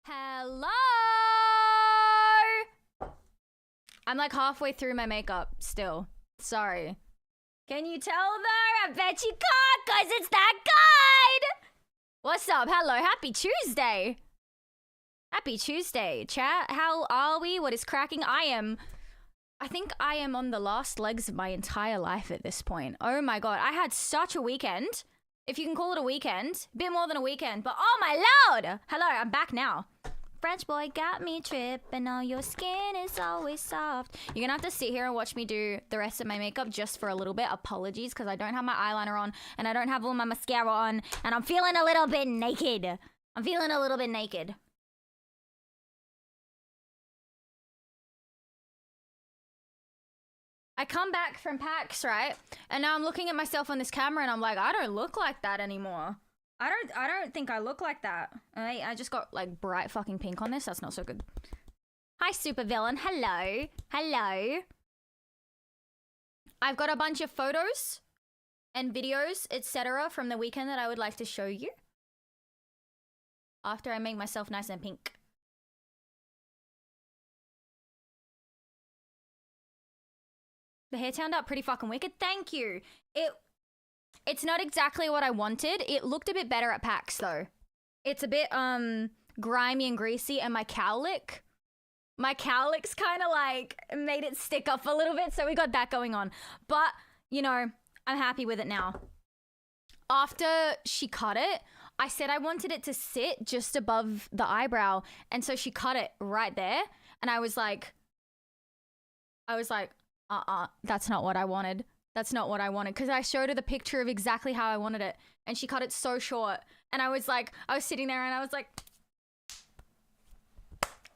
Hello! I'm like halfway through my makeup still. Sorry. Can you tell though? I bet you can't because it's that good! What's up? Hello. Happy Tuesday. Happy Tuesday, chat. How are we? What is cracking? I think I am on the last legs of my entire life at this point. Oh my god. I had such a weekend. If you can call it a weekend. A bit more than a weekend. But oh my lord! Hello, I'm back now. French boy got me tripping. Oh, your skin is always soft. You're gonna have to sit here and watch me do the rest of my makeup just for a little bit. Apologies, because I don't have my eyeliner on. And I don't have all my mascara on. And I'm feeling a little bit naked. I'm feeling a little bit naked. I come back from PAX, right? And now I'm looking at myself on this camera and I'm like, I don't look like that anymore. I don't think I look like that. I just got like bright fucking pink on this. That's not so good. Hi, supervillain. Hello. Hello. I've got a bunch of photos and videos, etc. from the weekend that I would like to show you. After I make myself nice and pink. The hair turned out pretty fucking wicked. Thank you. It's not exactly what I wanted. It looked a bit better at PAX though. It's a bit grimy and greasy, and my cowlick's kind of like made it stick up a little bit, so we got that going on. But, you know, I'm happy with it now. After she cut it, I said I wanted it to sit just above the eyebrow, and so she cut it right there, and I was like, that's not what I wanted. That's not what I wanted. Because I showed her the picture of exactly how I wanted it. And she cut it so short. And I was sitting there and I was like,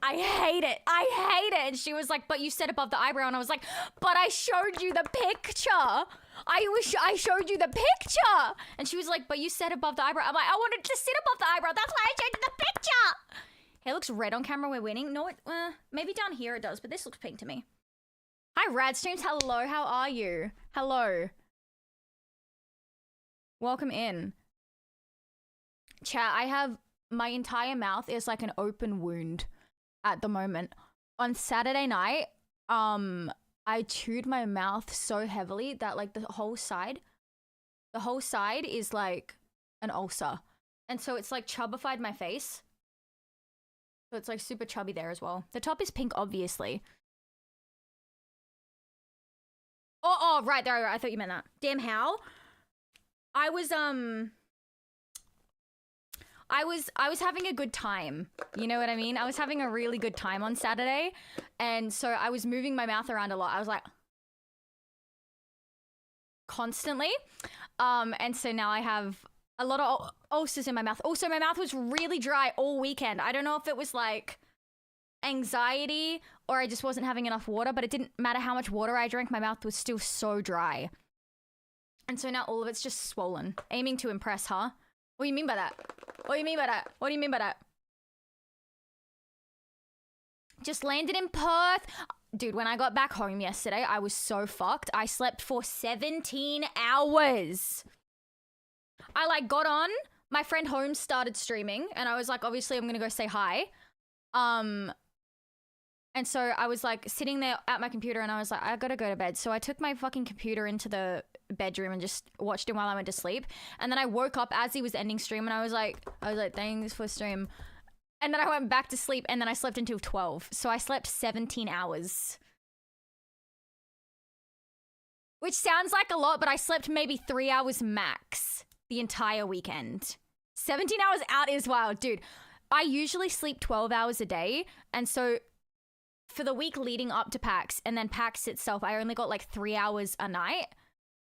I hate it. I hate it. And she was like, but you said above the eyebrow. And I was like, but I showed you the picture. I showed you the picture. And she was like, but you said above the eyebrow. I'm like, I wanted to sit above the eyebrow. That's why I showed you the picture. Hair looks red on camera. We're winning. No, maybe down here it does. But this looks pink to me. Hi, Radstreams. Hello, how are you? Hello. Welcome in. Chat, I have my entire mouth is like an open wound at the moment. On Saturday night, I chewed my mouth so heavily that like the whole side is like an ulcer. And so it's like chubbified my face. So it's like super chubby there as well. The top is pink, obviously. Oh, right there. I thought you meant that. Damn, how? I was having a good time. You know what I mean? I was having a really good time on Saturday. And so I was moving my mouth around a lot. I was like, constantly. And so now I have a lot of ulcers in my mouth. Also, my mouth was really dry all weekend. I don't know if it was like anxiety or I just wasn't having enough water, but it didn't matter how much water I drank, my mouth was still so dry. And so now all of it's just swollen. Aiming to impress, huh? What do you mean by that? What do you mean by that? What do you mean by that? Just landed in Perth. Dude, when I got back home yesterday, I was so fucked. I slept for 17 hours. I like got on, my friend Holmes started streaming, and I was like, obviously I'm gonna go say hi. And so I was like sitting there at my computer and I was like, I gotta go to bed. So I took my fucking computer into the bedroom and just watched him while I went to sleep. And then I woke up as he was ending stream and I was like, thanks for stream. And then I went back to sleep and then I slept until 12. So I slept 17 hours. Which sounds like a lot, but I slept maybe 3 hours max the entire weekend. 17 hours out is wild, dude. I usually sleep 12 hours a day. And so for the week leading up to PAX and then PAX itself, I only got like 3 hours a night.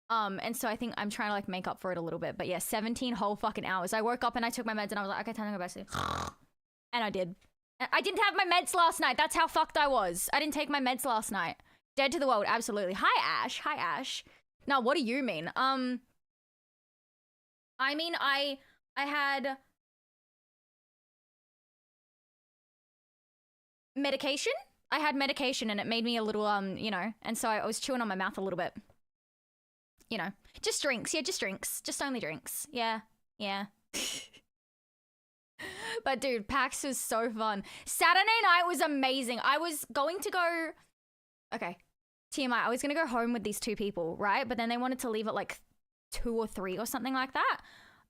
And so I think I'm trying to like make up for it a little bit. But yeah, 17 whole fucking hours. I woke up and I took my meds and I was like, okay, time to go back to sleep. And I did. I didn't have my meds last night. That's how fucked I was. I didn't take my meds last night. Dead to the world, absolutely. Hi, Ash. Hi, Ash. Now, what do you mean? I mean, I had medication. I had medication and it made me a little, you know, and so I was chewing on my mouth a little bit. You know, just drinks. Yeah, just drinks. Just only drinks. Yeah. Yeah. But dude, PAX was so fun. Saturday night was amazing. I was going to go... Okay, TMI. I was going to go home with these two people, right? But then they wanted to leave at like 2 or 3 or something like that.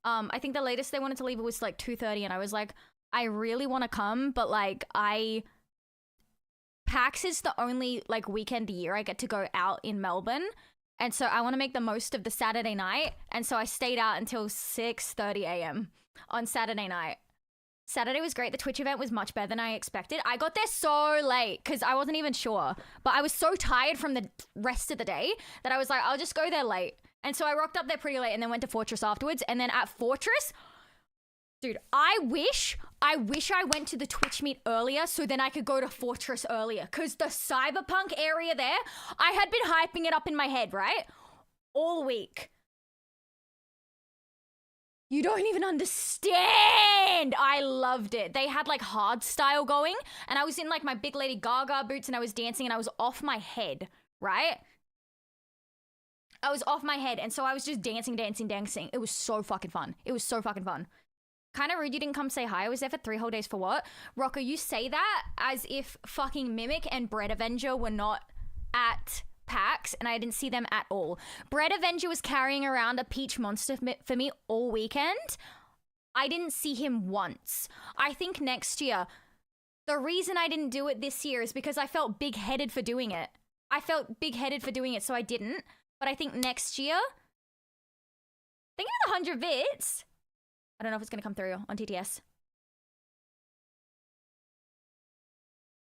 I think the latest they wanted to leave was like 2:30, and I was like, I really want to come, but like PAX is the only like weekend a year I get to go out in Melbourne, and so I want to make the most of the Saturday night, and so I stayed out until 6:30 a.m. on Saturday night. Saturday was great. The Twitch event was much better than I expected. I got there so late because I wasn't even sure, but I was so tired from the rest of the day that I was like, I'll just go there late. And so I rocked up there pretty late and then went to Fortress afterwards. And then at Fortress, dude, I wish I went to the Twitch meet earlier so then I could go to Fortress earlier. Because the Cyberpunk area there, I had been hyping it up in my head, right? All week. You don't even understand. I loved it. They had like hard style going. And I was in like my big Lady Gaga boots and I was dancing and I was off my head, right? I was off my head, and so I was just dancing. It was so fucking fun. Kind of rude you didn't come say hi. I was there for 3 whole days for what? Rocco, you say that as if fucking Mimic and Bread Avenger were not at PAX, and I didn't see them at all. Bread Avenger was carrying around a peach monster for me all weekend. I didn't see him once. I think next year, the reason I didn't do it this year is because I felt big-headed for doing it. So I didn't. But I think next year, thank you for the 100 bits. I don't know if it's going to come through on TTS.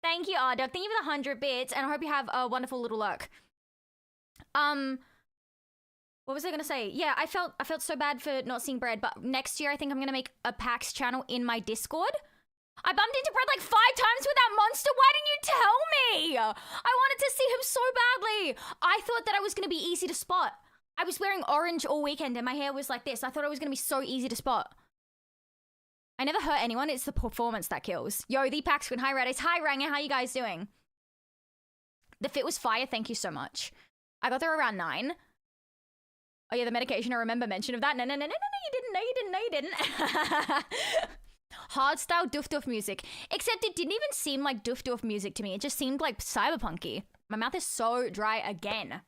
Thank you, Arduk. Thank you for the 100 bits, and I hope you have a wonderful little lurk. What was I going to say? Yeah, I felt so bad for not seeing Bread, but next year I think I'm going to make a PAX channel in my Discord. I bumped into Bread like 5 times with that monster. Why didn't you tell me? I wanted to see him so badly. I thought that I was going to be easy to spot. I was wearing orange all weekend and my hair was like this. I thought it was going to be so easy to spot. I never hurt anyone. It's the performance that kills. Yo, the PAX Queen. Hi, Redis. Hi, Ranger. How you guys doing? The fit was fire. Thank you so much. I got there around 9. Oh, yeah, the medication. I remember mention of that. No, you didn't. Hardstyle doof music. Except it didn't even seem like doof music to me. It just seemed like cyberpunky. My mouth is so dry again.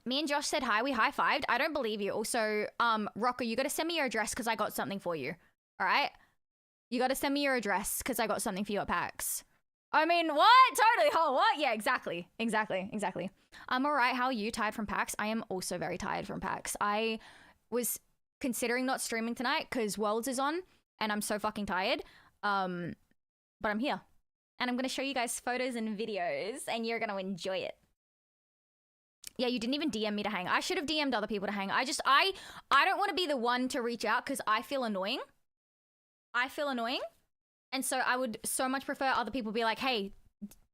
Me and Josh said hi. We high-fived. I don't believe you. Also, Rocco, you got to send me your address because I got something for you. All right? You got to send me your address because I got something for you at PAX. I mean, what? Totally. Oh, what? Yeah, exactly. I'm all right. How are you? Tired from PAX? I am also very tired from PAX. I was considering not streaming tonight because Worlds is on and I'm so fucking tired. But I'm here. And I'm going to show you guys photos and videos and you're going to enjoy it. Yeah, you didn't even DM me to hang. I should have DM'd other people to hang. I don't want to be the one to reach out because I feel annoying. And so I would so much prefer other people be like, hey,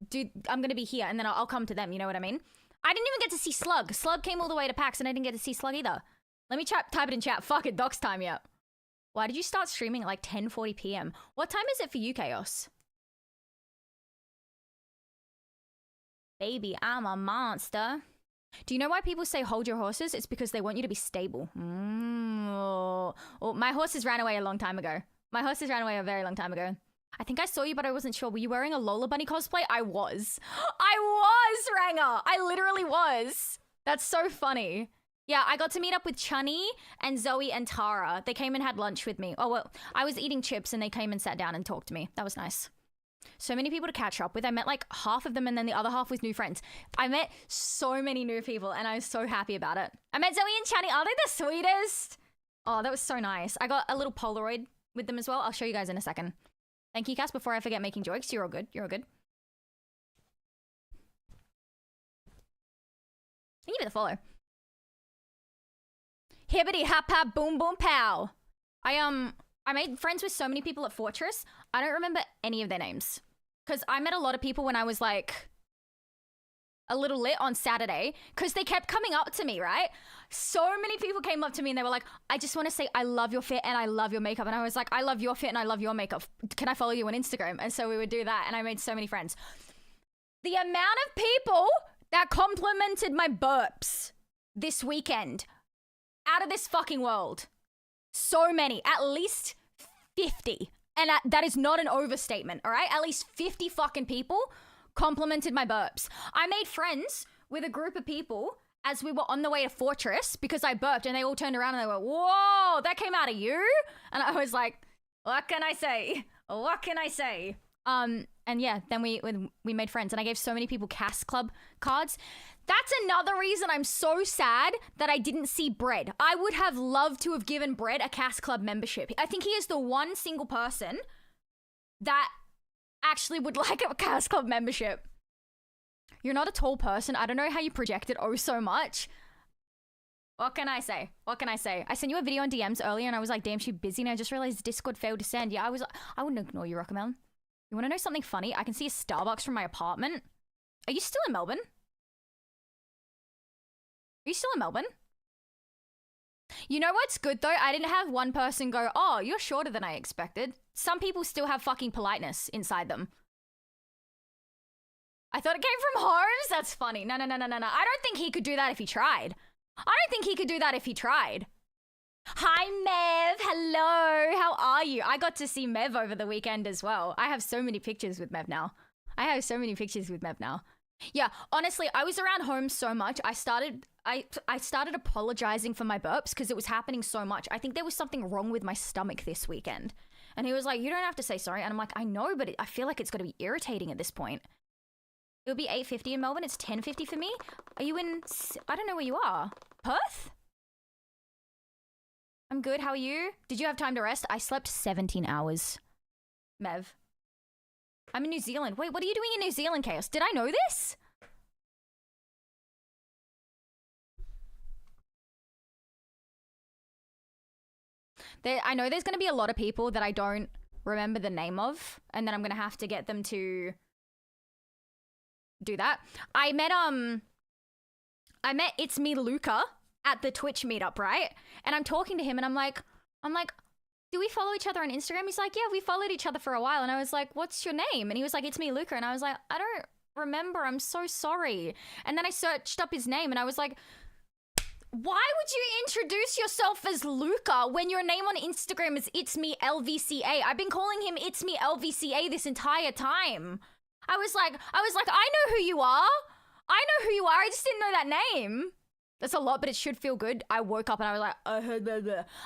dude, I'm going to be here. And then I'll come to them. You know what I mean? I didn't even get to see Slug. Slug came all the way to PAX and I didn't get to see Slug either. Let me type it in chat. Fuck it, docs time yet. Why did you start streaming at like 10:40 p.m.? What time is it for you, Chaos? Baby, I'm a monster. Do you know why people say hold your horses? It's because they want you to be stable. Oh, my horses ran away a long time ago. My horses ran away a very long time ago. I think I saw you, but I wasn't sure. Were you wearing a Lola Bunny cosplay? I was, Ranger. I literally was. That's so funny. Yeah, I got to meet up with Chunny and Zoe and Tara. They came and had lunch with me. Oh, well, I was eating chips and they came and sat down and talked to me. That was nice. So many people to catch up with. I met like half of them and then the other half was new friends. I met so many new people and I was so happy about it. I met Zoe and Chunny. Are they the sweetest? Oh, that was so nice. I got a little Polaroid with them as well. I'll show you guys in a second. Thank you, Cass. Before I forget making jokes, you're all good. You're all good. Thank you for the follow. Hibbity hap hap boom boom pow. I made friends with so many people at Fortress. I don't remember any of their names. Because I met a lot of people when I was like a little lit on Saturday. Because they kept coming up to me, right? So many people came up to me and they were like, I just want to say I love your fit and I love your makeup. And I was like, I love your fit and I love your makeup. Can I follow you on Instagram? And so we would do that. And I made so many friends. The amount of people that complimented my burps this weekend, out of this fucking world. So many. At least 50. And that is not an overstatement, all right? At least 50 fucking people complimented my burps. I made friends with a group of people as we were on the way to Fortress because I burped, and they all turned around and they went, whoa, that came out of you? And I was like, what can I say? What can I say? And yeah, then we made friends, and I gave so many people Cass Club cards. That's another reason I'm so sad that I didn't see Bread. I would have loved to have given Bread a Cass Club membership. I think he is the one single person that actually would like a Cass Club membership. You're not a tall person. I don't know how you project it oh so much. What can I say? What can I say? I sent you a video on DMs earlier, and I was like, damn, she's busy, and I just realized Discord failed to send. Yeah, I wouldn't ignore you, Rockamelon. You want to know something funny? I can see a Starbucks from my apartment. Are you still in Melbourne? Are you still in Melbourne? You know what's good though? I didn't have one person go, oh, you're shorter than I expected. Some people still have fucking politeness inside them. I thought it came from Holmes? That's funny. No. I don't think he could do that if he tried. I don't think he could do that if he tried. Hi, Mev. Hello. How are you? I got to see Mev over the weekend as well. I have so many pictures with Mev now. Yeah, honestly, I was around home so much. I started apologizing for my burps because it was happening so much. I think there was something wrong with my stomach this weekend. And he was like, you don't have to say sorry. And I'm like, I know, but I feel like it's got to be irritating at this point. It would be 8:50 in Melbourne. It's 10:50 for me. Are you in... I don't know where you are. Perth? I'm good. How are you? Did you have time to rest? I slept 17 hours. Mev. I'm in New Zealand. Wait, what are you doing in New Zealand, Chaos? Did I know this? I know there's going to be a lot of people that I don't remember the name of, and then I'm going to have to get them to do that. I met It's Me Luca at the Twitch meetup, right? And I'm talking to him, and I'm like, do we follow each other on Instagram? He's like, yeah, we followed each other for a while. And I was like, what's your name? And he was like, it's me, Luca. And I was like, I don't remember. I'm so sorry. And then I searched up his name, and I was like, why would you introduce yourself as Luca when your name on Instagram is It's Me LVCA? I've been calling him It's Me LVCA this entire time. I was like, I know who you are. I just didn't know that name. That's a lot, but it should feel good. I woke up and I was like,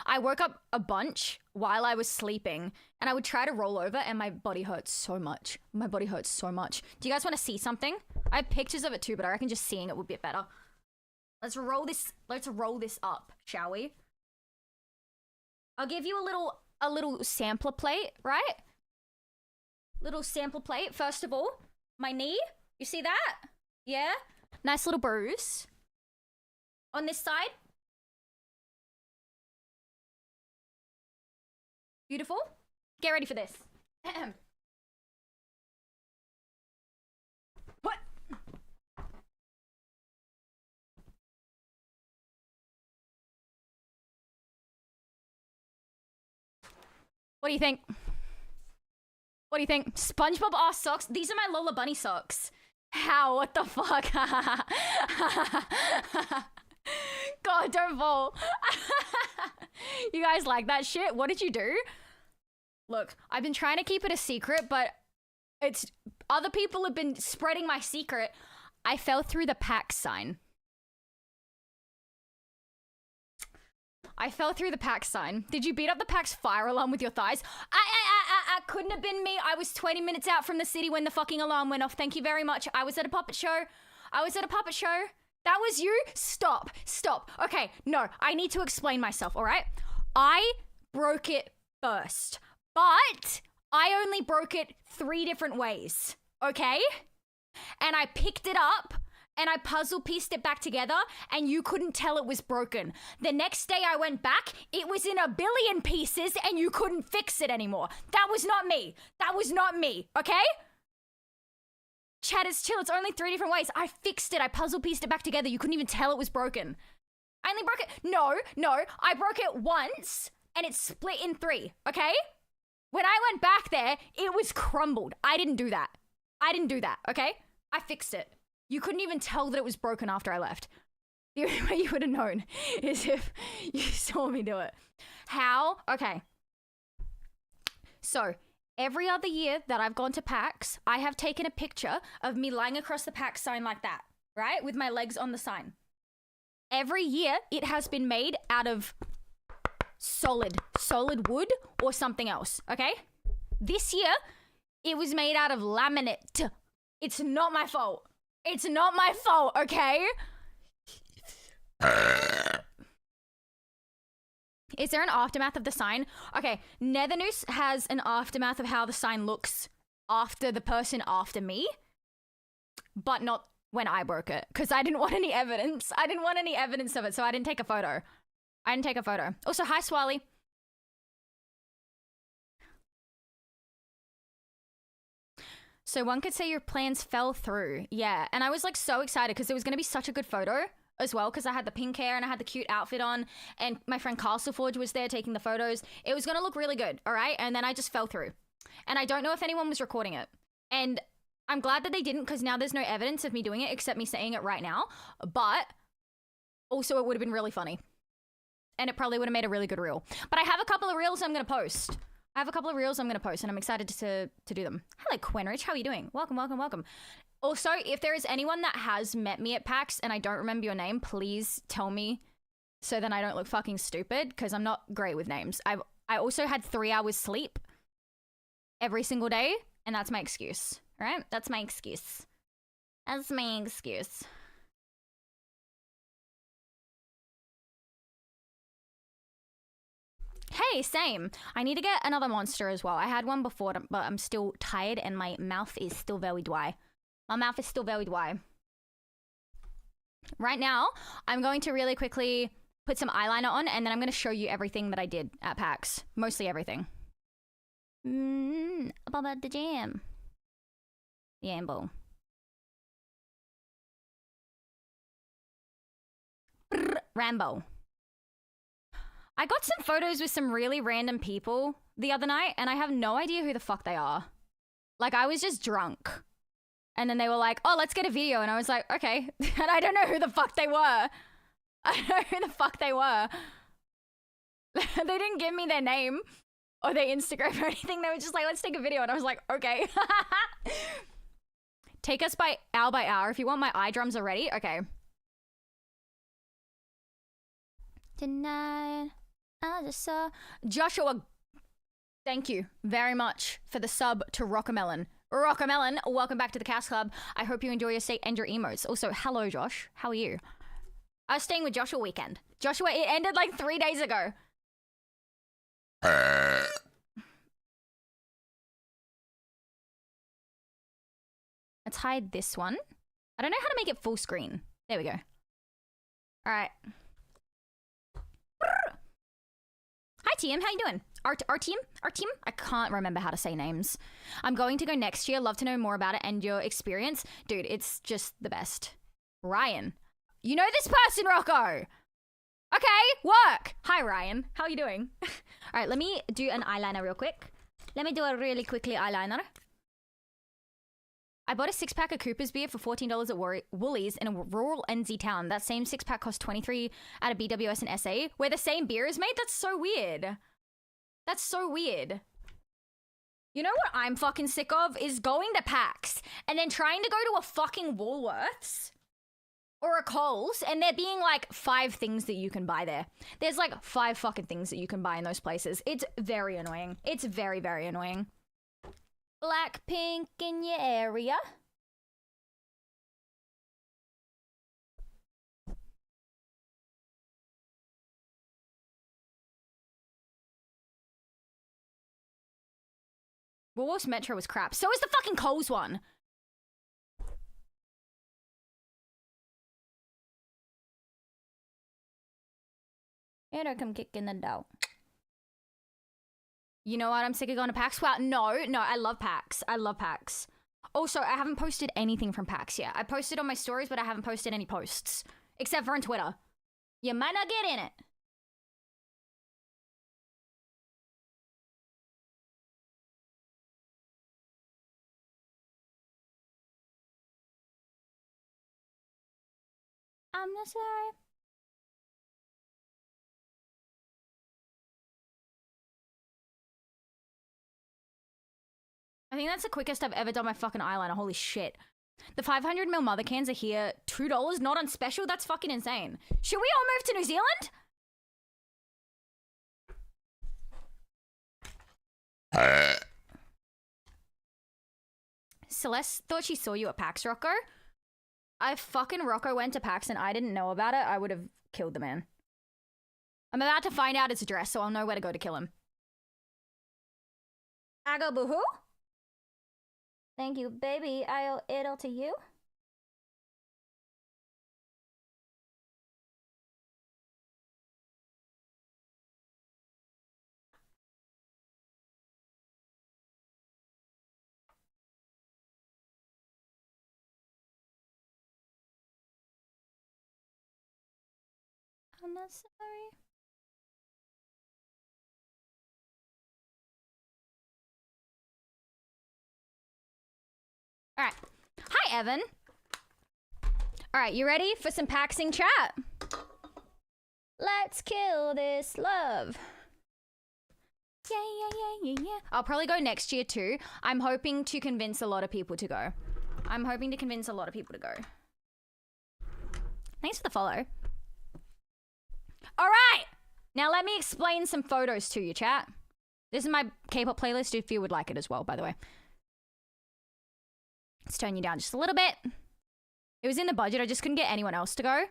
I woke up a bunch while I was sleeping, and I would try to roll over, and my body hurts so much. Do you guys want to see something? I have pictures of it too, but I reckon just seeing it would be better. Let's roll this up, shall we? I'll give you a little sampler plate, right? Little sample plate. First of all, my knee. You see that? Yeah? Nice little bruise. On this side. Beautiful. Get ready for this. What? What do you think? What do you think? SpongeBob ass socks? These are my Lola Bunny socks. How? What the fuck? God, don't fall. You guys like that shit? What did you do? Look, I've been trying to keep it a secret, but other people have been spreading my secret. I fell through the PAX sign. Did you beat up the PAX fire alarm with your thighs? Couldn't have been me. I was 20 minutes out from the city when the fucking alarm went off. Thank you very much. I was at a puppet show. That was you? Stop. Okay, no, I need to explain myself, all right? I broke it first, but I only broke it 3 different ways, okay? And I picked it up, and I puzzle pieced it back together, and you couldn't tell it was broken. The next day I went back, it was in a billion pieces, and you couldn't fix it anymore. That was not me, okay? Chat is chill. It's only 3 different ways. I fixed it. I puzzle pieced it back together. You couldn't even tell it was broken. I only broke it. No. I broke it once, and it split in 3, okay? When I went back there, it was crumbled. I didn't do that, okay? I fixed it. You couldn't even tell that it was broken after I left. The only way you would have known is if you saw me do it. How? Okay. So every other year that I've gone to PAX, I have taken a picture of me lying across the PAX sign like that, right? With my legs on the sign. Every year, it has been made out of solid wood or something else, okay? This year, it was made out of laminate. It's not my fault. It's not my fault, okay? Is there an aftermath of the sign? Okay, Nethernoose has an aftermath of how the sign looks after the person after me, but not when I broke it, because I didn't want any evidence. I didn't want any evidence of it, so I didn't take a photo. Also, hi, Swally. So one could say your plans fell through. Yeah, and I was like so excited because it was going to be such a good photo as well, because I had the pink hair and I had the cute outfit on, and my friend Castleforge was there taking the photos. It was going to look really good, all right? And then I just fell through. And I don't know if anyone was recording it. And I'm glad that they didn't, because now there's no evidence of me doing it except me saying it right now. But also it would have been really funny. And it probably would have made a really good reel. But I have a couple of reels I'm going to post. And I'm excited to do them. Hello, Quenrich. How are you doing? Welcome, welcome, welcome. Also, if there is anyone that has met me at PAX and I don't remember your name, please tell me so then I don't look fucking stupid, because I'm not great with names. I also had 3 hours sleep every single day, and that's my excuse. All right? That's my excuse. Hey, same. I need to get another monster as well. I had one before, but I'm still tired and my mouth is still very dry. Right now, I'm going to really quickly put some eyeliner on, and then I'm going to show you everything that I did at PAX. Mostly everything. About the jam. Yambo. Rambo. I got some photos with some really random people the other night, and I have no idea who the fuck they are. Like, I was just drunk. And then they were like, oh, let's get a video. And I was like, okay. And I don't know who the fuck they were. They didn't give me their name or their Instagram or anything. They were just like, let's take a video. And I was like, okay. Take us by hour. If you want my eye drums already. Okay. Tonight, I just saw Joshua. Thank you very much for the sub to Rockamelon. Rockamelon, welcome back to the Cast Club. I hope you enjoy your stay and your emotes. Also, hello, Josh. How are you? I was staying with Joshua weekend. Joshua, it ended like 3 days ago. Let's hide this one. I don't know how to make it full screen. There we go. All right. Hi, TM. How you doing? Our team? I can't remember how to say names. I'm going to go next year. Love to know more about it and your experience. Dude, it's just the best. Ryan. You know this person, Rocco. Okay, work. Hi, Ryan. How are you doing? All right, let me do an eyeliner real quick. Let me do a really quickly eyeliner. I bought a 6-pack of Cooper's beer for $14 at Woolies in a rural NZ town. That same 6-pack cost $23 at a BWS in SA, where the same beer is made? That's so weird. That's so weird. You know what I'm fucking sick of? Is going to PAX and then trying to go to a fucking Woolworths or a Coles and there being like 5 things that you can buy there. There's like 5 fucking things that you can buy in those places. It's very annoying. It's very, very annoying. Blackpink in your area. Woolworths Metro was crap. So is the fucking Coles one. And I come kicking the door. You know what? I'm sick of going to PAX. Well, no, I love PAX. Also, I haven't posted anything from PAX yet. I posted on my stories, but I haven't posted any posts. Except for on Twitter. You might not get in it. I'm not sorry. I think that's the quickest I've ever done my fucking eyeliner. Holy shit. The 500ml mother cans are here. $2, not on special? That's fucking insane. Should we all move to New Zealand? Celeste thought she saw you at PAX, Rocco. I fucking Rocco went to PAX and I didn't know about it. I would have killed the man. I'm about to find out his address, so I'll know where to go to kill him. I go boohoo? Thank you, baby. I owe it all to you. I'm not sorry. All right. Hi, Evan. All right, you ready for some paxing chat? Let's kill this love. Yeah, yeah, yeah, yeah, yeah. I'll probably go next year too. I'm hoping to convince a lot of people to go. Thanks for the follow. All right. Now let me explain some photos to you, chat. This is my K-pop playlist if you would like it as well, by the way. Let's turn you down just a little bit. It was in the budget. I just couldn't get anyone else to go.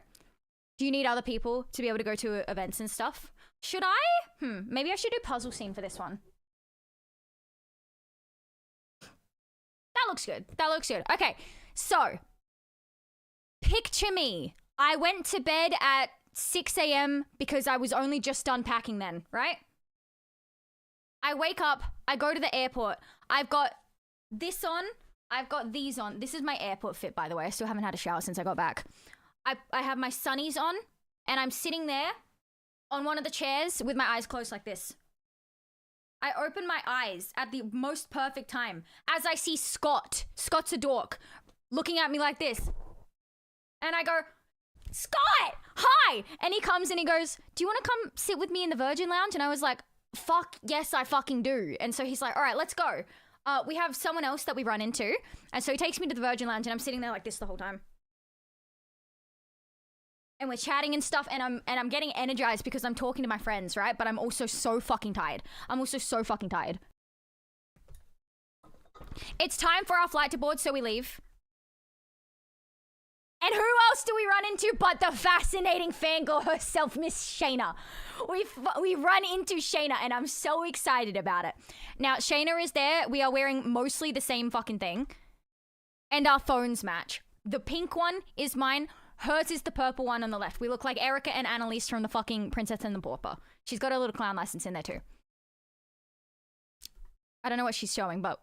Do you need other people to be able to go to events and stuff? Should I? Maybe I should do puzzle scene for this one. That looks good. Okay, so picture me. I went to bed at 6 a.m. because I was only just done packing then, right? I wake up, I go to the airport. I've got this on, I've got these on. This is my airport fit, by the way. I still haven't had a shower since I got back. I have my sunnies on, and I'm sitting there on one of the chairs with my eyes closed like this. I open my eyes at the most perfect time as I see Scott's a dork, looking at me like this. And I go, Scott, hi! And he comes and he goes, do you want to come sit with me in the Virgin Lounge? And I was like, fuck, yes, I fucking do. And so he's like, all right, let's go. We have someone else that we run into. And so he takes me to the Virgin Lounge and I'm sitting there like this the whole time. And we're chatting and stuff, and I'm getting energized because I'm talking to my friends, right? But I'm also so fucking tired. It's time for our flight to board, so we leave. And who else do we run into but the fascinating fangirl herself, Miss Shayna. We run into Shayna, and I'm so excited about it. Now, Shayna is there. We are wearing mostly the same fucking thing. And our phones match. The pink one is mine. Hers is the purple one on the left. We look like Erica and Annalise from the fucking Princess and the Pauper. She's got a little clown license in there too. I don't know what she's showing, but...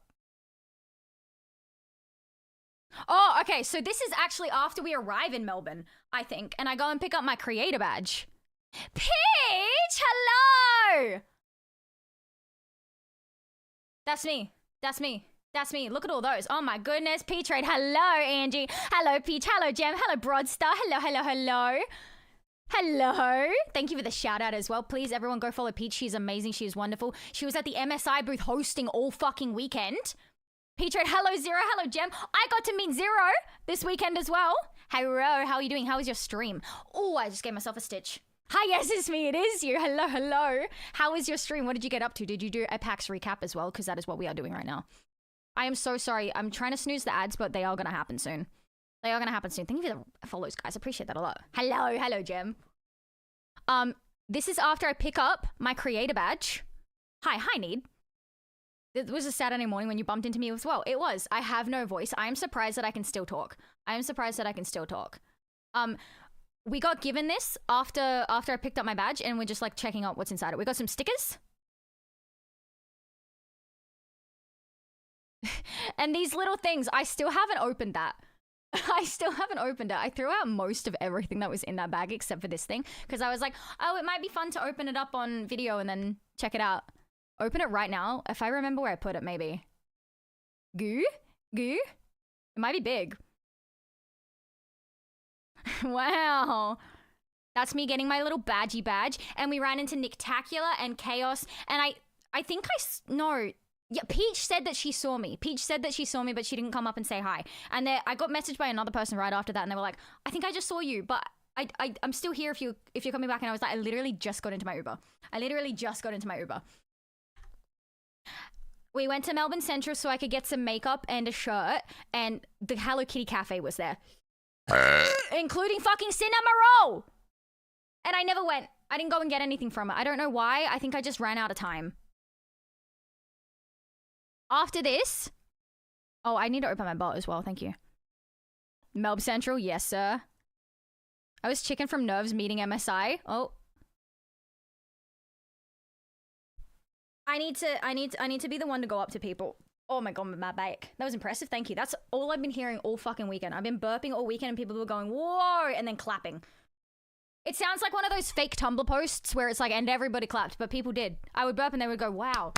Oh, okay, so this is actually after we arrive in Melbourne, I think. And I go and pick up my creator badge. Peach, hello! That's me. Look at all those. Oh my goodness. Peach Raid. Hello, Angie. Hello, Peach. Hello, Gem. Hello, Broadstar. Hello. Thank you for the shout out as well. Please, everyone go follow Peach. She's amazing. She is wonderful. She was at the MSI booth hosting all fucking weekend. Peach Raid. Hello, Zero. Hello, Gem. I got to meet Zero this weekend as well. Hello. How are you doing? How was your stream? Oh, I just gave myself a stitch. Hi, yes, it's me. It is you. Hello. How was your stream? What did you get up to? Did you do a PAX recap as well? Because that is what we are doing right now. I am so sorry. I'm trying to snooze the ads, but they are going to happen soon. Thank you for the follows, guys. I appreciate that a lot. Hello, Gem. This is after I pick up my creator badge. Hi, Need. It was a Saturday morning when you bumped into me as well. It was. I have no voice. I am surprised that I can still talk. We got given this after I picked up my badge, and we're just like checking out what's inside it. We got some stickers. And these little things, I still haven't opened that. I threw out most of everything that was in that bag except for this thing because I was like, oh, it might be fun to open it up on video and then check it out. Open it right now. If I remember where I put it, maybe. Goo? It might be big. Wow. That's me getting my little badgy badge. And we ran into Nictacular and Chaos. And I think no. Yeah, Peach said that she saw me. Peach said that she saw me, but she didn't come up and say hi. And I got messaged by another person right after that, and they were like, I think I just saw you, but I'm still here if you're coming back. And I was like, I literally just got into my Uber. We went to Melbourne Central so I could get some makeup and a shirt, and the Hello Kitty cafe was there. Including fucking Cinema Roll! And I never went. I didn't go and get anything from it. I don't know why. I think I just ran out of time. After this... Oh, I need to open my bot as well. Thank you. Melbourne Central, yes, sir. I was chicken from Nerves meeting MSI. Oh. I need to be the one to go up to people. Oh my god, my back. That was impressive. Thank you. That's all I've been hearing all fucking weekend. I've been burping all weekend and people were going, whoa, and then clapping. It sounds like one of those fake Tumblr posts where it's like, and everybody clapped, but people did. I would burp and they would go, wow.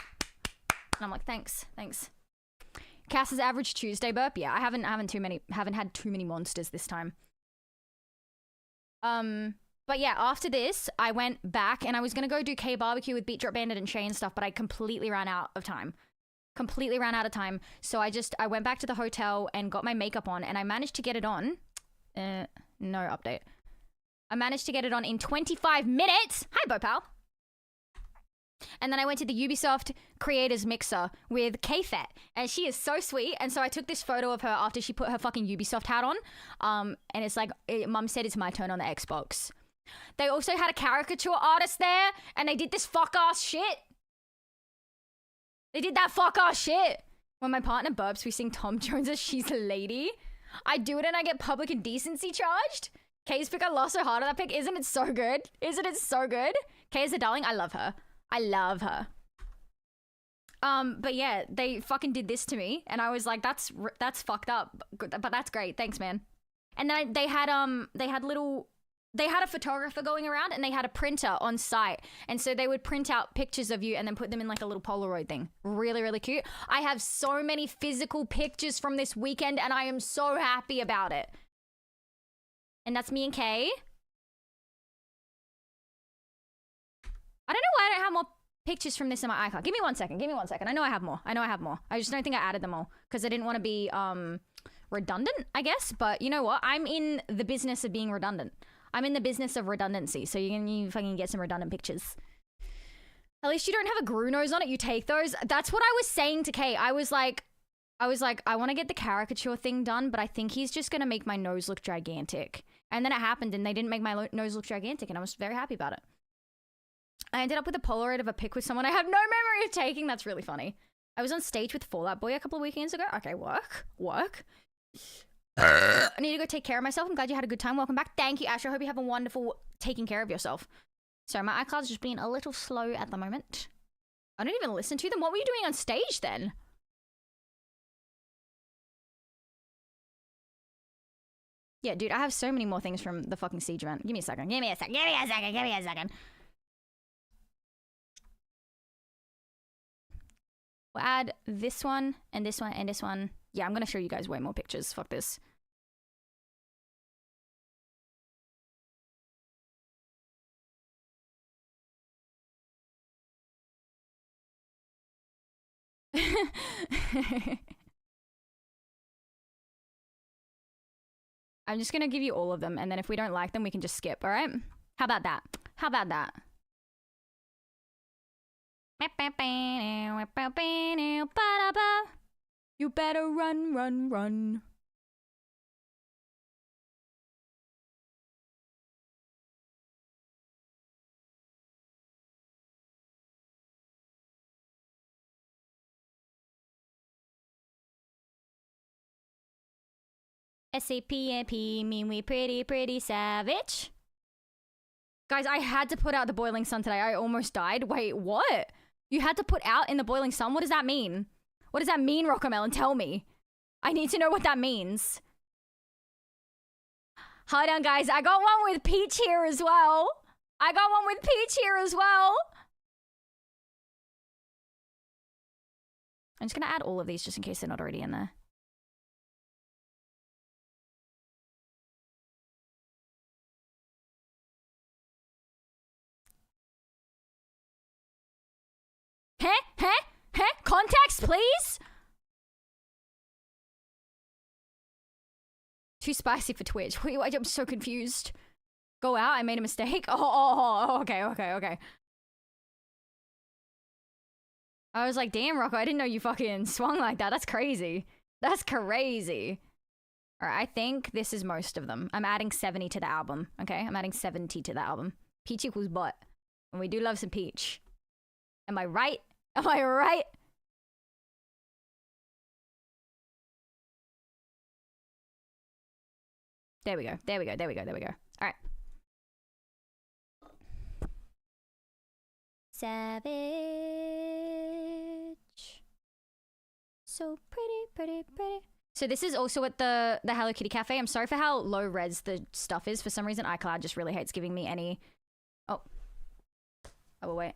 And I'm like, thanks. Cass's average Tuesday burp. Yeah, I haven't had too many monsters this time. But yeah, after this, I went back and I was gonna go do K-barbecue with Beat Drop Bandit and Shay and stuff, but I completely ran out of time. So I went back to the hotel and got my makeup on, and I managed to get it on. No update. I managed to get it on in 25 minutes. Hi, Bopal. And then I went to the Ubisoft Creators Mixer with K-Fet, and she is so sweet. And so I took this photo of her after she put her fucking Ubisoft hat on. And it's like, Mum said it's my turn on the Xbox. They also had a caricature artist there, and they did this fuck-ass shit. They did that fuck-ass shit. When my partner burps, we sing Tom Jones' She's a Lady. I do it and I get public indecency charged. Kay's pick, I lost so hard on that pick. Isn't it so good? Kay is a darling. I love her. But yeah, they fucking did this to me, and I was like, that's fucked up, but that's great. Thanks, man. And then they had a photographer going around, and they had a printer on site, and so they would print out pictures of you and then put them in like a little Polaroid thing. Really, really cute. I have so many physical pictures from this weekend, and I am so happy about it. And that's me and Kay. I don't know why I don't have more pictures from this in my iCloud. Give me one second. I know I have more. I just don't think I added them all because I didn't want to be redundant, I guess. But you know what? I'm in the business of being redundant. I'm in the business of redundancy. So you fucking get some redundant pictures. At least you don't have a Gru nose on it. You take those. That's what I was saying to Kay. I was like, I want to get the caricature thing done, but I think he's just going to make my nose look gigantic. And then it happened, and they didn't make my nose look gigantic, and I was very happy about it. I ended up with a Polaroid of a pic with someone I have no memory of taking. That's really funny. I was on stage with Fallout Boy a couple of weekends ago. Okay, work. I need to go take care of myself. I'm glad you had a good time. Welcome back. Thank you, Ash. I hope you have a wonderful taking care of yourself. Sorry, my iCloud's just being a little slow at the moment. I don't even listen to them. What were you doing on stage then? Yeah, dude, I have so many more things from the fucking Siege event. Give me a second. We'll add this one, and this one, and this one. Yeah, I'm gonna show you guys way more pictures. Fuck this. I'm just gonna give you all of them, and then if we don't like them, we can just skip, alright? How about that? You better run. S-A-P-A-P mean we pretty savage. Guys, I had to put out the boiling sun today. I almost died. Wait, what? You had to put out in the boiling sun? What does that mean? What does that mean, Rockamelon? Tell me. I need to know what that means. Hold on, guys. I got one with Peach here as well. I'm just going to add all of these just in case they're not already in there. Context? Yes, please. Too spicy for Twitch. Wait, I'm so confused. Go out, I made a mistake. Okay. I was like, damn, Rocco, I didn't know you fucking swung like that. That's crazy. That's crazy. All right, I think this is most of them. I'm adding 70 to the album, okay? I'm adding 70 to the album. Peach equals butt. And we do love some peach. Am I right? Am I right? There we go. All right. Savage. So pretty. So this is also at the Hello Kitty Cafe. I'm sorry for how low res the stuff is. For some reason, iCloud just really hates giving me any... Oh, wait.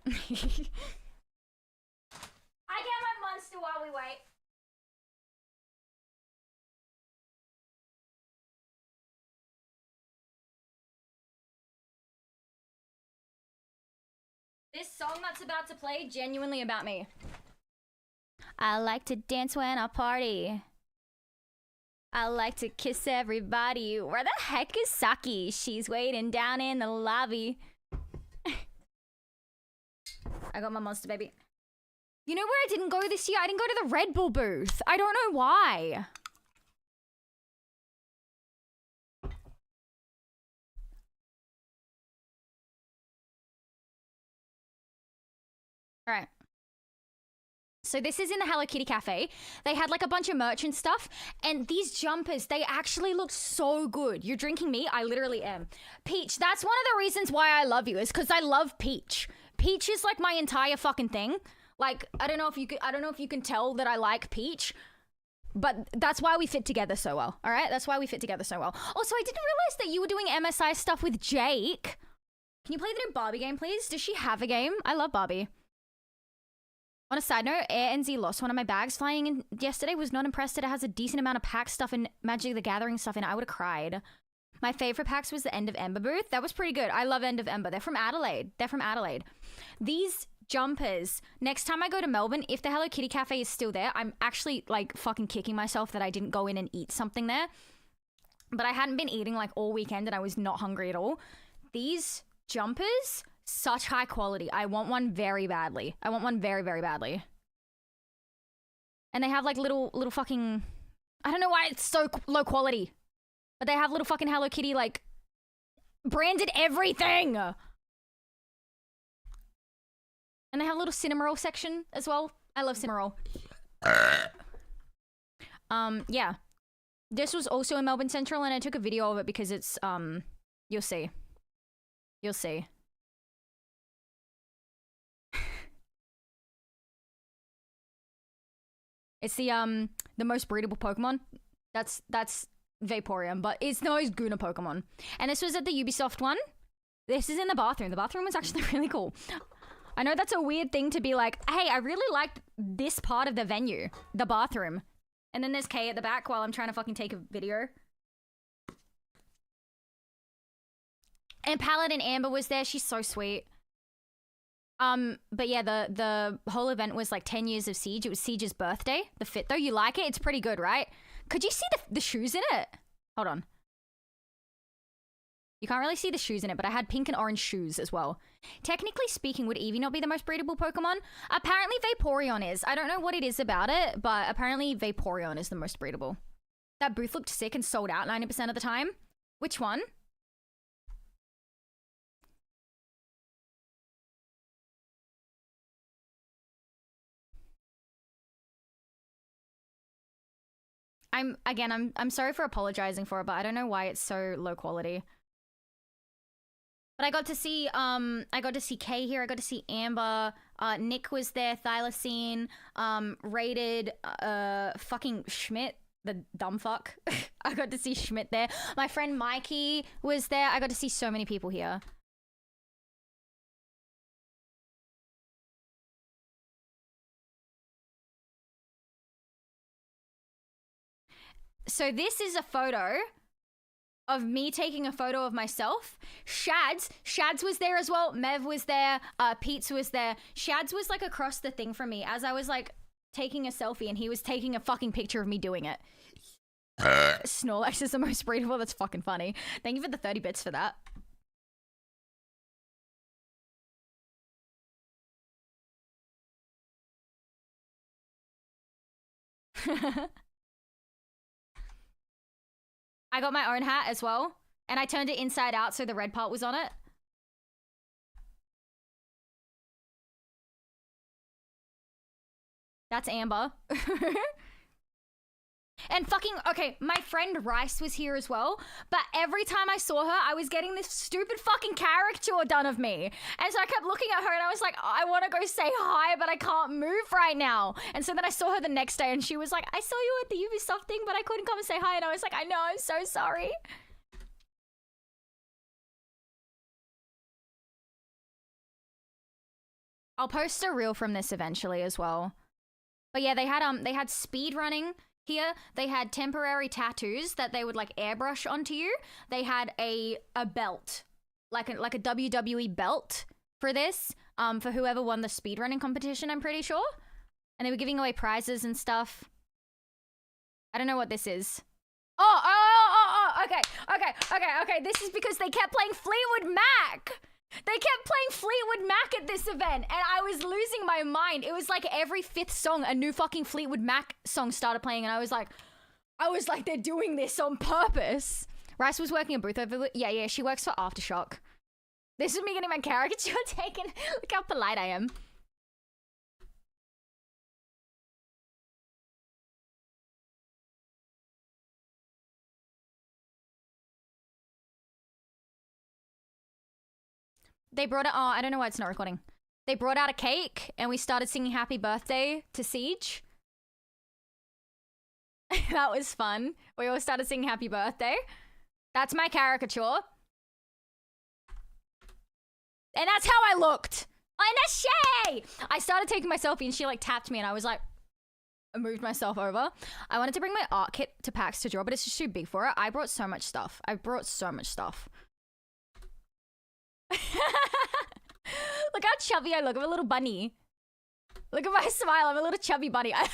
I get my monster while we wait. This song that's about to play, genuinely about me. I like to dance when I party. I like to kiss everybody. Where the heck is Saki? She's waiting down in the lobby. I got my monster baby. You know where I didn't go this year? I didn't go to the Red Bull booth. I don't know why. All right. So this is in the Hello Kitty Cafe. They had like a bunch of merch and stuff. And these jumpers, they actually look so good. You're drinking me? I literally am. Peach, that's one of the reasons why I love you, is because I love Peach. Peach is like my entire fucking thing. Like, I don't know if you can tell that I like Peach. But that's why we fit together so well. All right? That's why we fit together so well. Also, I didn't realize that you were doing MSI stuff with Jake. Can you play the new Barbie game, please? Does she have a game? I love Barbie. On a side note, Air NZ lost one of my bags flying in yesterday. Was not impressed that it has a decent amount of PAX stuff and Magic the Gathering stuff in it. I would have cried. My favorite PAX was the End of Ember booth. That was pretty good. I love End of Ember. They're from Adelaide. These jumpers, next time I go to Melbourne, if the Hello Kitty Cafe is still there, I'm actually like fucking kicking myself that I didn't go in and eat something there. But I hadn't been eating like all weekend and I was not hungry at all. These jumpers... such high quality. I want one very badly. I want one very, very badly. And they have like little fucking... I don't know why it's so low quality. But they have little fucking Hello Kitty like... branded everything! And they have a little Cinnamoroll section as well. I love Cinnamoroll. Yeah. This was also in Melbourne Central and I took a video of it because it's... You'll see. You'll see. It's the most breedable Pokemon. That's Vaporeon, but it's the most Guna Pokemon. And this was at the Ubisoft one. This is in the bathroom. The bathroom was actually really cool. I know that's a weird thing to be like, hey, I really liked this part of the venue, the bathroom. And then there's Kay at the back while I'm trying to fucking take a video. And Paladin Amber was there. She's so sweet. But yeah, the whole event was like 10 years of Siege. It was Siege's birthday. The fit though, you like it? It's pretty good, right? Could you see the shoes in it? Hold on. You can't really see the shoes in it, but I had pink and orange shoes as well. Technically speaking, would Eevee not be the most breedable Pokemon? Apparently Vaporeon is. I don't know what it is about it, but apparently Vaporeon is the most breedable. That booth looked sick and sold out 90% of the time. Which one? I'm sorry for apologizing for it, but I don't know why it's so low quality. But I got to see Kay here, I got to see Amber, Nick was there, Thylacine, Rated, fucking Schmidt, the dumb fuck. I got to see Schmidt there. My friend Mikey was there. I got to see so many people here. So this is a photo of me taking a photo of myself. Shads was there as well. Mev was there. Pete's was there. Shads was like across the thing from me as I was like taking a selfie, and he was taking a fucking picture of me doing it. Snorlax is the most breathable. That's fucking funny. Thank you for the 30 bits for that. I got my own hat as well, and I turned it inside out so the red part was on it. That's Amber. And fucking, okay, my friend Rice was here as well, but every time I saw her, I was getting this stupid fucking caricature done of me. And so I kept looking at her and I was like, I want to go say hi, but I can't move right now. And so then I saw her the next day and she was like, I saw you at the Ubisoft thing, but I couldn't come and say hi. And I was like, I know, I'm so sorry. I'll post a reel from this eventually as well. But yeah, they had speed running here. They had temporary tattoos that they would like airbrush onto you. They had a belt, like a WWE belt for this, for whoever won the speedrunning competition, I'm pretty sure. And they were giving away prizes and stuff. I don't know what this is. Okay. This is because they kept playing Fleetwood Mac. They kept playing Fleetwood Mac at this event, and I was losing my mind. It was like every 5th song, a new fucking Fleetwood Mac song started playing, and I was like, they're doing this on purpose. Rice was working a booth over, yeah, she works for Aftershock. This is me getting my caricature taken. Look how polite I am. They brought it, oh, I don't know why it's not recording. They brought out a cake and we started singing happy birthday to Siege. That was fun. We all started singing happy birthday. That's my caricature. And that's how I looked. And that's Shay! I started taking my selfie and she like tapped me and I was like, I moved myself over. I wanted to bring my art kit to PAX to draw, but it's just too big for it. I brought so much stuff. Look how chubby I look. I'm a little bunny. Look at my smile. I'm a little chubby bunny. I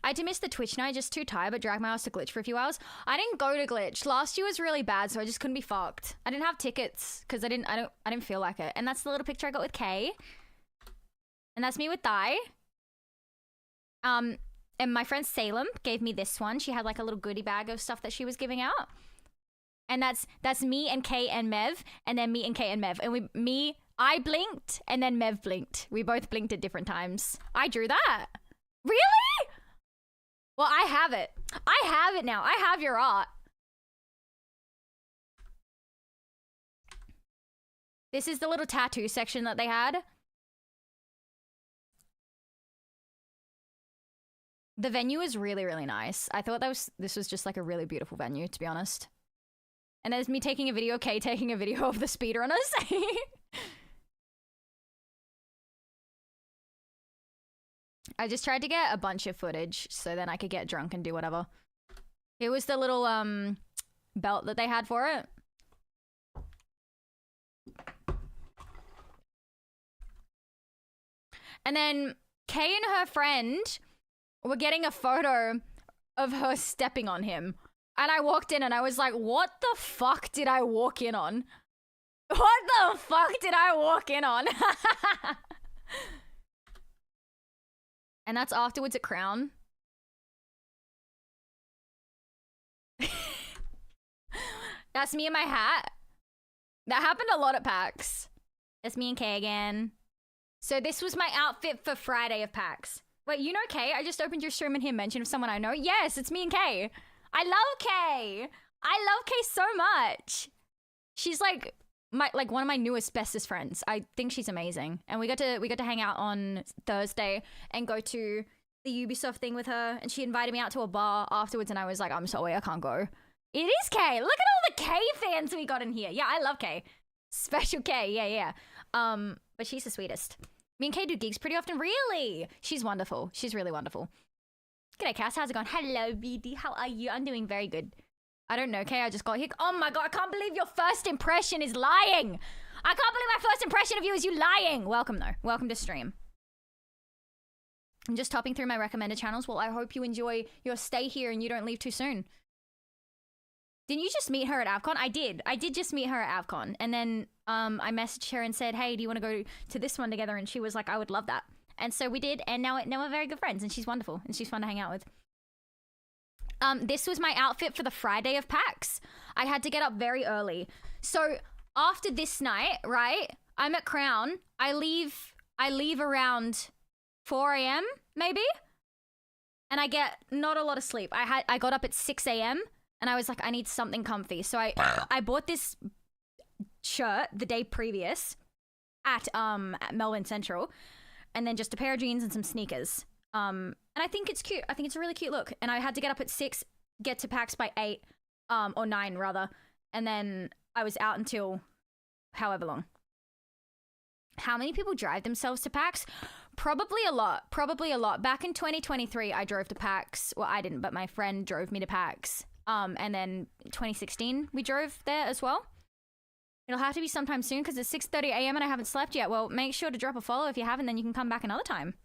had to miss the Twitch night. Just too tired, but dragged my ass to Glitch for a few hours. I didn't go to Glitch. Last year was really bad, so I just couldn't be fucked. I didn't have tickets because I didn't feel like it. And that's the little picture I got with Kay. And that's me with Di. And my friend Salem gave me this one. She had like a little goodie bag of stuff that she was giving out. And that's me and Kay and Mev, and then me and Kay and Mev. And I blinked, and then Mev blinked. We both blinked at different times. I drew that. Really? Well, I have it. I have it now. I have your art. This is the little tattoo section that they had. The venue is really, really nice. I thought this was just like a really beautiful venue, to be honest. And there's me taking a video, Kay taking a video of the speedrunners. I just tried to get a bunch of footage so then I could get drunk and do whatever. Here was the little belt that they had for it. And then Kay and her friend were getting a photo of her stepping on him. And I walked in and I was like, what the fuck did I walk in on? What the fuck did I walk in on? And that's afterwards at Crown. That's me in my hat. That happened a lot at PAX. That's me and Kay again. So this was my outfit for Friday of PAX. Wait, you know Kay? I just opened your stream and hear mention of someone I know. Yes, it's me and Kay. I love Kay. I love Kay so much. She's like one of my newest bestest friends. I think she's amazing. And we got to hang out on Thursday and go to the Ubisoft thing with her. And she invited me out to a bar afterwards. And I was like, I'm sorry, I can't go. It is Kay. Look at all the Kay fans we got in here. Yeah, I love Kay. Special Kay. Yeah. But she's the sweetest. Me and Kay do gigs pretty often. Really? She's wonderful. She's really wonderful. G'day, Cass. How's it going? Hello, BD. How are you? I'm doing very good. I don't know, okay? I just got here. Oh my god, I can't believe your first impression is lying. I can't believe my first impression of you is you lying. Welcome, though. Welcome to stream. I'm just topping through my recommended channels. Well, I hope you enjoy your stay here and you don't leave too soon. Didn't you just meet her at AvCon? I did. I did just meet her at AvCon. And then I messaged her and said, hey, do you want to go to this one together? And she was like, I would love that. And so we did. And now we're very good friends. And she's wonderful. And she's fun to hang out with. This was my outfit for the Friday of PAX. I had to get up very early. So after this night, right, I'm at Crown. I leave around 4 a.m. maybe. And I get not a lot of sleep. I got up at 6 a.m. and I was like, I need something comfy. So I bought this shirt the day previous at Melbourne Central, and then just a pair of jeans and some sneakers. And I think it's cute. I think it's a really cute look. And I had to get up at 6, get to PAX by 8, or 9 rather. And then I was out until however long. How many people drive themselves to PAX? Probably a lot. Probably a lot. Back in 2023, I drove to PAX. Well, I didn't, but my friend drove me to PAX. And then 2016, we drove there as well. It'll have to be sometime soon because it's 6:30 a.m. and I haven't slept yet. Well, make sure to drop a follow if you haven't, then you can come back another time.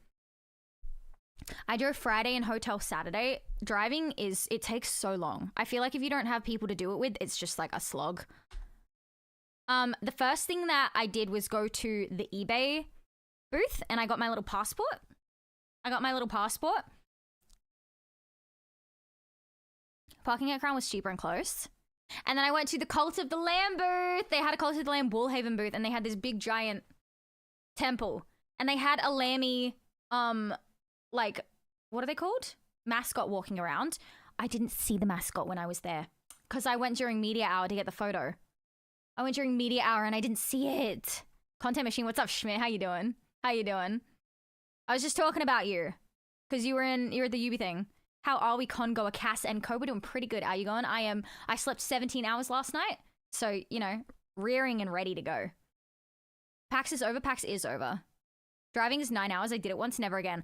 I drove Friday and hotel Saturday. Driving it takes so long. I feel like if you don't have people to do it with, it's just like a slog. The first thing that I did was go to the eBay booth and I got my little passport. Parking at Crown was cheaper and close. And then I went to the Cult of the Lamb booth. They had a Cult of the Lamb Woolhaven booth and they had this big giant temple. And they had a lammy, like, what are they called? Mascot walking around. I didn't see the mascot when I was there because I went during media hour to get the photo. I went during media hour and I didn't see it. Content Machine, what's up, Schmidt? How you doing? I was just talking about you because you're at the UB thing. How are we, Congoa, Cass, and Co? We're doing pretty good. How are you going? I slept 17 hours last night. So, you know, rearing and ready to go. PAX is over. PAX is over. Driving is 9 hours. I did it once, never again.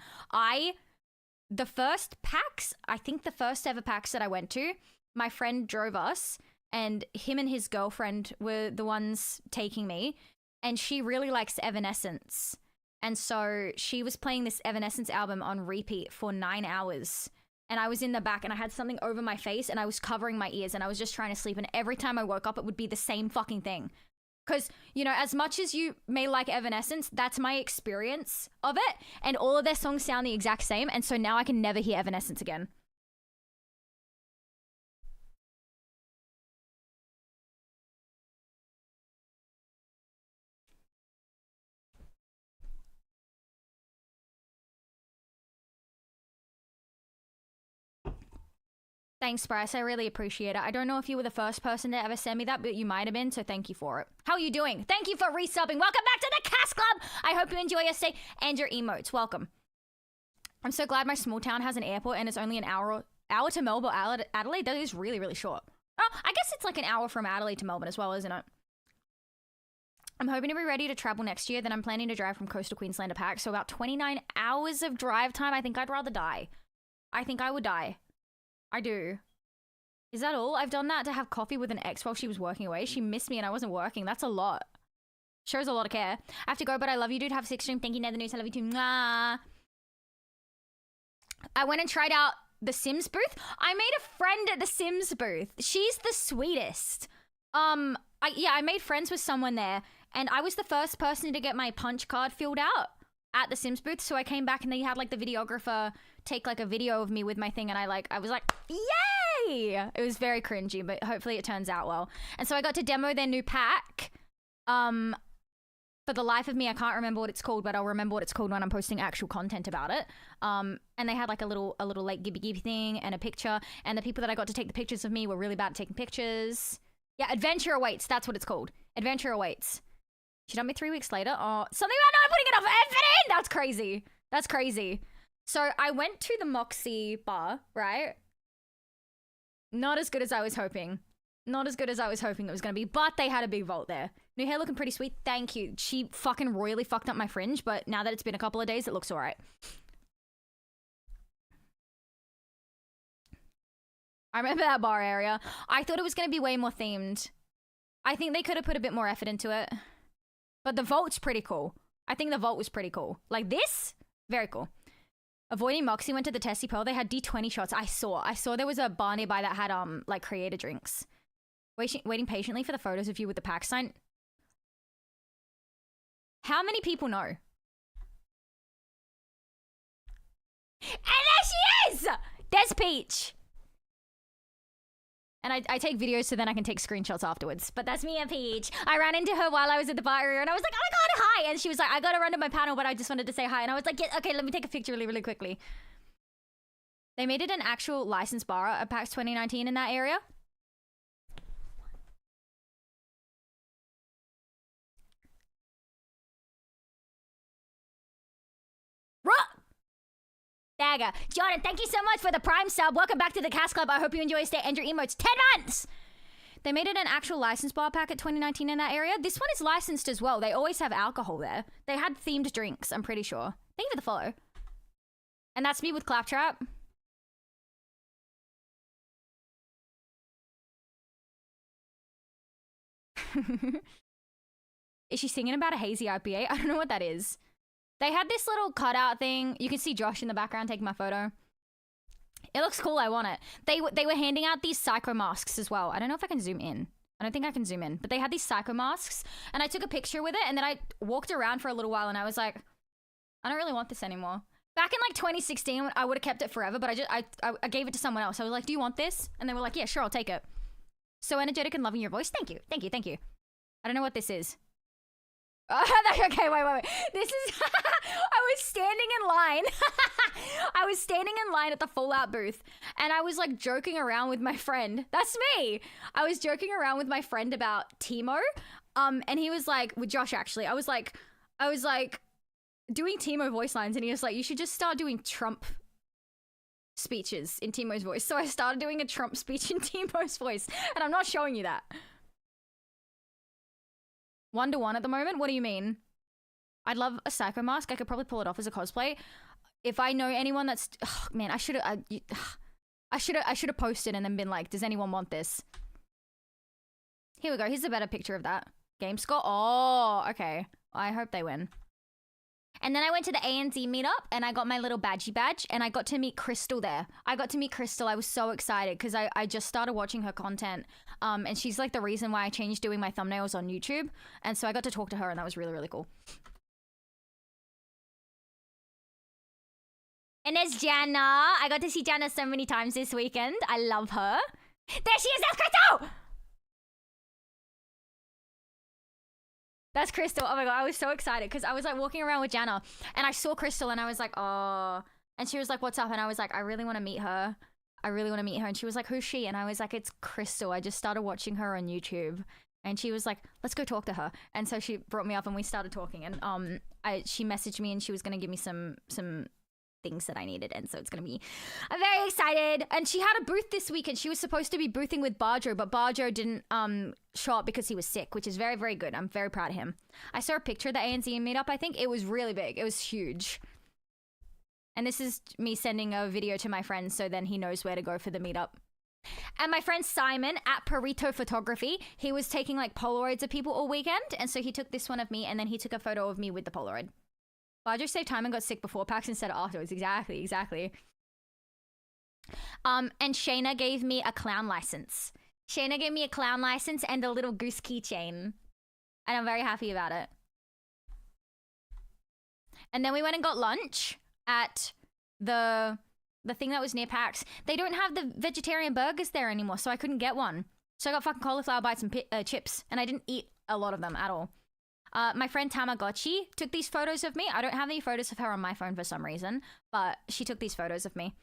The first PAX, I think the first ever PAX that I went to, my friend drove us and him and his girlfriend were the ones taking me. And she really likes Evanescence. And so she was playing this Evanescence album on repeat for 9 hours. And I was in the back and I had something over my face and I was covering my ears and I was just trying to sleep. And every time I woke up, it would be the same fucking thing. Because, you know, as much as you may like Evanescence, that's my experience of it. And all of their songs sound the exact same. And so now I can never hear Evanescence again. Thanks, Bryce. I really appreciate it. I don't know if you were the first person to ever send me that, but you might have been, so thank you for it. How are you doing? Thank you for resubbing. Welcome back to the Cass Club. I hope you enjoy your stay and your emotes. Welcome. I'm so glad my small town has an airport and it's only an hour to Melbourne, Adelaide. That is really, really short. Oh, I guess it's like an hour from Adelaide to Melbourne as well, isn't it? I'm hoping to be ready to travel next year. Then I'm planning to drive from coastal Queensland to PAX. So about 29 hours of drive time. I think I'd rather die. I think I would die. I do. Is that all? I've done that to have coffee with an ex while she was working away. She missed me and I wasn't working. That's a lot. Shows a lot of care. I have to go, but I love you, dude. Have a sick stream. Thank you, Nether News. I love you too. Mwah. I went and tried out the Sims booth. I made a friend at the Sims booth. She's the sweetest. I made friends with someone there and I was the first person to get my punch card filled out at the Sims booth. So I came back and they had like the videographer take like a video of me with my thing and I was like, yay! It was very cringy, but hopefully it turns out well. And so I got to demo their new pack. For the life of me, I can't remember what it's called, but I'll remember what it's called when I'm posting actual content about it. And they had like a little like gibby thing and a picture. And the people that I got to take the pictures of me were really bad at taking pictures. Yeah, Adventure Awaits. That's what it's called. Adventure Awaits. She done me 3 weeks later. Oh, something about not putting it off effort in! That's crazy. That's crazy. So I went to the Moxie bar, right? Not as good as I was hoping. Not as good as I was hoping it was going to be, but they had a big vault there. New hair looking pretty sweet. Thank you. She fucking royally fucked up my fringe, but now that it's been a couple of days, it looks all right. I remember that bar area. I thought it was going to be way more themed. I think they could have put a bit more effort into it. But the vault's pretty cool. I think the vault was pretty cool. Like this, very cool. Avoiding Moxie went to the Tessie Pearl. They had D20 shots. I saw there was a bar nearby that had like creator drinks. Waiting patiently for the photos of you with the PAX sign. How many people know? And there she is! There's Peach. And I take videos so then I can take screenshots afterwards. But that's me and Peach. I ran into her while I was at the bar area and I was like, oh my god, hi! And she was like, I gotta run to my panel, but I just wanted to say hi. And I was like, yeah, okay, let me take a picture really, really quickly. They made it an actual licensed bar at PAX 2019 in that area. Dagger. Jordan, thank you so much for the Prime sub. Welcome back to the Cast Club. I hope you enjoy your stay and your emotes. 10 months! They made it an actual licensed bar pack at 2019 in that area. This one is licensed as well. They always have alcohol there. They had themed drinks, I'm pretty sure. Thank you for the follow. And that's me with Claptrap. Is she singing about a hazy IPA? I don't know what that is. They had this little cutout thing. You can see Josh in the background taking my photo. It looks cool. I want it. They were handing out these psycho masks as well. I don't know if I can zoom in. I don't think I can zoom in. But they had these psycho masks. And I took a picture with it. And then I walked around for a little while. And I was like, I don't really want this anymore. Back in like 2016, I would have kept it forever. But I gave it to someone else. I was like, do you want this? And they were like, yeah, sure, I'll take it. So energetic and loving your voice. Thank you. Thank you. Thank you. I don't know what this is. Okay, wait. This is... I was standing in line. I was standing in line at the Fallout booth. And I was like joking around with my friend. That's me. I was joking around with my friend about Timo. And he was like... With Josh, actually. I was like doing Timo voice lines. And he was like, you should just start doing Trump speeches in Timo's voice. So I started doing a Trump speech in Timo's voice. And I'm not showing you that. 1-to-1 at the moment? What do you mean? I'd love a psycho mask. I could probably pull it off as a cosplay. If I know anyone that's... Oh, man, I should have posted and then been like, does anyone want this? Here we go. Here's a better picture of that. Game score. Oh, okay. I hope they win. And then I went to the ANZ meetup and I got my little badgie badge and I got to meet Crystal there. I was so excited because I just started watching her content. And she's like the reason why I changed doing my thumbnails on YouTube. And so I got to talk to her and that was really, really cool. And there's Jana. I got to see Jana so many times this weekend. I love her. There she is. That's Crystal! That's Crystal. Oh my god, I was so excited because I was like walking around with Jana and I saw Crystal and I was like, oh. And she was like, what's up? And I was like, I really want to meet her. And she was like, who's she? And I was like, it's Crystal. I just started watching her on YouTube. And she was like, let's go talk to her. And so she brought me up and we started talking. And she messaged me and she was going to give me some things that I needed. And so it's going to be... I'm very excited. And she had a booth this week and she was supposed to be boothing with Barjo, but Barjo didn't show up because he was sick, which is very, very good. I'm very proud of him. I saw a picture of the ANZ meetup, I think. It was really big. It was huge. And this is me sending a video to my friend so then he knows where to go for the meetup. And my friend Simon at Perito Photography, he was taking like Polaroids of people all weekend. And so he took this one of me and then he took a photo of me with the Polaroid. Barjo saved time and got sick before PAX instead of afterwards. Exactly. And Shayna gave me a clown license. Shayna gave me a clown license and a little goose keychain. And I'm very happy about it. And then we went and got lunch at the thing that was near PAX. They don't have the vegetarian burgers there anymore, so I couldn't get one. So I got fucking cauliflower bites and chips, and I didn't eat a lot of them at all. My friend Tamagotchi took these photos of me. I don't have any photos of her on my phone for some reason, but she took these photos of me.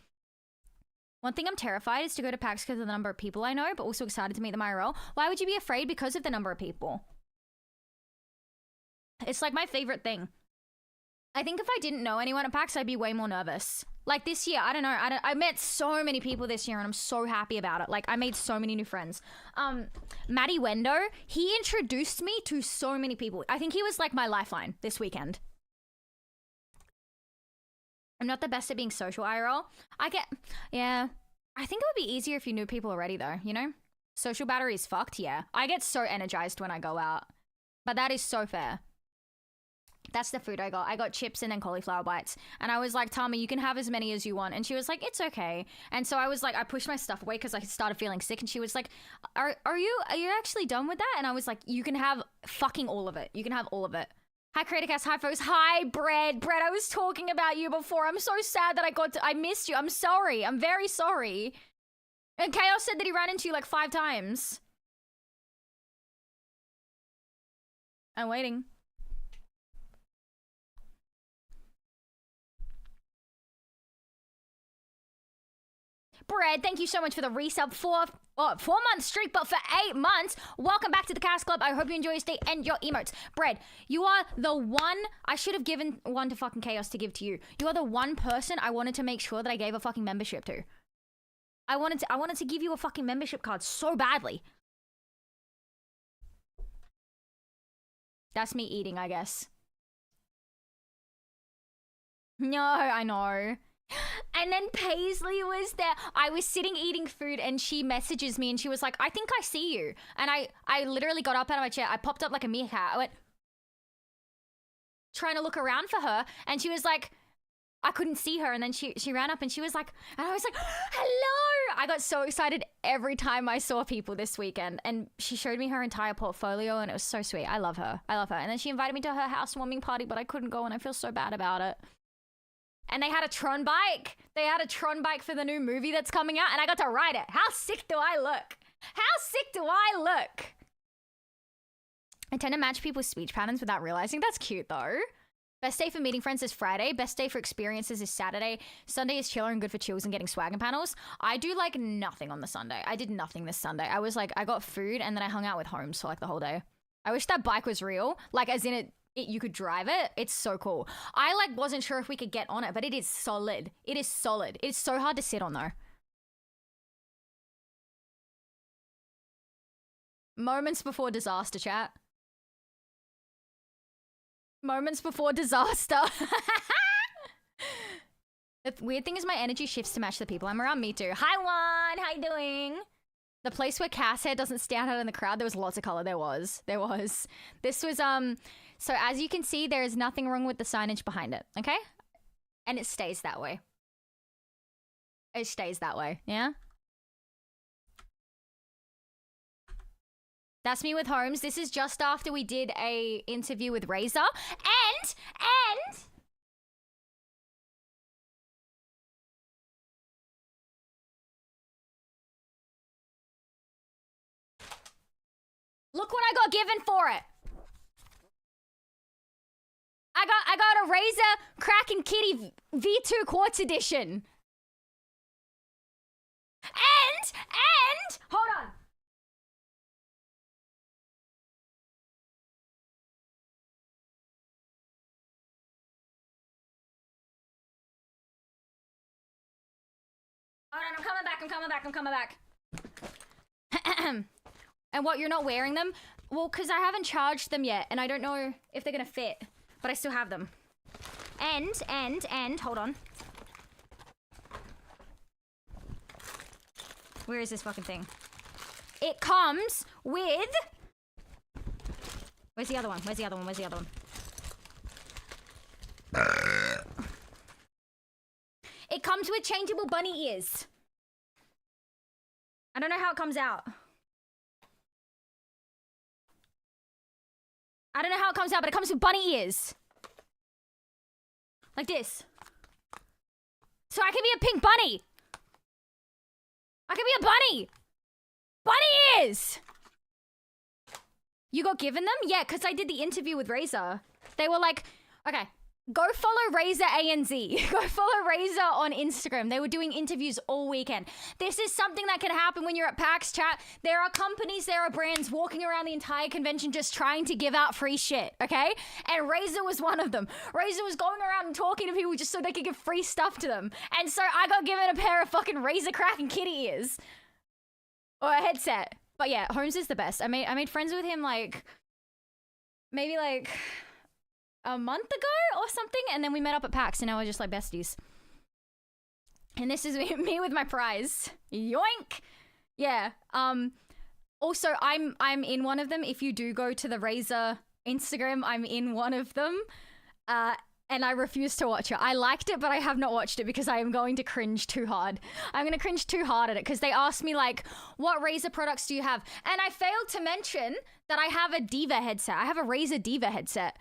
One thing I'm terrified is to go to PAX because of the number of people I know, but also excited to meet them IRL. Why would you be afraid because of the number of people? It's like my favorite thing. I think if I didn't know anyone at PAX, I'd be way more nervous. Like this year, I don't know. I met so many people this year and I'm so happy about it. Like I made so many new friends. Matty Wendo, he introduced me to so many people. I think he was like my lifeline this weekend. I'm not the best at being social IRL. Yeah. I think it would be easier if you knew people already though, you know? Social battery is fucked, yeah. I get so energized when I go out. But that is so fair. That's the food I got. I got chips and then cauliflower bites. And I was like, Tami, you can have as many as you want. And she was like, it's okay. And so I was like, I pushed my stuff away because I started feeling sick. And she was like, are you actually done with that? And I was like, you can have fucking all of it. You can have all of it. Hi, Creaticast. Hi, folks. Hi, Bread. Bread, I was talking about you before. I'm so sad that I missed you. I'm sorry. I'm very sorry. And Chaos said that he ran into you like 5 times. I'm waiting. Bread, thank you so much for the resub. 4-month streak, but for 8 months. Welcome back to the Cast Club. I hope you enjoy your stay and your emotes. Bread, you are the one. I should have given one to fucking Chaos to give to you. You are the one person I wanted to make sure that I gave a fucking membership to. I wanted to give you a fucking membership card so badly. That's me eating, I guess. No, I know. And then Paisley was there. I was sitting eating food and she messages me and she was like, I think I see you. And I literally got up out of my chair. I popped up like a meerkat. I went, trying to look around for her. And she was like, I couldn't see her. And then she ran up and she was like, and I was like, hello. I got so excited every time I saw people this weekend. And she showed me her entire portfolio and it was so sweet. I love her. I love her. And then she invited me to her housewarming party, but I couldn't go and I feel so bad about it. And they had a Tron bike. They had a Tron bike for the new movie that's coming out, and I got to ride it. How sick do I look? How sick do I look? I tend to match people's speech patterns without realizing. That's cute, though. Best day for meeting friends is Friday. Best day for experiences is Saturday. Sunday is chiller and good for chills and getting swag and panels. I do, like, nothing on the Sunday. I did nothing this Sunday. I was, like, I got food, and then I hung out with Holmes for, like, the whole day. I wish that bike was real. Like, as in you could drive it. It's so cool. I like wasn't sure if we could get on it, but it is solid. It is solid. It's so hard to sit on though. Moments before disaster, chat. Moments before disaster. The weird thing is my energy shifts to match the people I'm around. Me too. Hi, Juan. How you doing? The place where Cass hair doesn't stand out in the crowd, there was lots of color. There was. This was, so as you can see, there is nothing wrong with the signage behind it, okay? And it stays that way. It stays that way, yeah? That's me with Holmes. This is just after we did a interview with Razor. And... look what I got given for it. I got a Razor Kraken Kitty V2 Quartz Edition. And hold on. Hold on, I'm coming back. And what, you're not wearing them? Well, because I haven't charged them yet, and I don't know if they're gonna fit. But I still have them. And, hold on. Where is this fucking thing? It comes with... Where's the other one? It comes with changeable bunny ears. I don't know how it comes out. I don't know how it comes out, but it comes with bunny ears. Like this. So I can be a pink bunny. I can be a bunny. Bunny ears. You got given them? Yeah, because I did the interview with Razor. They were like, okay, go follow Razor ANZ. Go follow Razor on Instagram. They were doing interviews all weekend. This is something that can happen when you're at PAX, chat. There are companies, there are brands walking around the entire convention just trying to give out free shit, okay? And Razor was one of them. Razor was going around and talking to people just so they could give free stuff to them. And so I got given a pair of fucking Razor Kraken kitty ears. Or a headset. But yeah, Holmes is the best. I made friends with him like... maybe like... a month ago or something, and then we met up at PAX and now we're just like besties. And this is me with my prize. Yoink. Yeah. Also, I'm in one of them. If you do go to the Razer Instagram, I'm in one of them. And I refuse to watch it. I liked it, but I have not watched it because I am going to cringe too hard. I'm going to cringe too hard at it because they asked me, like, what Razer products do you have? And I failed to mention that I have a Diva headset. I have a Razer Diva headset.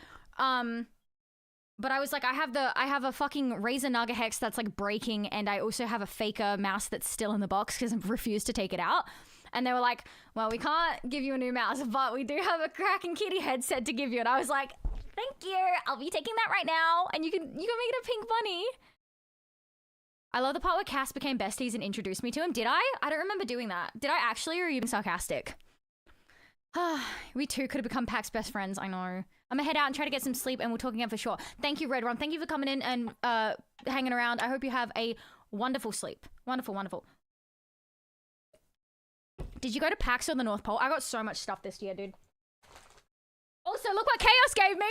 But I was like, I have a fucking Razer Naga Hex that's like breaking, and I also have a Faker mouse that's still in the box because I refused to take it out. And they were like, well, we can't give you a new mouse, but we do have a Kraken Kitty headset to give you. And I was like, thank you. I'll be taking that right now. And you can make it a pink bunny. I love the part where Cass became besties and introduced me to him. Did I? I don't remember doing that. Did I actually, or are you being sarcastic? We too could have become PAX best friends. I know. I'm gonna head out and try to get some sleep, and we'll talk again for sure. Thank you, Red Ron. Thank you for coming in and hanging around. I hope you have a wonderful sleep. Wonderful, wonderful. Did you go to PAX or the North Pole? I got so much stuff this year, dude. Also, look what Chaos gave me.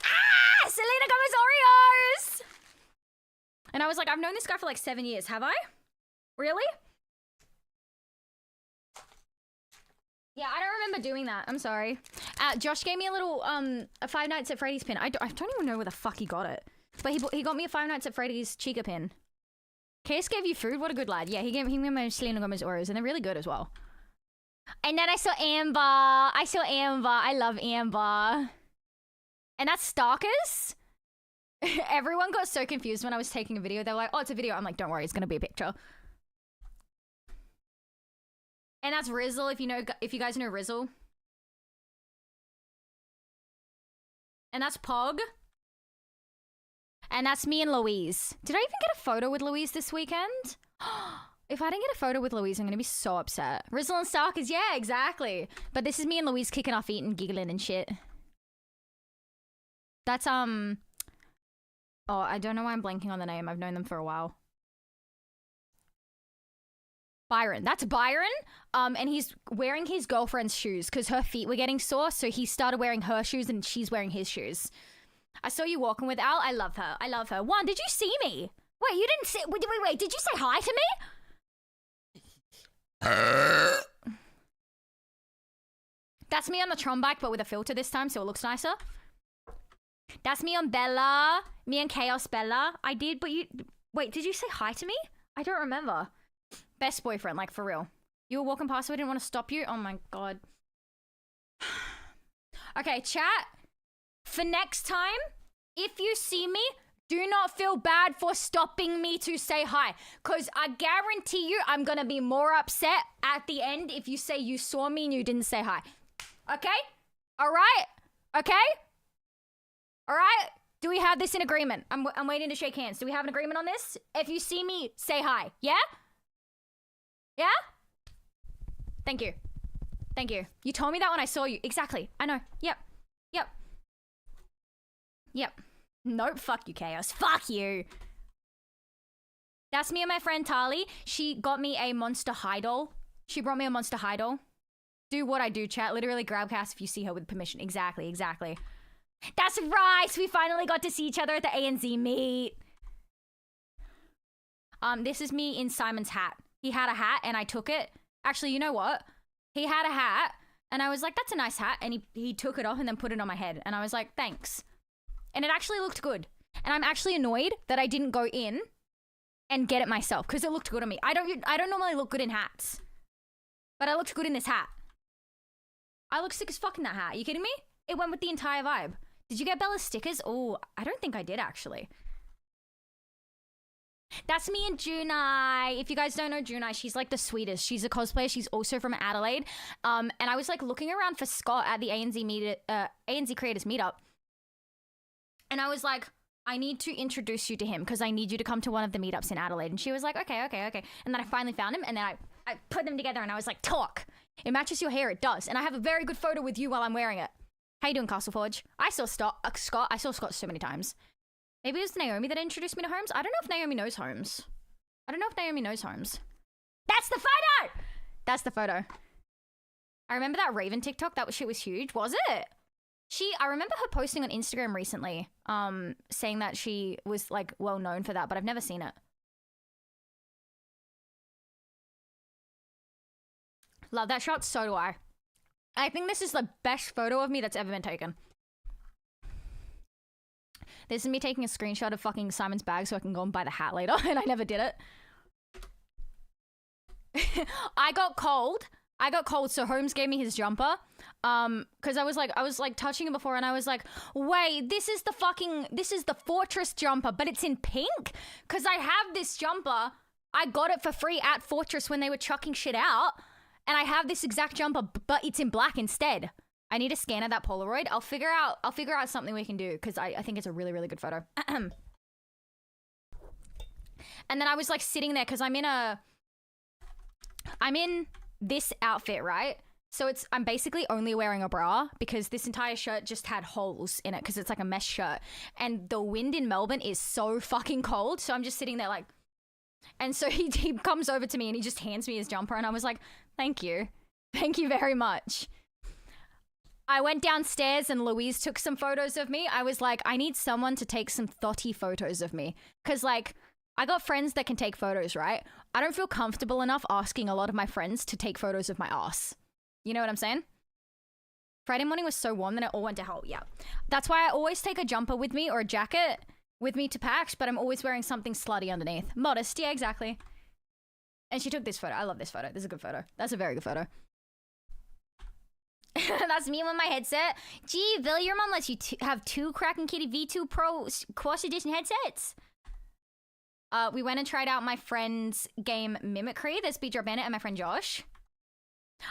Ah! Selena Gomez Oreos! And I was like, I've known this guy for like 7 years. Have I? Really? Yeah, I don't remember doing that. I'm sorry. Josh gave me a little a Five Nights at Freddy's pin. I don't even know where the fuck he got it. But he got me a Five Nights at Freddy's Chica pin. Case gave you food? What a good lad. Yeah, he gave me my Selena Gomez Oreos, and they're really good as well. And then I saw Amber. I love Amber. And that's Stalkers? Everyone got so confused when I was taking a video. They were like, oh, it's a video. I'm like, don't worry, it's gonna be a picture. And that's Rizzle, if you guys know Rizzle. And that's Pog. And that's me and Louise. Did I even get a photo with Louise this weekend? If I didn't get a photo with Louise, I'm gonna be so upset. Rizzle and Stalkers, yeah, exactly. But this is me and Louise kicking our feet and giggling and shit. That's, oh, I don't know why I'm blanking on the name. I've known them for a while. Byron. That's Byron. And he's wearing his girlfriend's shoes because her feet were getting sore. So he started wearing her shoes and she's wearing his shoes. I saw you walking with Al. I love her. I love her. Juan, did you see me? Wait, you didn't see... Wait. Did you say hi to me? That's me on the Tron bike, but with a filter this time, so it looks nicer. That's me on Bella. Me and Chaos Bella. I did, but you... Wait, did you say hi to me? I don't remember. Best boyfriend, like, for real. You were walking past, so I didn't want to stop you? Oh my god. Okay, chat. For next time, if you see me, do not feel bad for stopping me to say hi. Because I guarantee you I'm going to be more upset at the end if you say you saw me and you didn't say hi. Okay? Alright? Okay? Alright? Do we have this in agreement? I'm waiting to shake hands. Do we have an agreement on this? If you see me, say hi. Yeah? Yeah? Thank you. Thank you. You told me that when I saw you. Exactly. I know. Yep. Yep. Yep. Nope. Fuck you, Chaos. Fuck you. That's me and my friend Tali. She got me a Monster High doll. She brought me a Monster High doll. Do what I do, chat. Literally grab Cass if you see her with permission. Exactly. Exactly. That's right. We finally got to see each other at the ANZ meet. This is me in Simon's hat. He had a hat and I took it. Actually, you know what? He had a hat and I was like, that's a nice hat. And he took it off and then put it on my head. And I was like, thanks. And it actually looked good. And I'm actually annoyed that I didn't go in and get it myself because it looked good on me. I don't normally look good in hats. But I looked good in this hat. I look sick as fuck in that hat. Are you kidding me? It went with the entire vibe. Did you get Bella's stickers? Oh, I don't think I did actually. That's me and Junai. If you guys don't know Junai, she's like the sweetest. She's a cosplayer. She's also from Adelaide. And I was like looking around for Scott at the ANZ Creators Meetup. And I was like, I need to introduce you to him because I need you to come to one of the meetups in Adelaide. And she was like, okay. And then I finally found him and then I put them together and I was like, talk. It matches your hair. It does. And I have a very good photo with you while I'm wearing it. How you doing, Castleforge? I saw Scott. I saw Scott so many times. Maybe it was Naomi that introduced me to Holmes. I don't know if Naomi knows Holmes. That's the photo! That's the photo. I remember that Raven TikTok. That shit was huge. Was it? I remember her posting on Instagram recently, saying that she was like well known for that, but I've never seen it. Love that shot, so do I. I think this is the best photo of me that's ever been taken. This is me taking a screenshot of fucking Simon's bag so I can go and buy the hat later, and I never did it. I got cold, so Holmes gave me his jumper. Because I was like touching it before and I was like, wait, this is the Fortress jumper, but it's in pink? Because I have this jumper. I got it for free at Fortress when they were chucking shit out. And I have this exact jumper, but it's in black instead. I need to scan that Polaroid. I'll figure out something we can do because I think it's a really, really good photo. And then I was like sitting there because I'm in this outfit, right? So I'm basically only wearing a bra because this entire shirt just had holes in it because it's like a mesh shirt. And the wind in Melbourne is so fucking cold. So I'm just sitting there like, and so he comes over to me and he just hands me his jumper and I was like, thank you. Thank you very much. I went downstairs and Louise took some photos of me. I was like, I need someone to take some thotty photos of me. Because, like, I got friends that can take photos, right? I don't feel comfortable enough asking a lot of my friends to take photos of my ass. You know what I'm saying? Friday morning was so warm that it all went to hell. Yeah. That's why I always take a jumper with me or a jacket with me to PAX, but I'm always wearing something slutty underneath. Modest. Yeah, exactly. And she took this photo. I love this photo. This is a good photo. That's a very good photo. That's me with my headset. Gee, Bill, your mom lets you have two Kraken Kitty V2 Pro Quash Edition headsets. We went and tried out my friend's game Mimicry. There's Speedrop Bandit and my friend Josh.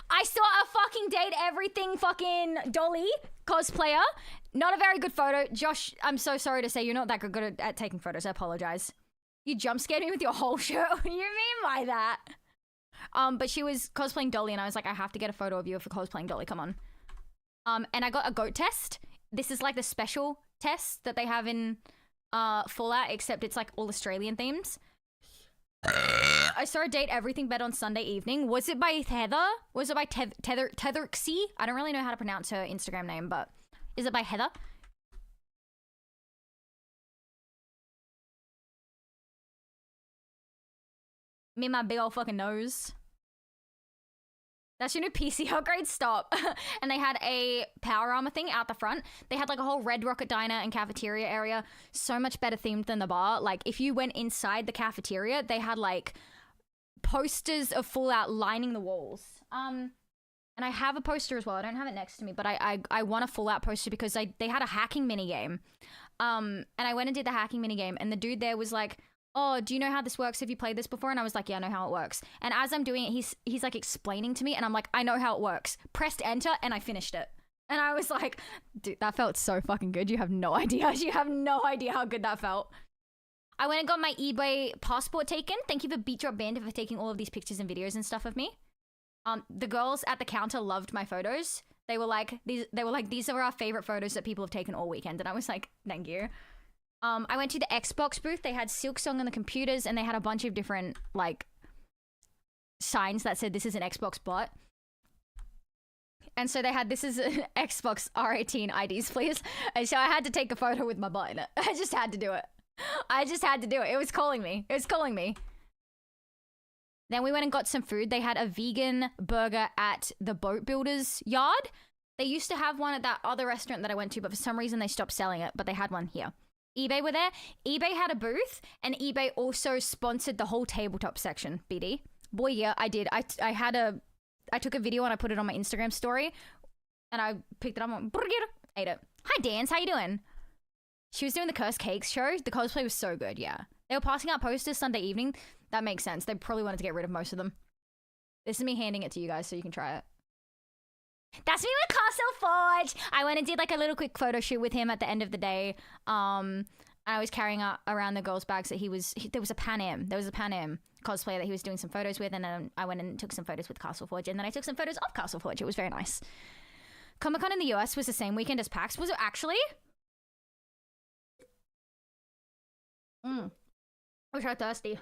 I saw a fucking date everything fucking Dolly cosplayer. Not a very good photo. Josh, I'm so sorry to say you're not that good at taking photos. I apologize. You jump scared me with your whole shirt. What do you mean by that? But she was cosplaying Dolly and I was like, I have to get a photo of you for cosplaying Dolly, come on. And I got a goat test. This is like the special test that they have in Fallout, except it's like all Australian themes. I saw a date everything bed on Sunday evening. Was it by Heather? Was it by Tetherxy? I don't really know how to pronounce her Instagram name, but is it by Heather? Me and my big old fucking nose. That's your new PC upgrade, stop. And they had a power armor thing out the front. They had like a whole Red Rocket diner and cafeteria area. So much better themed than the bar. Like if you went inside the cafeteria, they had like posters of Fallout lining the walls. And I have a poster as well. I don't have it next to me, but I want a Fallout poster because they had a hacking minigame. And I went and did the hacking minigame and the dude there was like, oh, do you know how this works? Have you played this before? And I was like, yeah, I know how it works. And as I'm doing it, he's like explaining to me and I'm like, I know how it works. Pressed enter and I finished it. And I was like, dude, that felt so fucking good. You have no idea. You have no idea how good that felt. I went and got my eBay passport taken. Thank you for Beat Drop Bandit for taking all of these pictures and videos and stuff of me. The girls at the counter loved my photos. They were like, these are our favorite photos that people have taken all weekend. And I was like, thank you. I went to the Xbox booth. They had Silksong on the computers and they had a bunch of different like signs that said this is an Xbox bot. And so they had, this is an Xbox R18 IDs, please. And so I had to take a photo with my butt in it. I just had to do it. It was calling me. Then we went and got some food. They had a vegan burger at the boat builder's yard. They used to have one at that other restaurant that I went to, but for some reason they stopped selling it, but they had one here. eBay were there. eBay had a booth, and eBay also sponsored the whole tabletop section, BD. Boy, yeah, I did. I took a video and I put it on my Instagram story, and I picked it up and ate it. Hi, Dans, how you doing? She was doing the Cursed Cakes show. The cosplay was so good, yeah. They were passing out posters Sunday evening. That makes sense. They probably wanted to get rid of most of them. This is me handing it to you guys so you can try it. That's me with Castle Forge. I went and did like a little quick photo shoot with him at the end of the day. I was carrying around the girls' bags that there was a Pan Am cosplayer that he was doing some photos with, and then I went and took some photos with Castle Forge, and then I took some photos of Castle Forge. It was very nice. Comic-Con in the US was the same weekend as PAX. Was it actually? I was so thirsty.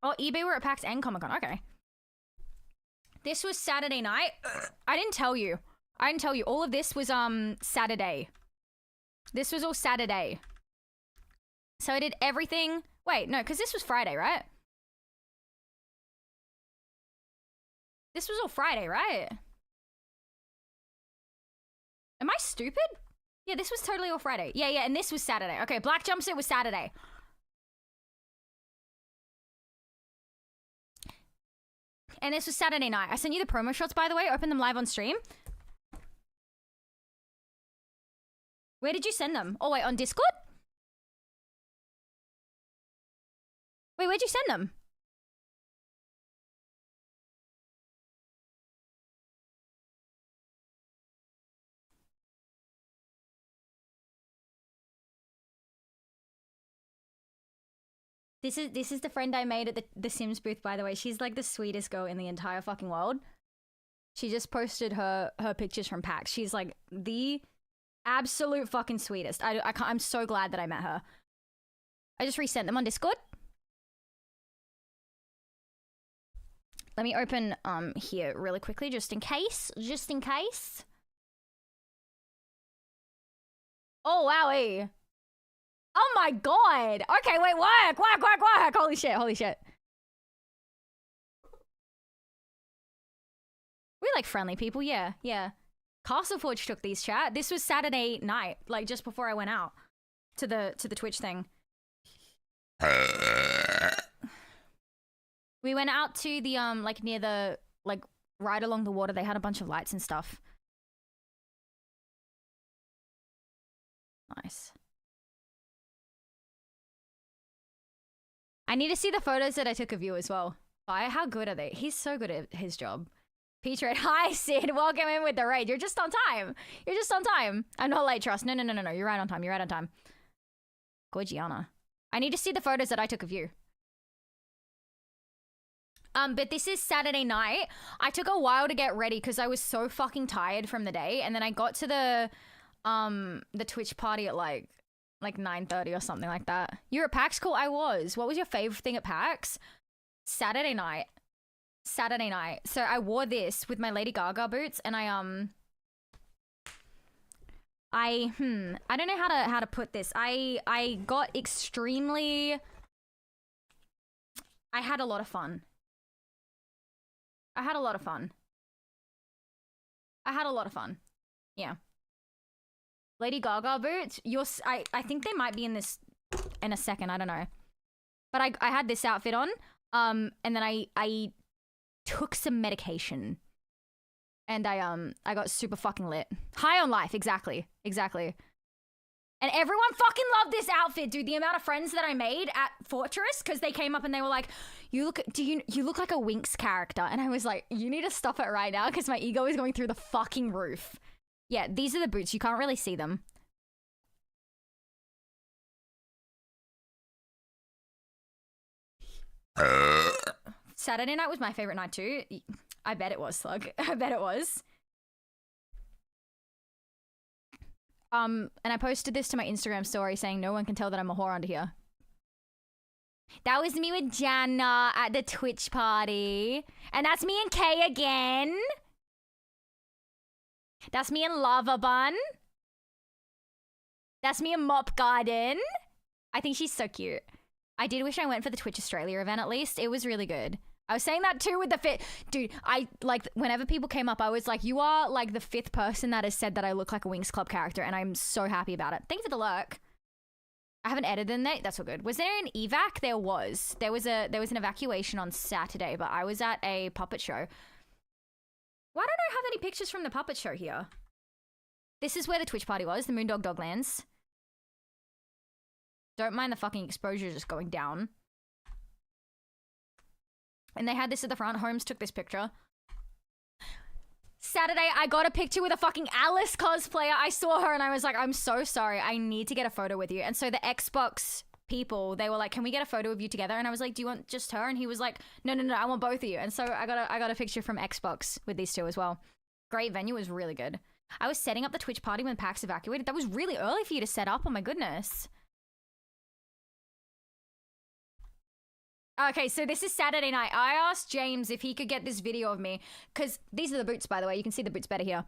Oh, eBay were at PAX and Comic-Con. Okay. This was Saturday night. I didn't tell you. I didn't tell you. All of this was Saturday. This was all Saturday. So I did everything. Wait, no, because this was Friday, right? This was all Friday, right? Am I stupid? Yeah, this was totally all Friday. Yeah, and this was Saturday. Okay, black jumpsuit was Saturday. And this was Saturday night. I sent you the promo shots, by the way. Open them live on stream. Where did you send them? Oh, wait, on Discord? Wait, where'd you send them? This is the friend I made at the Sims booth, by the way. She's like the sweetest girl in the entire fucking world. She just posted her pictures from PAX. She's like the absolute fucking sweetest. I'm so glad that I met her. I just resent them on Discord. Let me open here really quickly, just in case. Just in case. Oh, wowie. Oh my god. Okay, wait, work. Holy shit. We like friendly people, yeah. Castleforge took these, chat. This was Saturday night, like just before I went out to the Twitch thing. We went out to the like near the like right along the water. They had a bunch of lights and stuff. Nice. I need to see the photos that I took of you as well. How good are they? He's so good at his job. Peach Red, hi Sid, welcome in with the raid. You're just on time. I'm not late, trust. No. You're right on time. Gorgiana. I need to see the photos that I took of you. But this is Saturday night. I took a while to get ready because I was so fucking tired from the day, and then I got to the Twitch party at like 9:30 or something like that. You're at PAX? Cool, I was. What was your favorite thing at PAX? Saturday night. So I wore this with my Lady Gaga boots, and I don't know how to put this. I got extremely. I had a lot of fun. Yeah. Lady Gaga boots. I think they might be in this in a second. I don't know. But I had this outfit on. And then I took some medication. And I got super fucking lit. High on life, exactly. And everyone fucking loved this outfit, dude. The amount of friends that I made at Fortress, because they came up and they were like, you look like a Winx character. And I was like, you need to stop it right now because my ego is going through the fucking roof. Yeah, these are the boots. You can't really see them. Saturday night was my favorite night too. I bet it was, Slug. I bet it was. And I posted this to my Instagram story saying no one can tell that I'm a whore under here. That was me with Jana at the Twitch party. And that's me and Kay again. That's me and Lava Bun. That's me and Mop Garden. I think she's so cute. I did wish I went for the Twitch Australia event at least. It was really good. I was saying that too with the fit. Dude, I like whenever people came up, I was like, you are like the 5th person that has said that I look like a Winx Club character, and I'm so happy about it. Thank you for the lurk. I haven't edited that. That's all good. Was there an evac? There was. There was an evacuation on Saturday, but I was at a puppet show. Why don't I have any pictures from the puppet show here? This is where the Twitch party was, the Moondog Doglands. Don't mind the fucking exposure just going down. And they had this at the front. Holmes took this picture. Saturday, I got a picture with a fucking Alice cosplayer. I saw her and I was like, I'm so sorry. I need to get a photo with you. And so the Xbox people, they were like, can we get a photo of you together? And I was like, do you want just her? And he was like, no, I want both of you. And so I got a picture from Xbox with these two as well. Great venue. It was really good. I was setting up the Twitch party when PAX evacuated. That was really early for you to set up. Oh my goodness. Okay, so this is Saturday night. I asked James if he could get this video of me, because these are the boots, by the way. You can see the boots better here.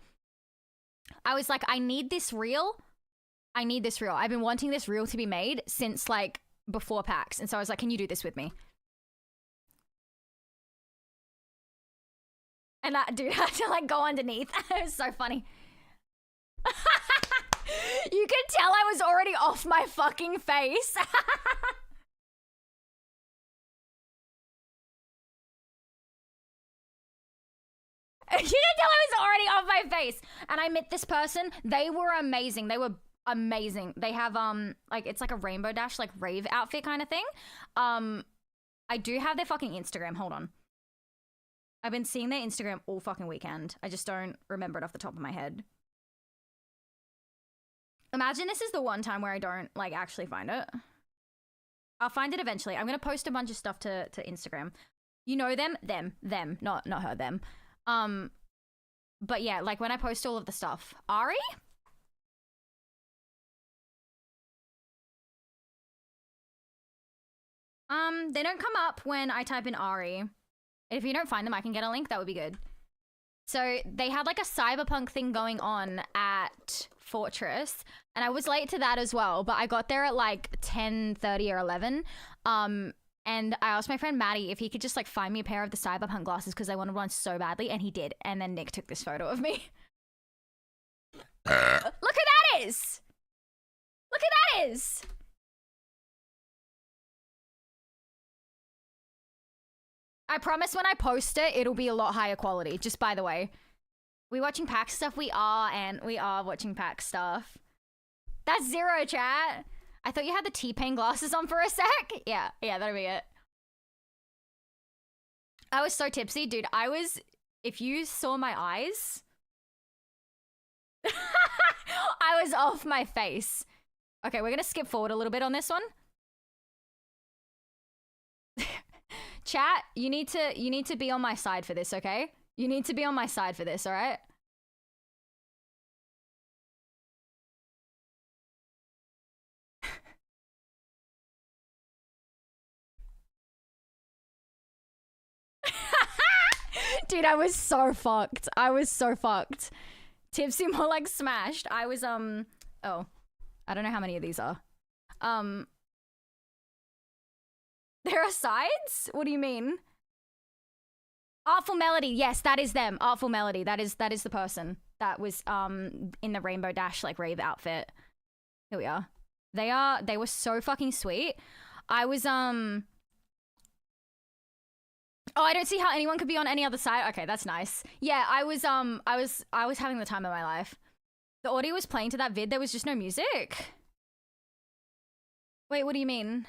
I was like, I need this reel. I need this reel. I've been wanting this reel to be made since like before PAX. And so I was like, can you do this with me? And that dude had to like go underneath. It was so funny. You could tell I was already off my fucking face. You can tell I was already off my face. And I met this person. They were amazing. They were amazing. They have like it's like a rainbow dash like rave outfit kind of thing. I do have their fucking Instagram. Hold on. I've been seeing their Instagram all fucking weekend. I just don't remember it off the top of my head. Imagine this is the one time where I don't like actually find it. I'll find it eventually. I'm gonna post a bunch of stuff to Instagram. You know them, not her, them. But yeah, like when I post all of the stuff, Ari. They don't come up when I type in Ari. If you don't find them, I can get a link. That would be good. So they had like a cyberpunk thing going on at Fortress, and I was late to that as well, but I got there at like 10:30 or 11. And I asked my friend Maddie if he could just like find me a pair of the cyberpunk glasses because I wanted one so badly, and he did. And then Nick took this photo of me. Look who that is! Look who that is! I promise when I post it, it'll be a lot higher quality, just by the way. We watching PAX stuff? We are, and we are watching PAX stuff. That's zero, chat. I thought you had the T-Pain glasses on for a sec. Yeah, that'll be it. I was so tipsy, dude. If you saw my eyes, I was off my face. Okay, we're gonna skip forward a little bit on this one. Chat, you need to be on my side for this, okay? You need to be on my side for this, all right? Dude, I was so fucked. I was so fucked. Tipsy more like smashed. I was, oh. I don't know how many of these are. There are sides? What do you mean? Artful Melody. Yes, that is them. Artful Melody. That is the person that was in the Rainbow Dash like rave outfit. Here we are. They were so fucking sweet. I was oh, I don't see how anyone could be on any other side. Okay, that's nice. Yeah, I was having the time of my life. The audio was playing to that vid. There was just no music. Wait, what do you mean?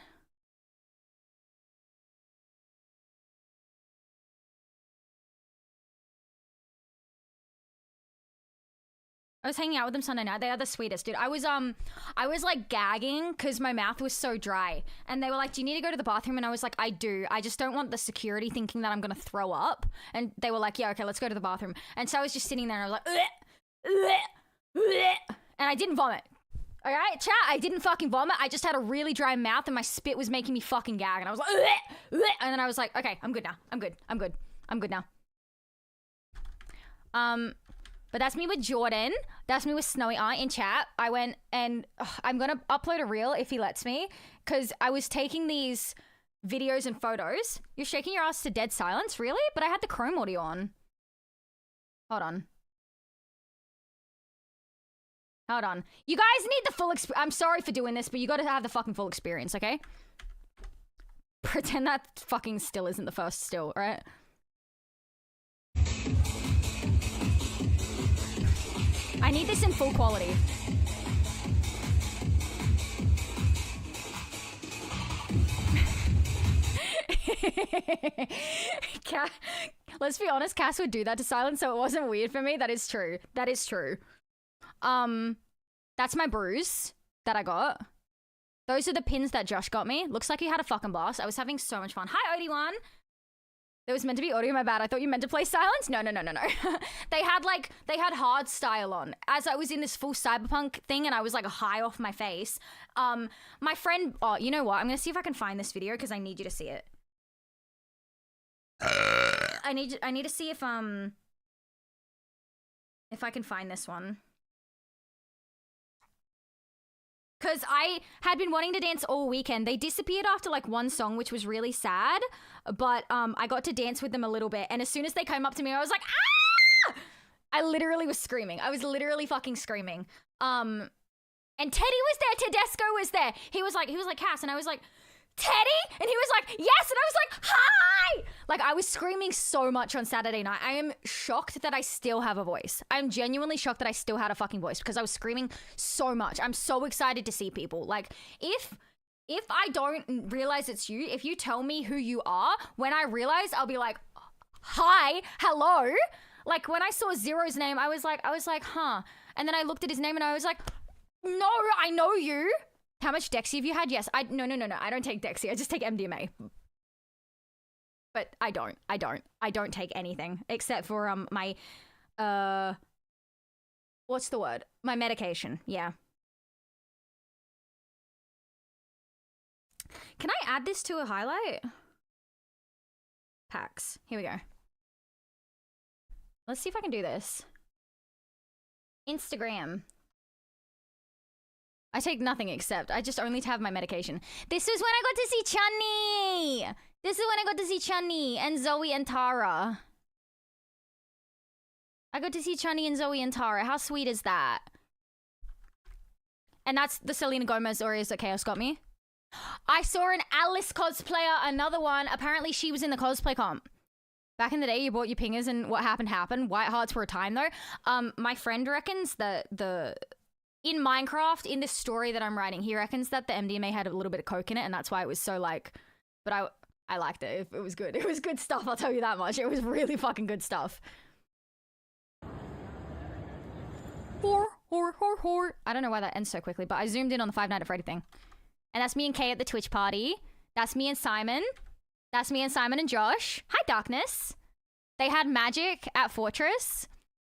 I was hanging out with them Sunday night. They are the sweetest, dude. I was like gagging because my mouth was so dry. And they were like, do you need to go to the bathroom? And I was like, I do. I just don't want the security thinking that I'm going to throw up. And they were like, yeah, okay, let's go to the bathroom. And so I was just sitting there and I was like, and I didn't vomit. All right, chat, I didn't fucking vomit. I just had a really dry mouth and my spit was making me fucking gag. And I was like, and then I was like, okay, I'm good now. I'm good now. But that's me with Jordan. That's me with Snowy Eye in chat. I went and I'm going to upload a reel if he lets me because I was taking these videos and photos. You're shaking your ass to dead silence? Really? But I had the Chrome audio on. Hold on. You guys need the full experience. I'm sorry for doing this, but you got to have the fucking full experience, okay? Pretend that fucking still isn't the first still, right? I need this in full quality. Let's be honest, Cass would do that to silence, so it wasn't weird for me. That is true. That's my bruise that I got. Those are the pins that Josh got me. Looks like he had a fucking blast. I was having so much fun. Hi, Odie1. There was meant to be audio, my bad. I thought you meant to play silence. No. They had hard style on. As I was in this full cyberpunk thing and I was like high off my face. My friend, oh, you know what? I'm gonna see if I can find this video because I need you to see it. I need to see if I can find this one. Because I had been wanting to dance all weekend. They disappeared after like one song, which was really sad. But I got to dance with them a little bit. And as soon as they came up to me, I was like, ah! I literally was screaming. I was literally fucking screaming. And Teddy was there. Tedesco was there. He was like, Cass. And I was like, Teddy? And he was like, yes. And I was like, hi! Like, I was screaming so much on Saturday night. I am shocked that I still have a voice. I'm genuinely shocked that I still had a fucking voice because I was screaming so much. I'm so excited to see people. Like, if I don't realize it's you, if you tell me who you are, when I realize, I'll be like, hi, hello. Like, when I saw Zero's name, I was like, huh. And then I looked at his name and I was like, no, I know you. How much Dexy have you had? Yes. No. I don't take Dexy. I just take MDMA. But I don't take anything except for my what's the word? My medication. Yeah. Can I add this to a highlight? PAX. Here we go. Let's see if I can do this. Instagram. I take nothing except I just only have my medication. This is when I got to see Chunny. This is when I got to see Chunny and Zoe and Tara. I got to see Chunny and Zoe and Tara. How sweet is that? And that's the Selena Gomez Oreos that Chaos got me. I saw an Alice cosplayer, another one. Apparently she was in the cosplay comp. Back in the day, you bought your pingers and what happened. White hearts for a time though. My friend reckons that in Minecraft, in this story that I'm writing, he reckons that the MDMA had a little bit of coke in it, and that's why it was so like. But I liked it. It was good. It was good stuff. I'll tell you that much. It was really fucking good stuff. Whore. I don't know why that ends so quickly, but I zoomed in on the Five Nights at Freddy thing, and that's me and Kay at the Twitch party. That's me and Simon. That's me and Simon and Josh. Hi, Darkness. They had magic at Fortress.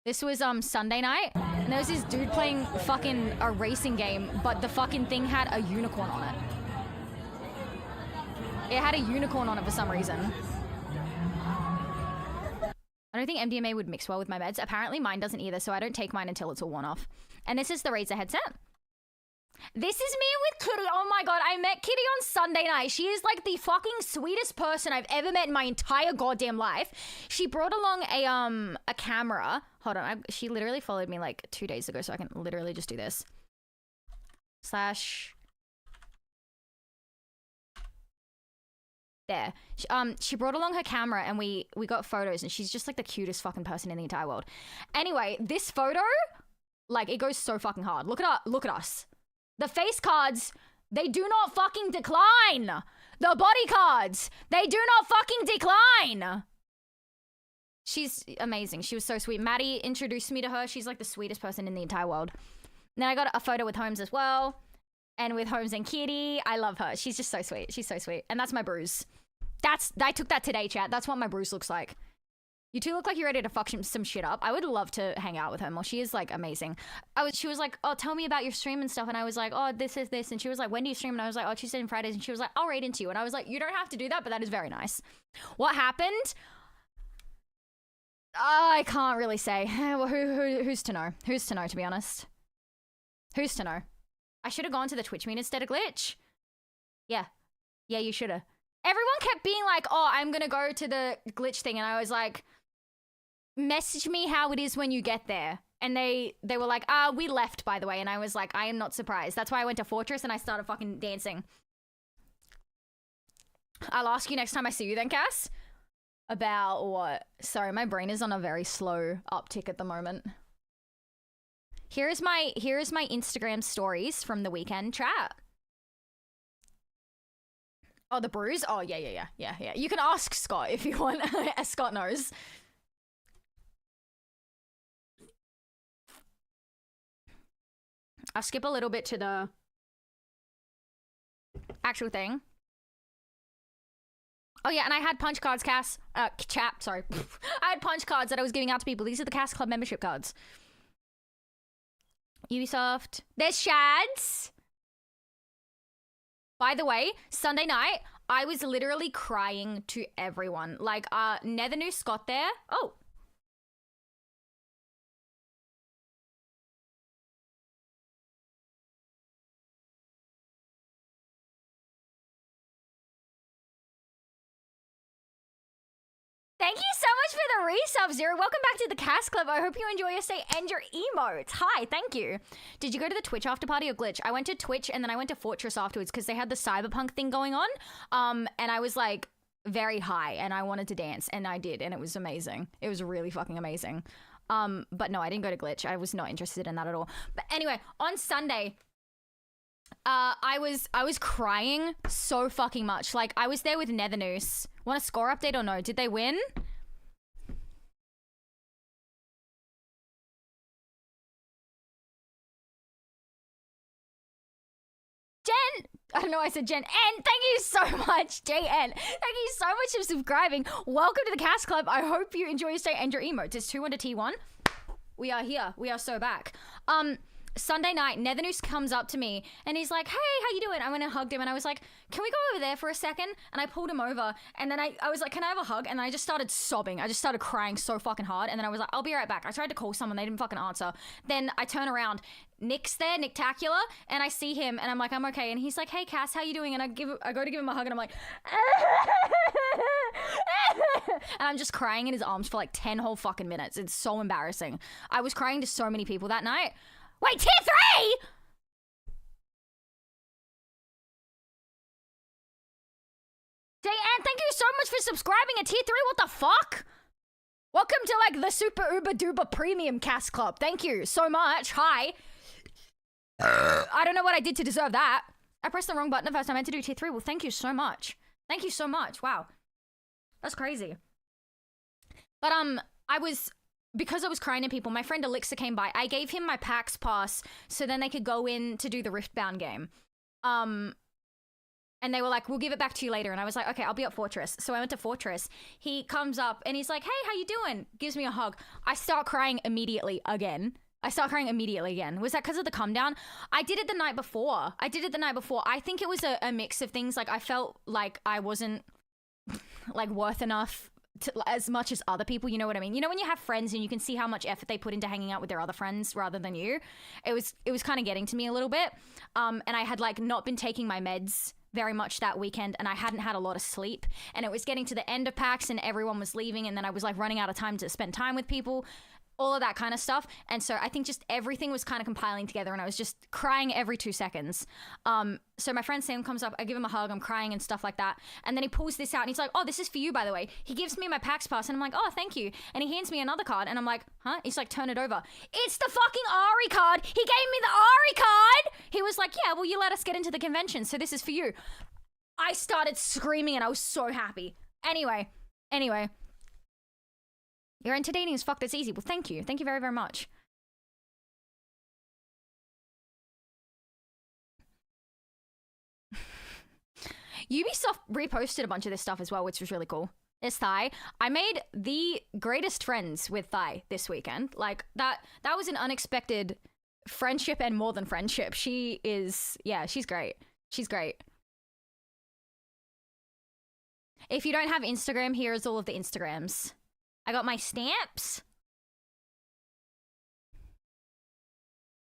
This was Sunday night, and there was this dude playing fucking a racing game, but the fucking thing had a unicorn on it. It had a unicorn on it for some reason. I don't think MDMA would mix well with my meds. Apparently mine doesn't either, so I don't take mine until it's all worn off. And this is the Razer headset. This is me with Kitty. Oh my god, I met Kitty on Sunday night. She is like the fucking sweetest person I've ever met in my entire goddamn life. She brought along a camera. Hold on, she literally followed me like 2 days ago, so I can literally just do this. / There. She brought along her camera and we got photos, and she's just like the cutest fucking person in the entire world. Anyway, this photo, like, it goes so fucking hard. Look at us. The face cards, they do not fucking decline. The body cards, they do not fucking decline. She's amazing. She was so sweet. Maddie introduced me to her. She's like the sweetest person in the entire world. And then I got a photo with Holmes as well. And with Holmes and Kitty. I love her. She's just so sweet. She's so sweet. And that's my bruise. I took that today, chat. That's what my bruise looks like. You two look like you're ready to fuck some shit up. I would love to hang out with her more. She is like amazing. She was like, oh, tell me about your stream and stuff. And I was like, oh, this is this. And she was like, when do you stream? And I was like, oh, Tuesday and Fridays. And she was like, I'll raid into you. And I was like, you don't have to do that, but that is very nice. What happened? I can't really say. Well, who's to know? Who's to know, to be honest? Who's to know? I should have gone to the Twitch meet instead of Glitch. Yeah, you should have. Everyone kept being like, oh, I'm gonna go to the Glitch thing. And I was like, message me how it is when you get there. And they were like, we left, by the way. And I was like, I am not surprised. That's why I went to Fortress and I started fucking dancing. I'll ask you next time I see you then, Cass. About what? Sorry, my brain is on a very slow uptick at the moment. Here is my Instagram stories from the weekend chat. Oh, the bruise? Oh, yeah. You can ask Scott if you want. Scott knows. I'll skip a little bit to the actual thing. Oh yeah, and I had punch cards, Cass. Chap, sorry. I had punch cards that I was giving out to people. These are the Cass Club membership cards. Ubisoft. There's Shads. By the way, Sunday night, I was literally crying to everyone. Like, Nethernoose got there. Oh. Thank you so much for the resub, Zero. Welcome back to the Cast Club. I hope you enjoy your stay and your emotes. Hi, thank you. Did you go to the Twitch after party or Glitch? I went to Twitch and then I went to Fortress afterwards because they had the cyberpunk thing going on. And I was like very high and I wanted to dance and I did and it was amazing. It was really fucking amazing. But no, I didn't go to Glitch. I was not interested in that at all. But anyway, on Sunday, I was crying so fucking much. Like, I was there with Nethernoose. Want a score update or no? Did they win? Jen! I don't know why I said Jen. N, thank you so much, JN. Thank you so much for subscribing. Welcome to the Cast Club. I hope you enjoy your stay and your emotes. It's 2 under T1. We are here. We are so back. Sunday night, Nethernoose comes up to me and he's like, hey, how you doing? I went and hugged him and I was like, can we go over there for a second? And I pulled him over and then I was like, can I have a hug? And I just started sobbing. I just started crying so fucking hard. And then I was like, I'll be right back. I tried to call someone. They didn't fucking answer. Then I turn around. Nick's there, Nicktacular, and I see him and I'm like, I'm okay. And he's like, hey, Cass, how you doing? And I go to give him a hug and I'm like, and I'm just crying in his arms for like 10 whole fucking minutes. It's so embarrassing. I was crying to so many people that night. Wait, tier 3? JN, thank you so much for subscribing at tier 3. What the fuck? Welcome to like the super uber duper premium Cast Club. Thank you so much. Hi. I don't know what I did to deserve that. I pressed the wrong button the first time I meant to do tier 3. Well, thank you so much. Thank you so much. Wow. That's crazy. But because I was crying to people, my friend Elixir came by. I gave him my PAX pass so then they could go in to do the Riftbound game. And they were like, we'll give it back to you later. And I was like, okay, I'll be at Fortress. So I went to Fortress. He comes up and he's like, hey, how you doing? Gives me a hug. I start crying immediately again. Was that because of the come down? I did it the night before. I think it was a mix of things. Like, I felt like I wasn't like worth enough as much as other people, you know what I mean? You know when you have friends and you can see how much effort they put into hanging out with their other friends rather than you? It was kind of getting to me a little bit. And I had like not been taking my meds very much that weekend and I hadn't had a lot of sleep and it was getting to the end of PAX and everyone was leaving and then I was like running out of time to spend time with people, all of that kind of stuff. And so I think just everything was kind of compiling together and I was just crying every 2 seconds. So my friend Sam comes up, I give him a hug, I'm crying and stuff like that. And then he pulls this out and he's like, oh, this is for you, by the way. He gives me my PAX pass and I'm like, oh, thank you. And he hands me another card and I'm like, huh? He's like, turn it over. It's the fucking Ari card. He gave me the Ari card. He was like, yeah, well, you let us get into the convention, so this is for you. I started screaming and I was so happy. Anyway. You're entertaining as fuck, that's easy. Well, thank you. Thank you very, very much. Ubisoft reposted a bunch of this stuff as well, which was really cool. There's Thai. I made the greatest friends with Thai this weekend. Like, that was an unexpected friendship and more than friendship. She is, yeah, she's great. She's great. If you don't have Instagram, here is all of the Instagrams. I got my stamps.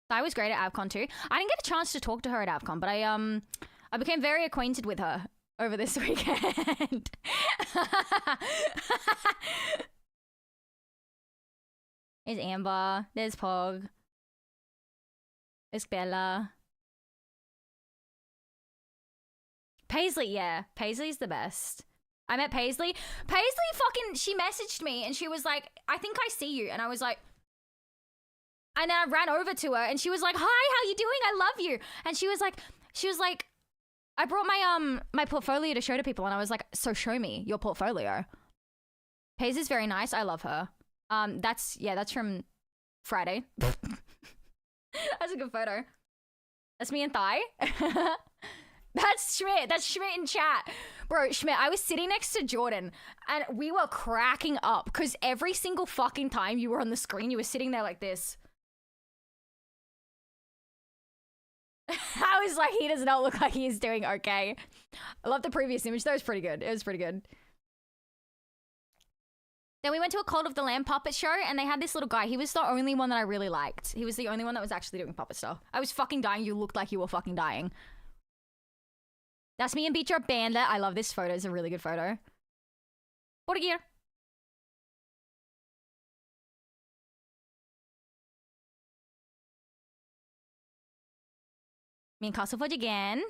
I was great at AvCon too. I didn't get a chance to talk to her at AvCon, but I became very acquainted with her over this weekend. There's Amber. There's Pog. There's Bella. Paisley, yeah. Paisley's the best. I met Paisley. She messaged me and she was like, I think I see you. And I was like, and then I ran over to her and she was like, hi, how you doing? I love you. And she was like, I brought my portfolio to show to people. And I was like, so show me your portfolio. Paisley's very nice. I love her. That's from Friday. That's a good photo. That's me and Thai. That's Schmidt. That's Schmidt in chat. Bro, Schmidt, I was sitting next to Jordan and we were cracking up because every single fucking time you were on the screen, you were sitting there like this. I was like, he does not look like he is doing okay. I love the previous image. That was pretty good. It was pretty good. Then we went to a Cult of the Lamb puppet show and they had this little guy. He was the only one that I really liked. He was the only one that was actually doing puppet stuff. I was fucking dying. You looked like you were fucking dying. That's me and Beach Up Bandit. I love this photo. It's a really good photo. What a gear. Me and Castlefudge again.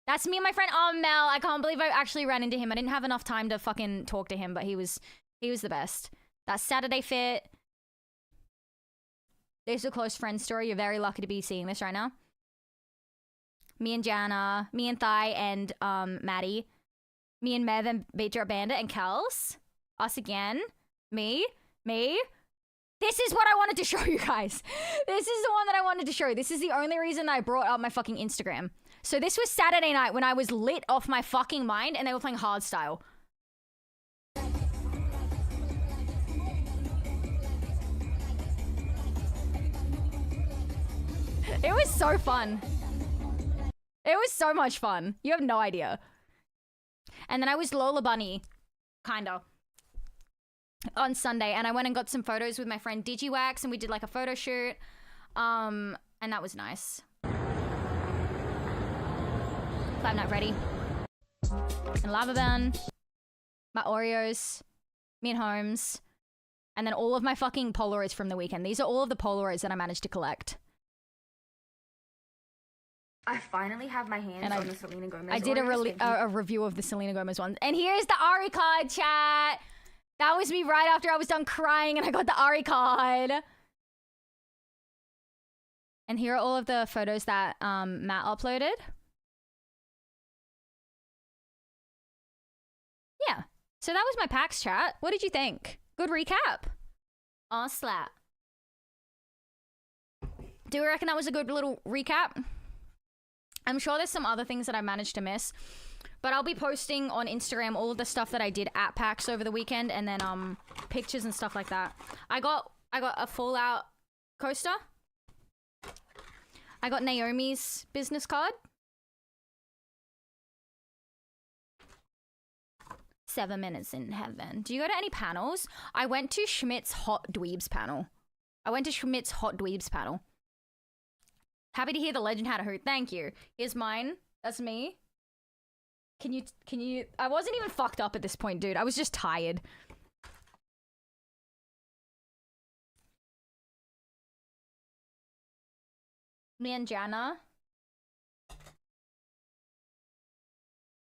That's me and my friend Mel. I can't believe I actually ran into him. I didn't have enough time to fucking talk to him, but he was the best. That's Saturday Fit. There's a close friend story. You're very lucky to be seeing this right now. Me and Jana, me and Thai and Maddie, me and Mev and Beat Drop Bandit and Kels. Us again. Me. This is what I wanted to show you guys. This is the one that I wanted to show. This is the only reason I brought up my fucking Instagram. So this was Saturday night when I was lit off my fucking mind and they were playing hardstyle. It was so fun. It was so much fun. You have no idea. And then I was Lola Bunny, kinda, on Sunday. And I went and got some photos with my friend DigiWax and we did like a photo shoot. And that was nice. Five Night Freddy. And Lava Band. My Oreos. Me and Holmes. And then all of my fucking Polaroids from the weekend. These are all of the Polaroids that I managed to collect. I finally have my hands on the Selena Gomez. I did a review of the Selena Gomez one. And here's the Ari card, chat. That was me right after I was done crying and I got the Ari card. And here are all of the photos that Matt uploaded. Yeah. So that was my PAX chat. What did you think? Good recap. Aw, slap. Do you reckon that was a good little recap? I'm sure there's some other things that I managed to miss, but I'll be posting on Instagram all of the stuff that I did at PAX over the weekend and then pictures and stuff like that. I got a Fallout coaster. I got Naomi's business card. 7 minutes in heaven. Do you go to any panels? I went to Schmidt's Hot Dweebs panel. Happy to hear the legend had a hoot. Thank you. Here's mine. That's me. Can you... I wasn't even fucked up at this point, dude. I was just tired. Me and Jana.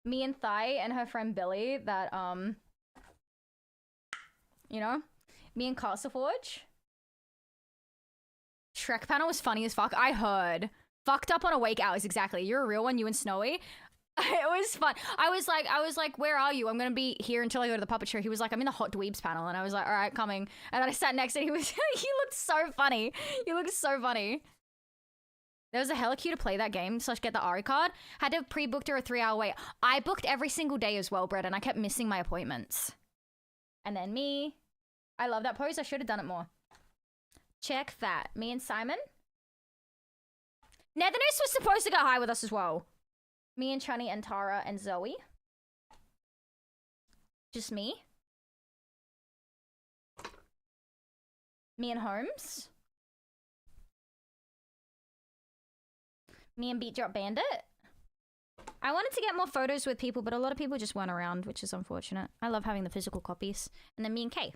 Me and Thai and her friend Billy that, you know? Me and Castleforge. Shrek panel was funny as fuck. I heard. Fucked up on awake hours, exactly. You're a real one, you and Snowy. It was fun. I was like, where are you? I'm gonna be here until I go to the puppet show. He was like, I'm in the Hot Dweebs panel. And I was like, all right, coming. And then I sat next to him. He looked so funny. There was a hella queue to play that game / get the Ari card. Had to pre-booked her a 3-hour wait. I booked every single day as well, Brett, and I kept missing my appointments. And then me. I love that pose. I should have done it more. Check that. Me and Simon. Netherness was supposed to go high with us as well. Me and Chunny and Tara and Zoe. Just me. Me and Holmes. Me and Beat Drop Bandit. I wanted to get more photos with people, but a lot of people just weren't around, which is unfortunate. I love having the physical copies. And then me and Kay.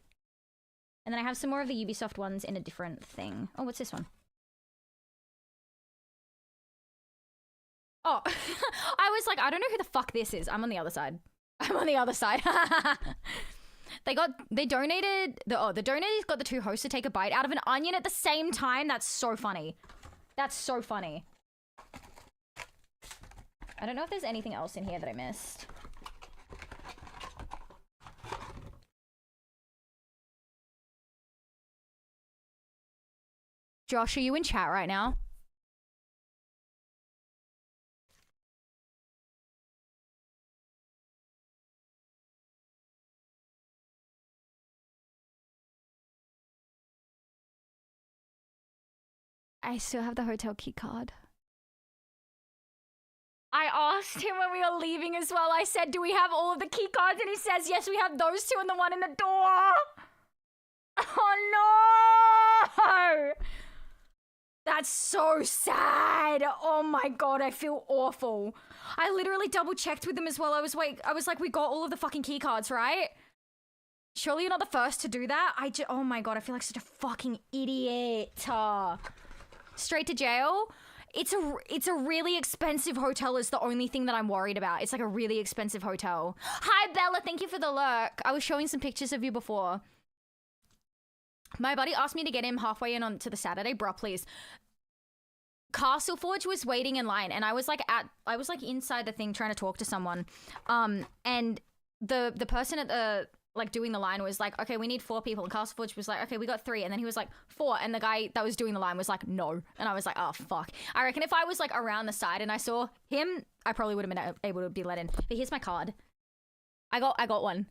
And then I have some more of the Ubisoft ones in a different thing. Oh, what's this one? Oh, I was like, I don't know who the fuck this is. I'm on the other side. They donated, the donators got the two hosts to take a bite out of an onion at the same time. That's so funny. I don't know if there's anything else in here that I missed. Josh, are you in chat right now? I still have the hotel key card. I asked him when we were leaving as well. I said, do we have all of the key cards? And he says, yes, we have those two and the one in the door. Oh no! That's so sad. Oh my god, I feel awful. I literally double checked with them as well. I was like, we got all of the fucking key cards, right? Surely you're not the first to do that? Oh my god, I feel like such a fucking idiot. Straight to jail. It's a really expensive hotel is the only thing that I'm worried about. It's like a really expensive hotel. Hi, Bella. Thank you for the lurk. I was showing some pictures of you before. My buddy asked me to get him halfway in on to the Saturday. Bruh, please. Castle Forge was waiting in line, and I was like inside the thing trying to talk to someone. And the person at the like doing the line was like, okay, we need 4 people. And Castle Forge was like, okay, we got 3. And then he was like, 4. And the guy that was doing the line was like, no. And I was like, oh, fuck. I reckon if I was like around the side and I saw him, I probably would have been able to be let in. But here's my card. I got one.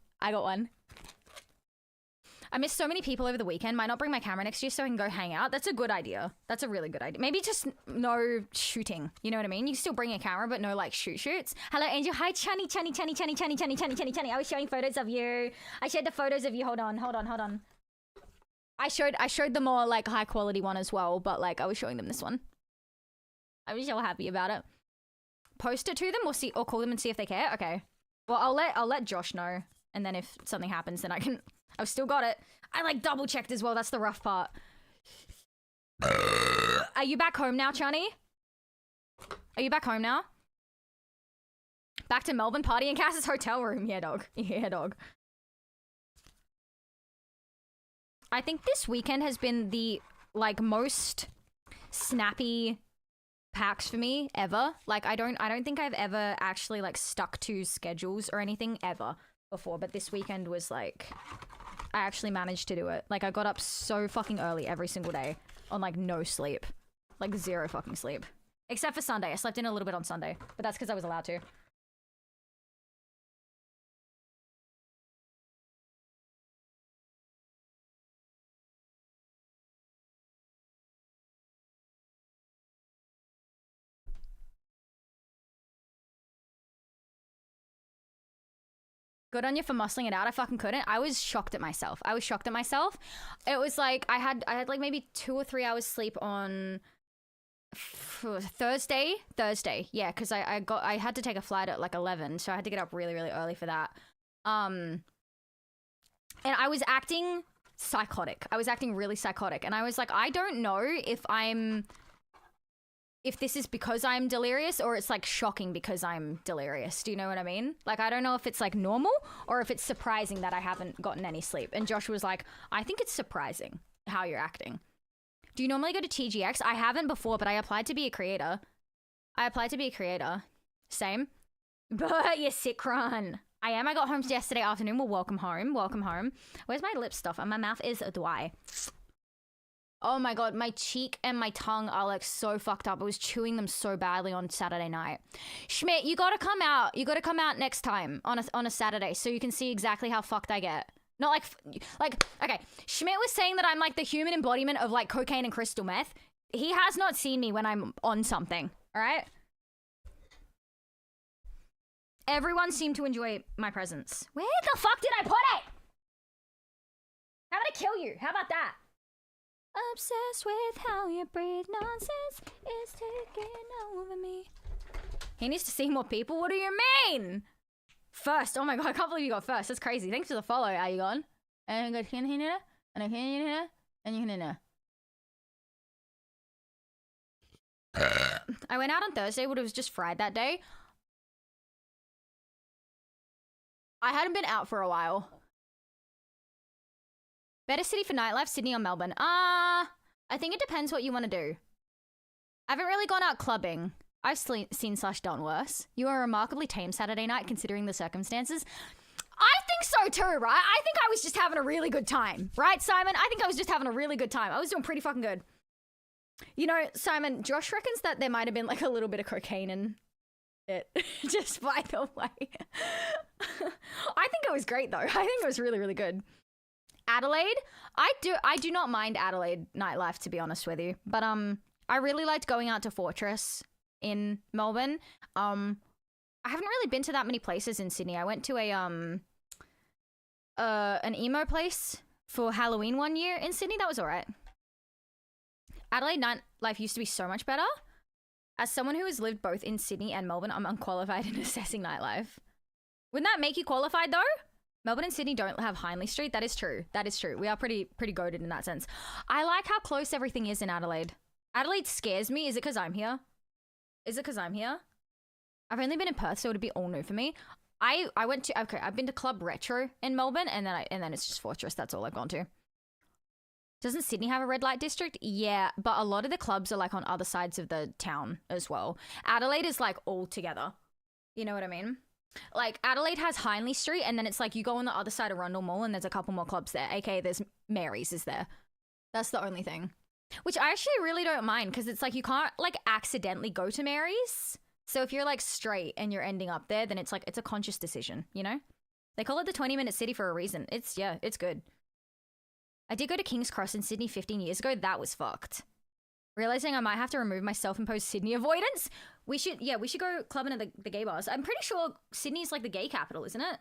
I missed so many people over the weekend. Might not bring my camera next year so I can go hang out. That's a good idea. That's a really good idea. Maybe just no shooting. You know what I mean? You can still bring a camera, but no like shoots. Hello, Angel. Hi, Chunny. I was showing photos of you. I shared the photos of you. Hold on. I showed the more like high quality one as well, but like I was showing them this one. I was so happy about it. Post it to them or call them and see if they care. Okay. Well, I'll let Josh know, and then if something happens, then I've still got it. I like double checked as well. That's the rough part. Are you back home now, Chani? Are you back home now? Back to Melbourne, party in Cass's hotel room. Yeah, dog. Yeah, dog. I think this weekend has been the like most snappy PAX for me ever. Like I don't think I've ever actually like stuck to schedules or anything ever before, but this weekend was like I actually managed to do it. Like I got up so fucking early every single day on like no sleep. Like 0 fucking sleep. Except for Sunday. I slept in a little bit on Sunday, but that's because I was allowed to. Good on you for muscling it out. I fucking couldn't. I was shocked at myself. It was like I had like maybe 2 or 3 hours sleep on Thursday. Yeah, because I had to take a flight at like 11, so I had to get up really early for that. And I was acting psychotic. I was acting really psychotic, and I was like, I don't know if this is because I'm delirious or it's like shocking because I'm delirious. Do you know what I mean? Like, I don't know if it's like normal or if it's surprising that I haven't gotten any sleep. And Josh was like, I think it's surprising how you're acting. Do you normally go to TGX? I haven't before, but I applied to be a creator. Same. But you sick run. I am. I got home yesterday afternoon. Well, welcome home. Where's my lip stuff? And my mouth is dry. Oh my god, my cheek and my tongue are like so fucked up. I was chewing them so badly on Saturday night. Schmidt, you gotta come out. You gotta come out next time on a Saturday so you can see exactly how fucked I get. Not like, okay, Schmidt was saying that I'm like the human embodiment of like cocaine and crystal meth. He has not seen me when I'm on something, all right? Everyone seemed to enjoy my presence. Where the fuck did I put it? How about I kill you? How about that? Obsessed with how you breathe, nonsense is taking over me. He needs to see more people? What do you mean? First, oh my god, I can't believe you got first. That's crazy. Thanks for the follow, Aegon. And I got here, and I can here, and you can I went out on Thursday, but it was just fried that day. I hadn't been out for a while. Better city for nightlife, Sydney or Melbourne? I think it depends what you want to do. I haven't really gone out clubbing. I've seen/done worse. You were a remarkably tame Saturday night considering the circumstances. I think so too, right? I think I was just having a really good time. Right, Simon? I think I was just having a really good time. I was doing pretty fucking good. You know, Simon, Josh reckons that there might have been like a little bit of cocaine in it. Just by the way. I think it was great though. I think it was really good. Adelaide, I do not mind Adelaide nightlife, to be honest with you, but I really liked going out to Fortress in Melbourne. I haven't really been to that many places in Sydney. I went to an emo place for Halloween one year in Sydney. That was all right. Adelaide nightlife used to be so much better. As someone who has lived both in Sydney and Melbourne, I'm unqualified in assessing nightlife. Wouldn't that make you qualified though? Melbourne and Sydney don't have Hindley Street. That is true. We are pretty goated in that sense. I like how close everything is in Adelaide. Adelaide scares me. Is it because I'm here? Is it because I'm here? I've only been in Perth, so it'd be all new for me. I've been to Club Retro in Melbourne, and then it's just Fortress. That's all I've gone to. Doesn't Sydney have a red light district? Yeah, but a lot of the clubs are like on other sides of the town as well. Adelaide is like all together. You know what I mean? Like Adelaide has Hindley Street, and then it's like you go on the other side of Rundle Mall, and there's a couple more clubs there. AKA there's Mary's is there. That's the only thing. Which I actually really don't mind, because it's like you can't like accidentally go to Mary's. So if you're like straight and you're ending up there, then it's like it's a conscious decision, you know? They call it the 20-minute city for a reason. It's good. I did go to King's Cross in Sydney 15 years ago. That was fucked. Realizing I might have to remove my self-imposed Sydney avoidance. We should go clubbing at the gay bars. I'm pretty sure Sydney's like the gay capital, isn't it?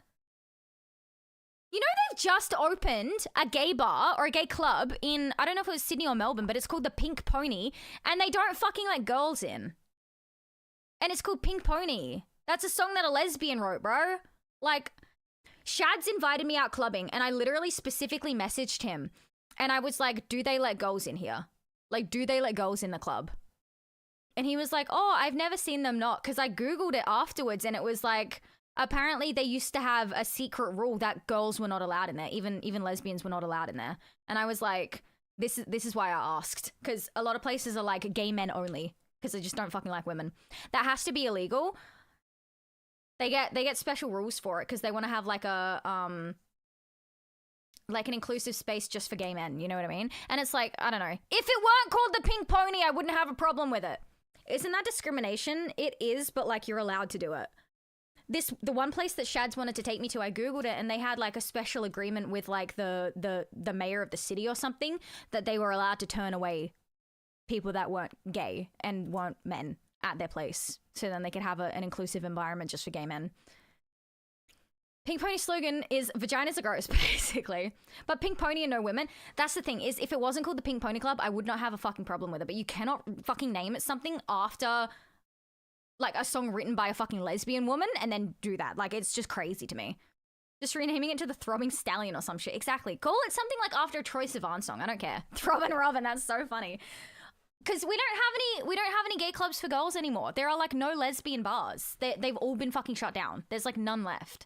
You know, they've just opened a gay bar or a gay club in, I don't know if it was Sydney or Melbourne, but it's called the Pink Pony, and they don't fucking let girls in. And it's called Pink Pony. That's a song that a lesbian wrote, bro. Like, Shad's invited me out clubbing, and I literally specifically messaged him. And I was like, do they let girls in here? Like, do they let girls in the club? And he was like, oh, I've never seen them not. Because I Googled it afterwards, and it was like, apparently they used to have a secret rule that girls were not allowed in there. Even lesbians were not allowed in there. And I was like, this is why I asked. Because a lot of places are like gay men only. Because they just don't fucking like women. That has to be illegal. They get special rules for it because they want to have like a like an inclusive space just for gay men, you know what I mean? And it's like, I don't know. If it weren't called the Pink Pony, I wouldn't have a problem with it. Isn't that discrimination? It is, but like you're allowed to do it. The one place that Shads wanted to take me to, I Googled it, and they had like a special agreement with like the mayor of the city or something that they were allowed to turn away people that weren't gay and weren't men at their place, so then they could have an inclusive environment just for gay men. Pink Pony slogan is vaginas are gross, basically. But Pink Pony and no women. That's the thing, is if it wasn't called the Pink Pony Club, I would not have a fucking problem with it. But you cannot fucking name it something after like a song written by a fucking lesbian woman and then do that. Like, it's just crazy to me. Just renaming it to the Throbbing Stallion or some shit. Exactly. Call it something like after a Troye Sivan song. I don't care. Throbbing Robin, that's so funny. Because we don't have any gay clubs for girls anymore. There are like no lesbian bars. They've all been fucking shut down. There's like none left.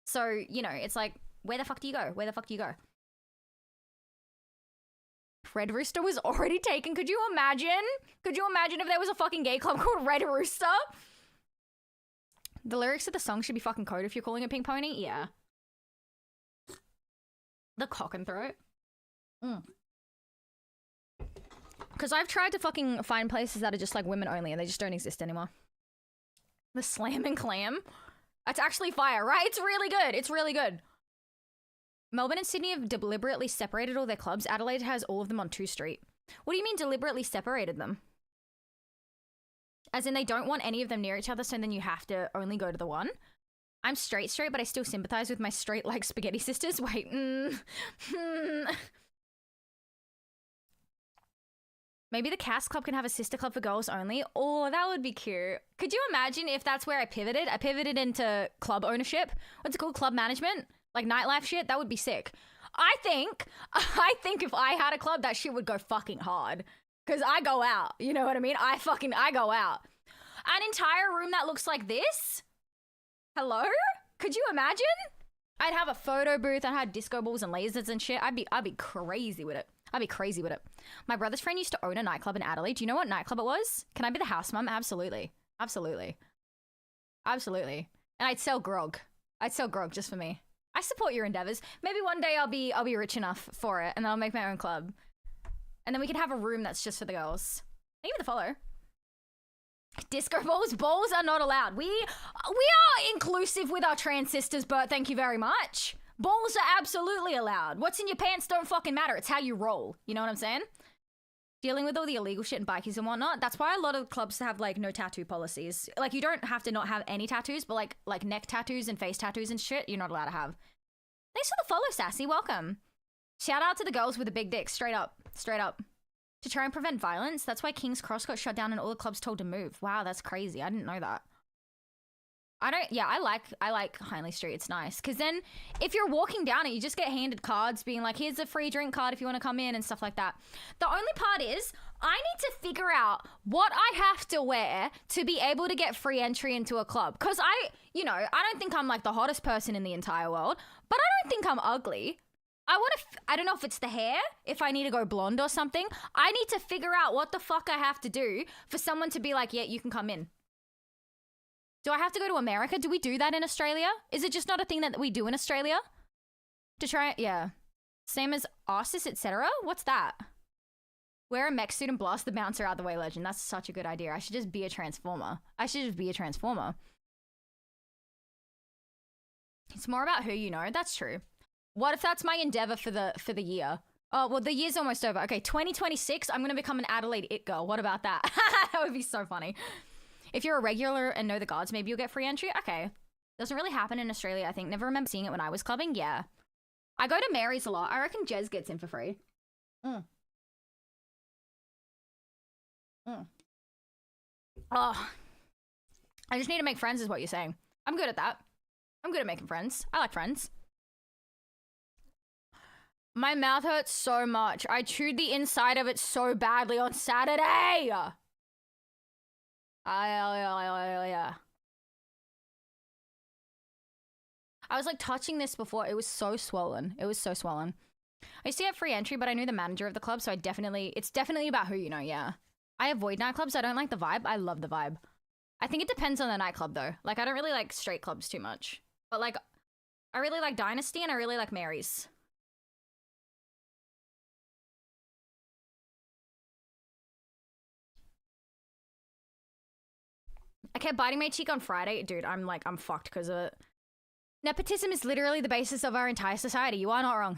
So, you know, it's like, where the fuck do you go? Where the fuck do you go? Red Rooster was already taken. Could you imagine? Could you imagine if there was a fucking gay club called Red Rooster? The lyrics of the song should be fucking code if you're calling it Pink Pony. Yeah. The cock and throat. Because I've tried to fucking find places that are just like women only and they just don't exist anymore. The Slam and Clam. That's actually fire, right? It's really good. It's really good. Melbourne and Sydney have deliberately separated all their clubs. Adelaide has all of them on 2 Street. What do you mean deliberately separated them? As in they don't want any of them near each other, so then you have to only go to the one? I'm straight, but I still sympathize with my straight like spaghetti sisters. Wait, Maybe the Cass Club can have a sister club for girls only. Oh, that would be cute. Could you imagine if that's where I pivoted? I pivoted into club ownership. What's it called? Club management? Like nightlife shit? That would be sick. I think if I had a club, that shit would go fucking hard. Because I go out. You know what I mean? I go out. An entire room that looks like this? Hello? Could you imagine? I'd have a photo booth. I'd have disco balls and lasers and shit. I'd be crazy with it. I'd be crazy with it. My brother's friend used to own a nightclub in Adelaide. Do you know what nightclub it was? Can I be the house mum? Absolutely. Absolutely. Absolutely. And I'd sell grog. I'd sell grog just for me. I support your endeavors. Maybe one day I'll be rich enough for it and then I'll make my own club. And then we can have a room that's just for the girls. Thank you for the follow. Disco balls? Balls are not allowed. We are inclusive with our trans sisters, but thank you very much. Balls are absolutely allowed. What's in your pants don't fucking matter. It's how you roll. You know what I'm saying? Dealing with all the illegal shit and bikies and whatnot. That's why a lot of clubs have like no tattoo policies. Like you don't have to not have any tattoos, but like neck tattoos and face tattoos and shit, you're not allowed to have. Thanks for the follow, Sassy. Welcome. Shout out to the girls with the big dicks. Straight up. Straight up. To try and prevent violence. That's why King's Cross got shut down and all the clubs told to move. Wow, that's crazy. I didn't know that. I like Hindley Street. It's nice. Because then if you're walking down it, you just get handed cards being like, here's a free drink card if you want to come in and stuff like that. The only part is, I need to figure out what I have to wear to be able to get free entry into a club. Because I don't think I'm like the hottest person in the entire world, but I don't think I'm ugly. I don't know if it's the hair, if I need to go blonde or something. I need to figure out what the fuck I have to do for someone to be like, yeah, you can come in. Do I have to go to America? Do we do that in Australia? Is it just not a thing that we do in Australia? To try, yeah. Same as AUS, etc. What's that? Wear a mech suit and blast the bouncer out the way, legend. That's such a good idea. I should just be a transformer. It's more about who you know. That's true. What if that's my endeavor for the year? Oh, well, the year's almost over. Okay, 2026, I'm going to become an Adelaide it girl. What about that? That would be so funny. If you're a regular and know the gods, maybe you'll get free entry. Okay. Doesn't really happen in Australia, I think. Never remember seeing it when I was clubbing. Yeah. I go to Mary's a lot. I reckon Jez gets in for free. Oh, I just need to make friends is what you're saying. I'm good at that. I'm good at making friends. I like friends. My mouth hurts so much. I chewed the inside of it so badly on Saturday. Yeah. I was like touching this before. It was so swollen. I used to get free entry, but I knew the manager of the club, so it's definitely about who you know, yeah. I avoid nightclubs. I don't like the vibe. I love the vibe. I think it depends on the nightclub though. Like I don't really like straight clubs too much. But like I really like Dynasty and I really like Mary's. I kept biting my cheek on Friday. Dude, I'm fucked because of it. Nepotism is literally the basis of our entire society. You are not wrong.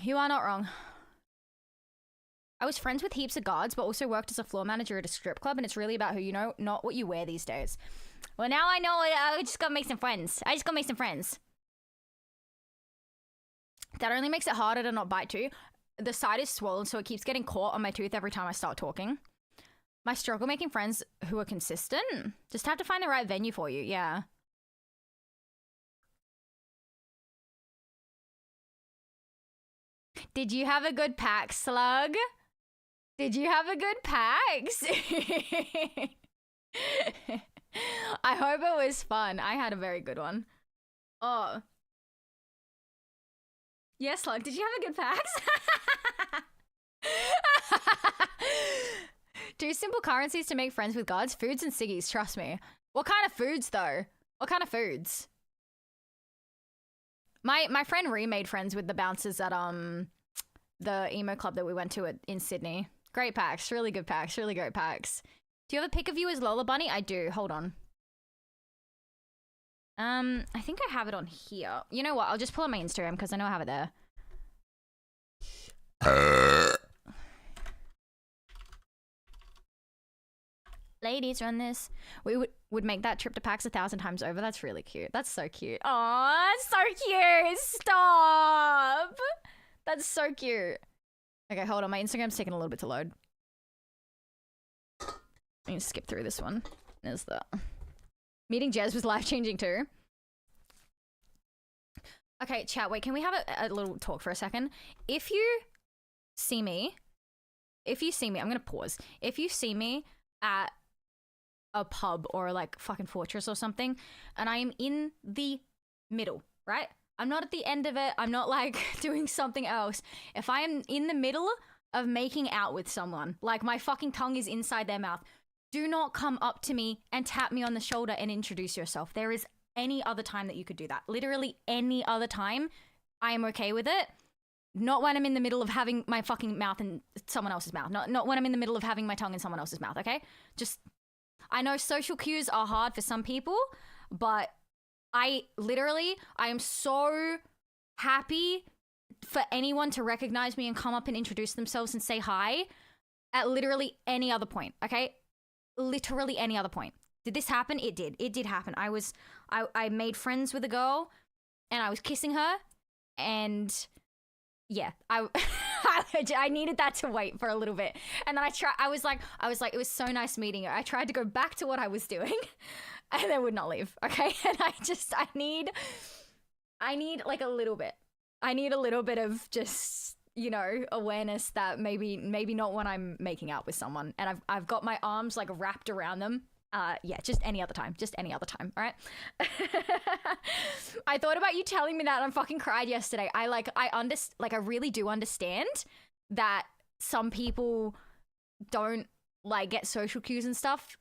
I was friends with heaps of guards, but also worked as a floor manager at a strip club, and it's really about who you know, not what you wear these days. Well, now I know I just gotta make some friends. That only makes it harder to not bite too. The side is swollen, so it keeps getting caught on my tooth every time I start talking. My struggle making friends who are consistent. Just have to find the right venue for you, yeah. Did you have a good PAX, Slug? Did you have a good PAX? I hope it was fun. I had a very good one. Oh. Yes, Slug, did you have a good PAX? Do simple currencies to make friends with gods. Foods and ciggies, trust me. What kind of foods, though? What kind of foods? My friend Ree made friends with the bouncers at the emo club that we went to in Sydney. Great packs, really good packs, really great packs. Do you have a pic of you as Lola Bunny? I do. Hold on. I think I have it on here. You know what? I'll just pull up my Instagram because I know I have it there. Ladies, run this. We would make that trip to PAX 1,000 times over. That's really cute. That's so cute. Aw, so cute. Stop. That's so cute. Okay, hold on. My Instagram's taking a little bit to load. I'm gonna skip through this one. There's the... Meeting Jez was life-changing too. Okay, chat, wait, can we have a little talk for a second? If you see me, I'm gonna pause. If you see me at a pub or like fucking Fortress or something, and I am in the middle, right? I'm not at the end of it. I'm not like doing something else. If I am in the middle of making out with someone, like my fucking tongue is inside their mouth, do not come up to me and tap me on the shoulder and introduce yourself. There is any other time that you could do that. Literally any other time, I am okay with it. Not when I'm in the middle of having my fucking mouth in someone else's mouth. Not when I'm in the middle of having my tongue in someone else's mouth, okay? Just, I know social cues are hard for some people, but I am so happy for anyone to recognize me and come up and introduce themselves and say hi at literally any other point, okay? Literally any other point. Did this happen? It did. It did happen. I made friends with a girl and I was kissing her and yeah, I needed that to wait for a little bit. And then I was like, it was so nice meeting you. I tried to go back to what I was doing and they would not leave. Okay. And I need like a little bit. I need a little bit of just you know, awareness that maybe not when I'm making out with someone and I've got my arms like wrapped around them. Yeah, just any other time, all right? I thought about you telling me that and I fucking cried yesterday. I really do understand that some people don't like get social cues and stuff.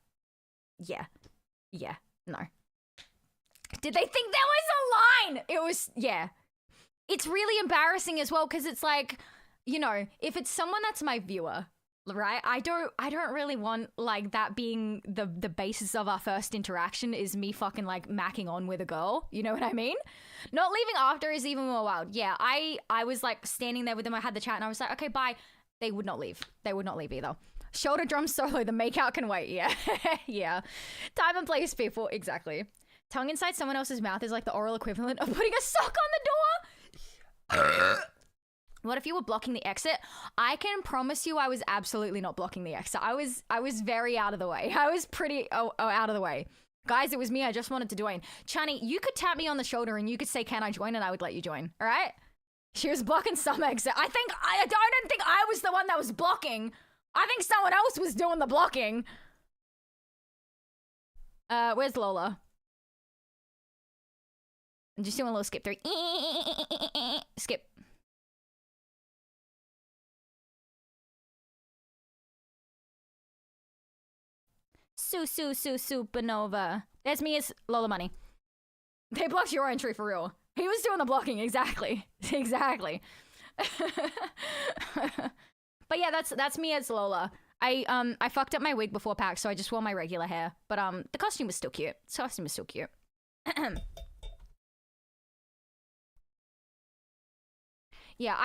Yeah, no. Did they think there was a line? It was, yeah. It's really embarrassing as well because it's like, you know, if it's someone that's my viewer, right? I don't really want like that being the basis of our first interaction is me fucking like macking on with a girl. You know what I mean? Not leaving after is even more wild. Yeah, I was like standing there with them. I had the chat and I was like, okay, bye. They would not leave. They would not leave either. Shoulder drum solo. The makeout can wait. Yeah, yeah. Time and place, people. Exactly. Tongue inside someone else's mouth is like the oral equivalent of putting a sock on the door. What if you were blocking the exit? I can promise you I was absolutely not blocking the exit. I was very out of the way. I was pretty out of the way. Guys, it was me. I just wanted to join. Chani, you could tap me on the shoulder and you could say, can I join? And I would let you join. All right? She was blocking some exit. I don't think I was the one that was blocking. I think someone else was doing the blocking. Where's Lola? I'm just doing a little skip through. Skip. Supernova. There's me as Lola Money. They blocked your entry for real. He was doing the blocking, exactly. Exactly. But yeah, that's me as Lola. I fucked up my wig before PAX, so I just wore my regular hair. But the costume was still cute. Yeah,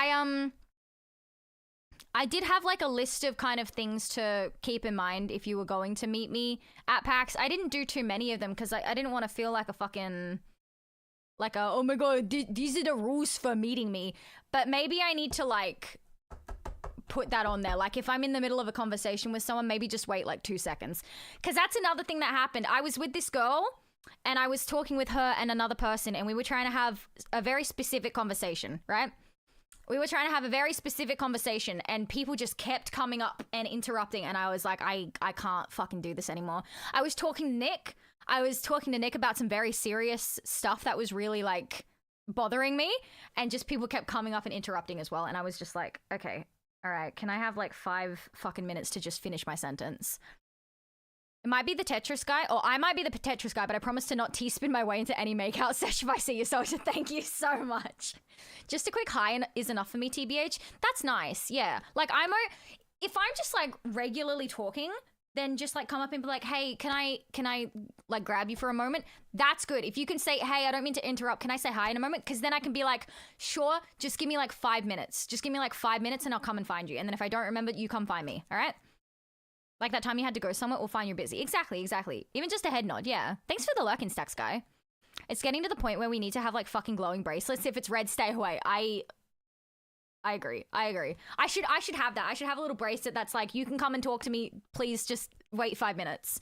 I did have like a list of kind of things to keep in mind if you were going to meet me at PAX. I didn't do too many of them because I didn't want to feel like a fucking, like a, oh my god, these are the rules for meeting me. But maybe I need to like put that on there. Like if I'm in the middle of a conversation with someone, maybe just wait like 2 seconds. Because that's another thing that happened. I was with this girl and I was talking with her and another person and we were trying to have a very specific conversation, right? We were trying to have a very specific conversation and people just kept coming up and interrupting. And I was like, I can't fucking do this anymore. I was talking to Nick. About some very serious stuff that was really like bothering me. And just people kept coming up and interrupting as well. And I was just like, okay, all right. Can I have like 5 fucking minutes to just finish my sentence? It might be the Tetris guy, or I might be the Tetris guy, but I promise to not T-spin my way into any makeout session if I see you, Soldier. Thank you so much. Just a quick hi is enough for me, TBH. That's nice, yeah. Like, if I'm just, like, regularly talking, then just, like, come up and be like, hey, can I, like, grab you for a moment? That's good. If you can say, hey, I don't mean to interrupt, can I say hi in a moment? Because then I can be like, sure, just give me, like, 5 minutes. Just give me, like, 5 minutes and I'll come and find you. And then if I don't remember, you come find me, all right? Like that time you had to go somewhere or find you're busy. Exactly. Even just a head nod, yeah. Thanks for the lurking stacks, guy. It's getting to the point where we need to have like fucking glowing bracelets. If it's red, stay away. I agree. I should have that. I should have a little bracelet that's like, you can come and talk to me. Please just wait 5 minutes.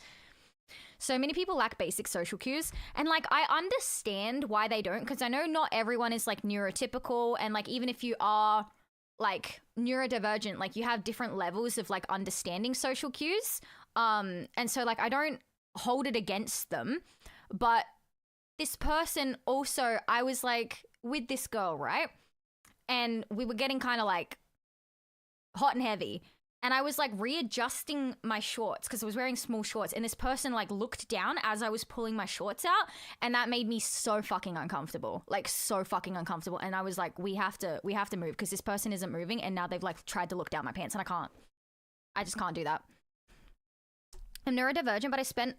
So many people lack basic social cues. And like, I understand why they don't, because I know not everyone is like neurotypical. And like, even if you are like neurodivergent, like you have different levels of like understanding social cues. And so like I don't hold it against them, but this person also, I was like with this girl, right? And we were getting kind of like hot and heavy. And I was like readjusting my shorts because I was wearing small shorts. And this person like looked down as I was pulling my shorts out. And that made me so fucking uncomfortable. Like so fucking uncomfortable. And I was like, we have to move because this person isn't moving. And now they've like tried to look down my pants and I just can't do that. I'm neurodivergent, but I spent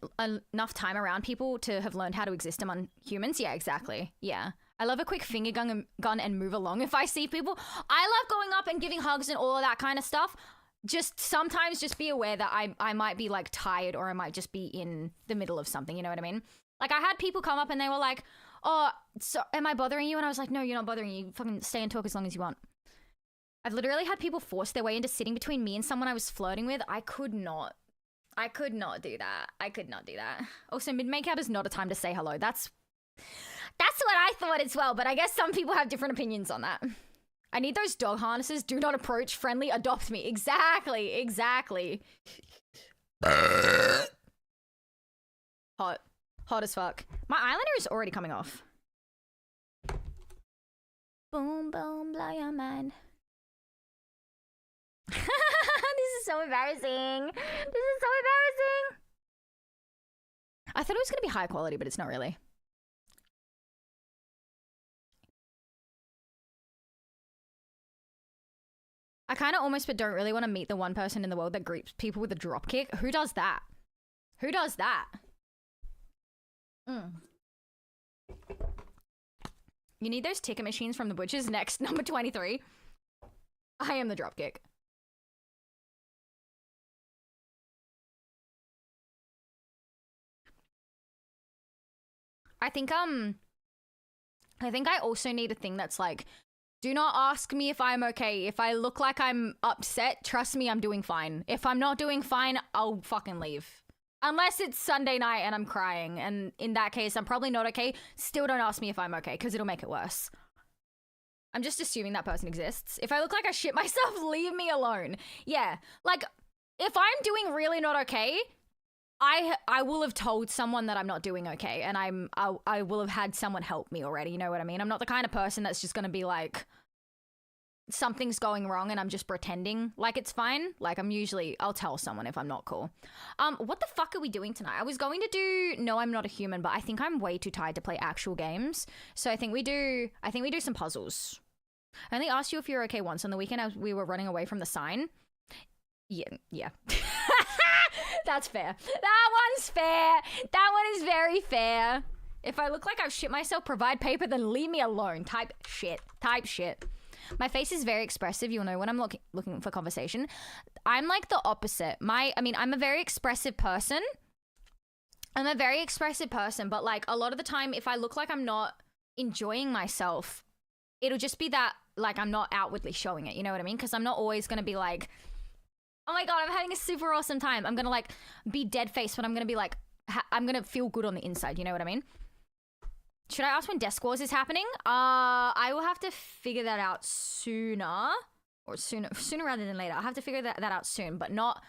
enough time around people to have learned how to exist among humans. Yeah, exactly. Yeah. I love a quick finger gun and move along if I see people. I love going up and giving hugs and all of that kind of stuff. Just sometimes just be aware that I might be like tired or I might just be in the middle of something. You know what I mean? Like I had people come up and they were like, oh, so am I bothering you? And I was like, no, you're not bothering you. Fucking stay and talk as long as you want. I've literally had people force their way into sitting between me and someone I was flirting with. I could not do that. Also, mid-makeout is not a time to say hello. That's what I thought as well. But I guess some people have different opinions on that. I need those dog harnesses. Do not approach. Friendly. Adopt me. Exactly. Exactly. Hot. Hot as fuck. My eyeliner is already coming off. Boom, boom, blow your mind. This is so embarrassing. This is so embarrassing. I thought it was going to be high quality, but it's not really. I kind of almost but don't really want to meet the one person in the world that greets people with a dropkick. Who does that? Who does that? You need those ticket machines from the butchers. Next, number 23. I am the dropkick. I think I also need a thing that's like, do not ask me if I'm okay. If I look like I'm upset, trust me, I'm doing fine. If I'm not doing fine, I'll fucking leave. Unless it's Sunday night and I'm crying, and in that case, I'm probably not okay. Still don't ask me if I'm okay, because it'll make it worse. I'm just assuming that person exists. If I look like I shit myself, leave me alone. Yeah, like, if I'm doing really not okay, I will have told someone that I'm not doing okay, and I will have had someone help me already, you know what I mean? I'm not the kind of person that's just gonna be like, something's going wrong and I'm just pretending like it's fine. Like, I'll tell someone if I'm not cool. What the fuck are we doing tonight? I was going to do No, I'm Not a Human, but I think I'm way too tired to play actual games. So I think we do some puzzles. I only asked you if you're okay once on the weekend as we were running away from the sign. Yeah. That's fair. That one's fair. That one is very fair. If I look like I've shit myself, provide paper, then leave me alone. Type shit. My face is very expressive. You'll know when I'm looking for conversation. I'm like the opposite. I'm a very expressive person. But like a lot of the time, if I look like I'm not enjoying myself, it'll just be that like I'm not outwardly showing it. You know what I mean? Because I'm not always going to be like, oh my God, I'm having a super awesome time. I'm going to like be dead faced, but I'm going to be like, I'm going to feel good on the inside. You know what I mean? Should I ask when Desk Wars is happening? I will have to figure that out sooner rather than later. I'll have to figure that out soon, but not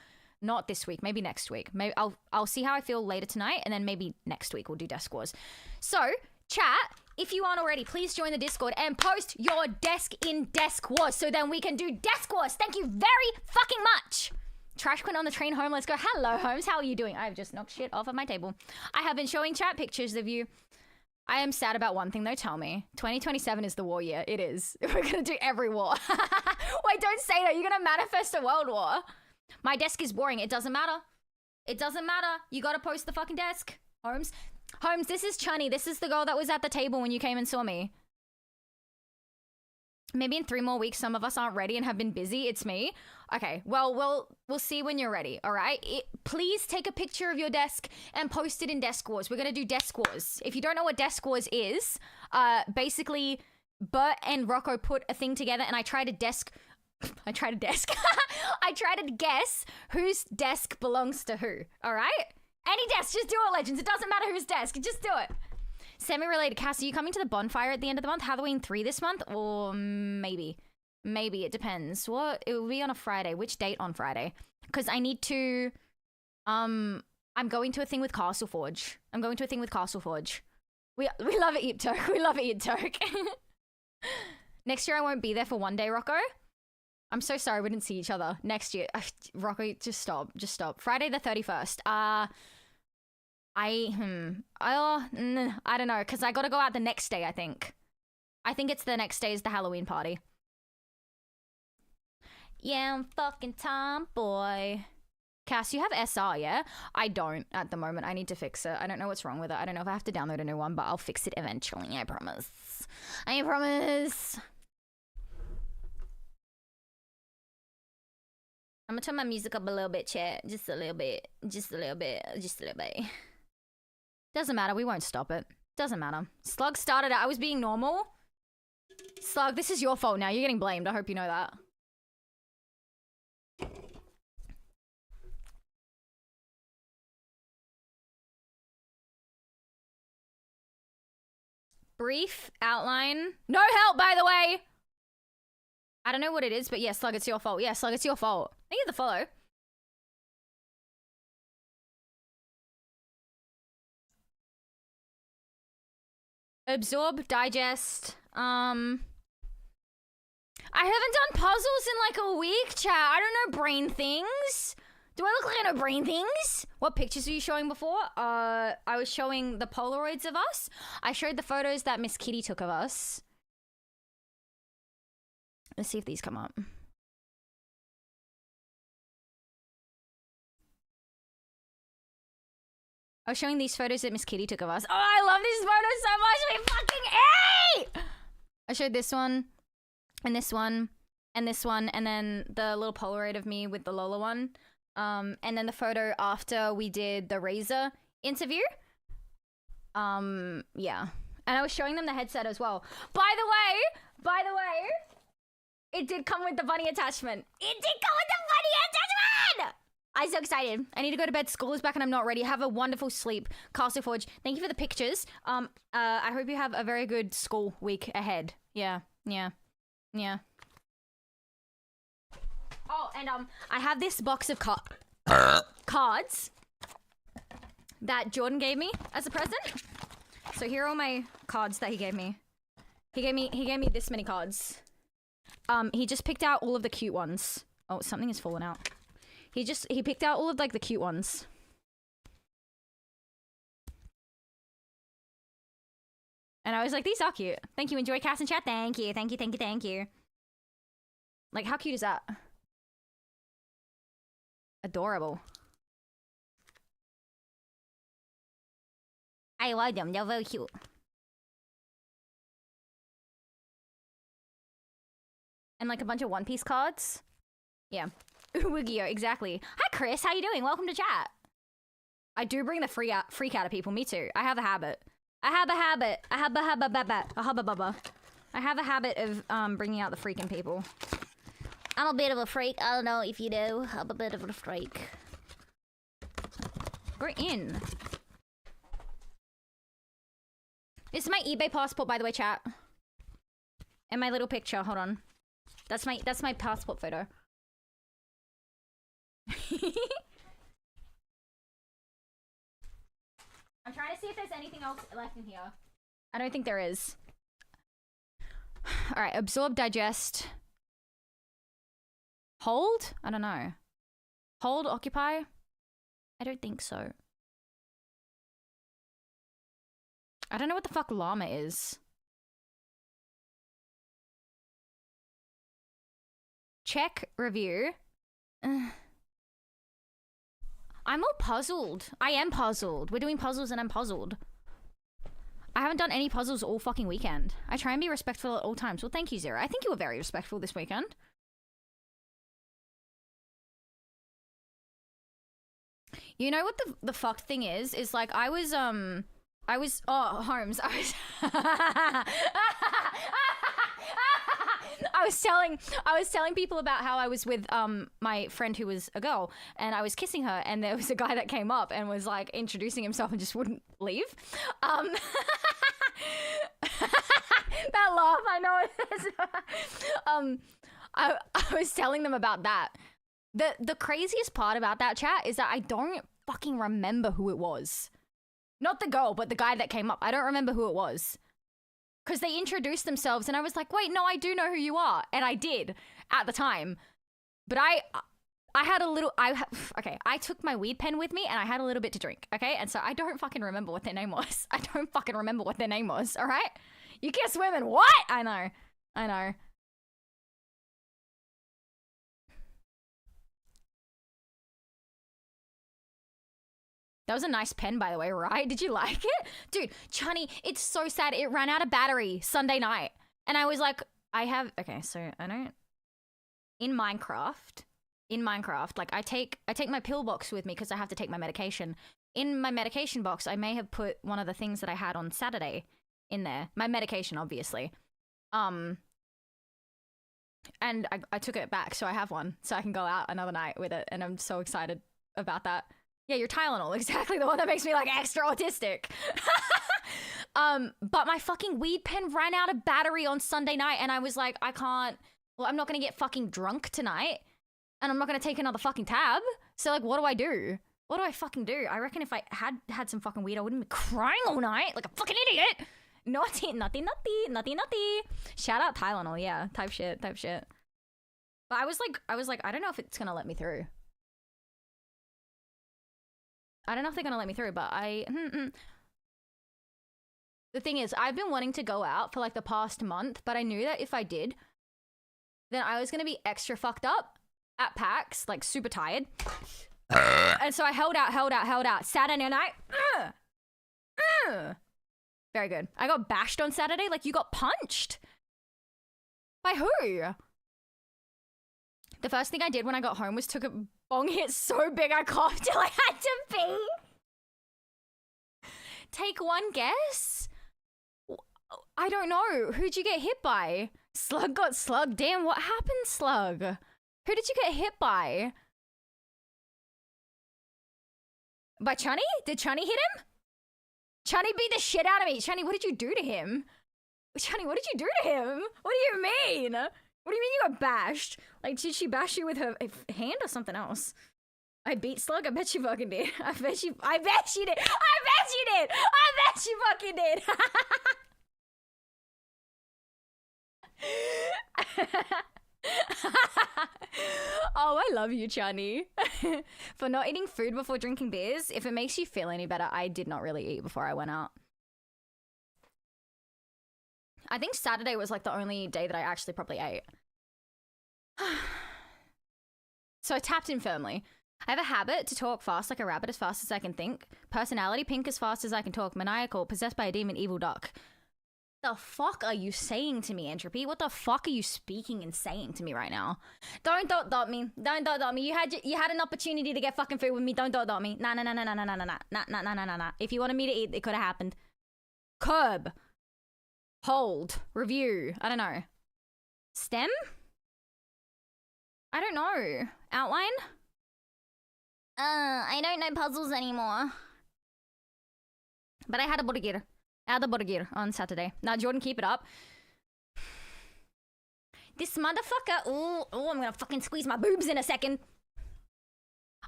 this week. Maybe next week. Maybe I'll see how I feel later tonight, and then maybe next week we'll do Desk Wars. So, chat, if you aren't already, please join the Discord and post your desk in Desk Wars so then we can do Desk Wars. Thank you very fucking much. Trash Queen on the train home. Let's go. Hello, Holmes. How are you doing? I've just knocked shit off of my table. I have been showing chat pictures of you. I am sad about one thing though, tell me. 2027 is the war year. It is. We're gonna do every war. Wait, don't say that. You're gonna manifest a world war. My desk is boring. It doesn't matter. It doesn't matter. You gotta post the fucking desk. Holmes, this is Chunny. This is the girl that was at the table when you came and saw me. Maybe in 3 more weeks, some of us aren't ready and have been busy. It's me. Okay, well, we'll see when you're ready, all right? Please take a picture of your desk and post it in Desk Wars. We're going to do Desk Wars. If you don't know what Desk Wars is, basically, Bert and Rocco put a thing together and I tried to guess whose desk belongs to who, all right? Any desk, just do it, Legends. It doesn't matter whose desk, just do it. Semi-related, Cass, are you coming to the bonfire at the end of the month? Halloween 3 this month? Or maybe. Maybe, it depends. What? It will be on a Friday. Which date on Friday? Because I need to... I'm going to a thing with Castle Forge. We love it, Eat Turk. We love it, Eat Turk. Next year I won't be there for one day, Rocco. I'm so sorry we didn't see each other. Next year. Rocco, just stop. Friday the 31st. I don't know, because I gotta go out the next day, I think. I think it's the next day is the Halloween party. Yeah, I'm fucking tomboy. Cass, you have SR, yeah? I don't at the moment. I need to fix it. I don't know what's wrong with it. I don't know if I have to download a new one, but I'll fix it eventually. I promise. I promise. I'm gonna turn my music up a little bit, chat. Just a little bit. Doesn't matter, we won't stop it. Doesn't matter. Slug started it. I was being normal. Slug, this is your fault now. You're getting blamed. I hope you know that. Brief outline. No help, by the way. I don't know what it is, but yeah, Slug, it's your fault. Yeah, Slug, it's your fault. Thank you for the follow. Absorb, digest. I haven't done puzzles in like a week, chat. I don't know brain things. Do I look like I know brain things? What pictures were you showing before? I was showing the Polaroids of us. I showed the photos that Miss Kitty took of us. Let's see if these come up. I was showing these photos that Miss Kitty took of us. Oh, I love these photos so much. We fucking ate! I showed this one, and this one, and this one, and then the little Polaroid of me with the Lola one. And then the photo after we did the Razor interview. Yeah. And I was showing them the headset as well. By the way, it did come with the bunny attachment. It did come with the bunny attachment! I'm so excited. I need to go to bed. School is back and I'm not ready. Have a wonderful sleep. Castle Forge, thank you for the pictures. I hope you have a very good school week ahead. Yeah. Oh, and I have this box of cards that Jordan gave me as a present. So here are all my cards that he gave me. He gave me this many cards. He just picked out all of the cute ones. Oh, something has fallen out. He picked out all of like the cute ones. And I was like, these are cute. Thank you. Enjoy cast and chat. Thank you. Like, how cute is that? Adorable. I love them. They're very cute. And like a bunch of One Piece cards. Yeah. Wigio, exactly. Hi, Chris. How you doing? Welcome to chat. I do bring the freak out of people. Me too. I have a habit. I have a habit of bringing out the freak in people. I'm a bit of a freak. I don't know if you know. I'm a bit of a freak. We're in. This is my eBay passport, by the way, chat. And my little picture. Hold on. That's my passport photo. I'm trying to see if there's anything else left in here. I don't think there is. Alright, absorb, digest. Hold? I don't know. Hold, occupy? I don't think so. I don't know what the fuck llama is. Check, review. I'm all puzzled. I am puzzled. We're doing puzzles and I'm puzzled. I haven't done any puzzles all fucking weekend. I try and be respectful at all times. Well, thank you, Zero. I think you were very respectful this weekend. You know what the fucked thing is? Is like I was oh, Holmes. I was telling people about how I was with my friend who was a girl and I was kissing her and there was a guy that came up and was like introducing himself and just wouldn't leave. That laugh, I know it is. I was telling them about that. The craziest part about that chat is that I don't fucking remember who it was. Not the girl, but the guy that came up. I don't remember who it was. Because they introduced themselves and I was like, wait, no, I do know who you are. And I did at the time. But I had a little, okay, I took my weed pen with me and I had a little bit to drink, okay? And so I don't fucking remember what their name was. I don't fucking remember what their name was, all right? You kiss women, what? I know. That was a nice pen, by the way, right? Did you like it? Dude, Chani, it's so sad. It ran out of battery Sunday night. And I was like, okay, so I don't, in Minecraft, like I take my pill box with me because I have to take my medication. In my medication box, I may have put one of the things that I had on Saturday in there. My medication, obviously. And I took it back, so I have one. So I can go out another night with it. And I'm so excited about that. Yeah, your Tylenol, exactly the one that makes me like extra autistic. But my fucking weed pen ran out of battery on Sunday night and I was like, I can't Well, I'm not gonna get fucking drunk tonight. And I'm not gonna take another fucking tab. So, like, what do I do? What do I fucking do? I reckon if I had some fucking weed, I wouldn't be crying all night like a fucking idiot. Naughty. Shout out Tylenol, yeah. Type shit. But I was like, I don't know if it's gonna let me through. I don't know if they're gonna let me through, but the thing is, I've been wanting to go out for like the past month, but I knew that if I did, then I was gonna be extra fucked up at PAX, like super tired. And so I held out. Saturday night. Very good. I got bashed on Saturday. Like, you got punched. By who? The first thing I did when I got home was took a bong hit so big I coughed till I had to pee. Take one guess? I don't know. Who'd you get hit by? Slug got slugged. Damn, what happened, Slug? Who did you get hit by? By Chunny? Did Chunny hit him? Chunny beat the shit out of me. Chunny, what did you do to him? Chunny, what did you do to him? What do you mean? What do you mean you got bashed? Like, did she bash you with her hand or something else? I beat Slug? I bet you fucking did. I bet you did. I bet you fucking did. Oh, I love you, Chani. For not eating food before drinking beers. If it makes you feel any better, I did not really eat before I went out. I think Saturday was like the only day that I actually probably ate. So I tapped in firmly. I have a habit to talk fast like a rabbit, as fast as I can think. Personality, pink as fast as I can talk. Maniacal, possessed by a demon, evil duck. The fuck are you saying to me, Entropy? What the fuck are you speaking and saying to me right now? Don't dot me. Don't dot me. You had an opportunity to get fucking food with me. Don't dot me. Nah. If you wanted me to eat, it could have happened. Curb. Hold. Review. I don't know. Stem? I don't know. Outline? I don't know puzzles anymore. But I had a burger. On Saturday. Now, Jordan, keep it up. This motherfucker. Oh, I'm gonna fucking squeeze my boobs in a second.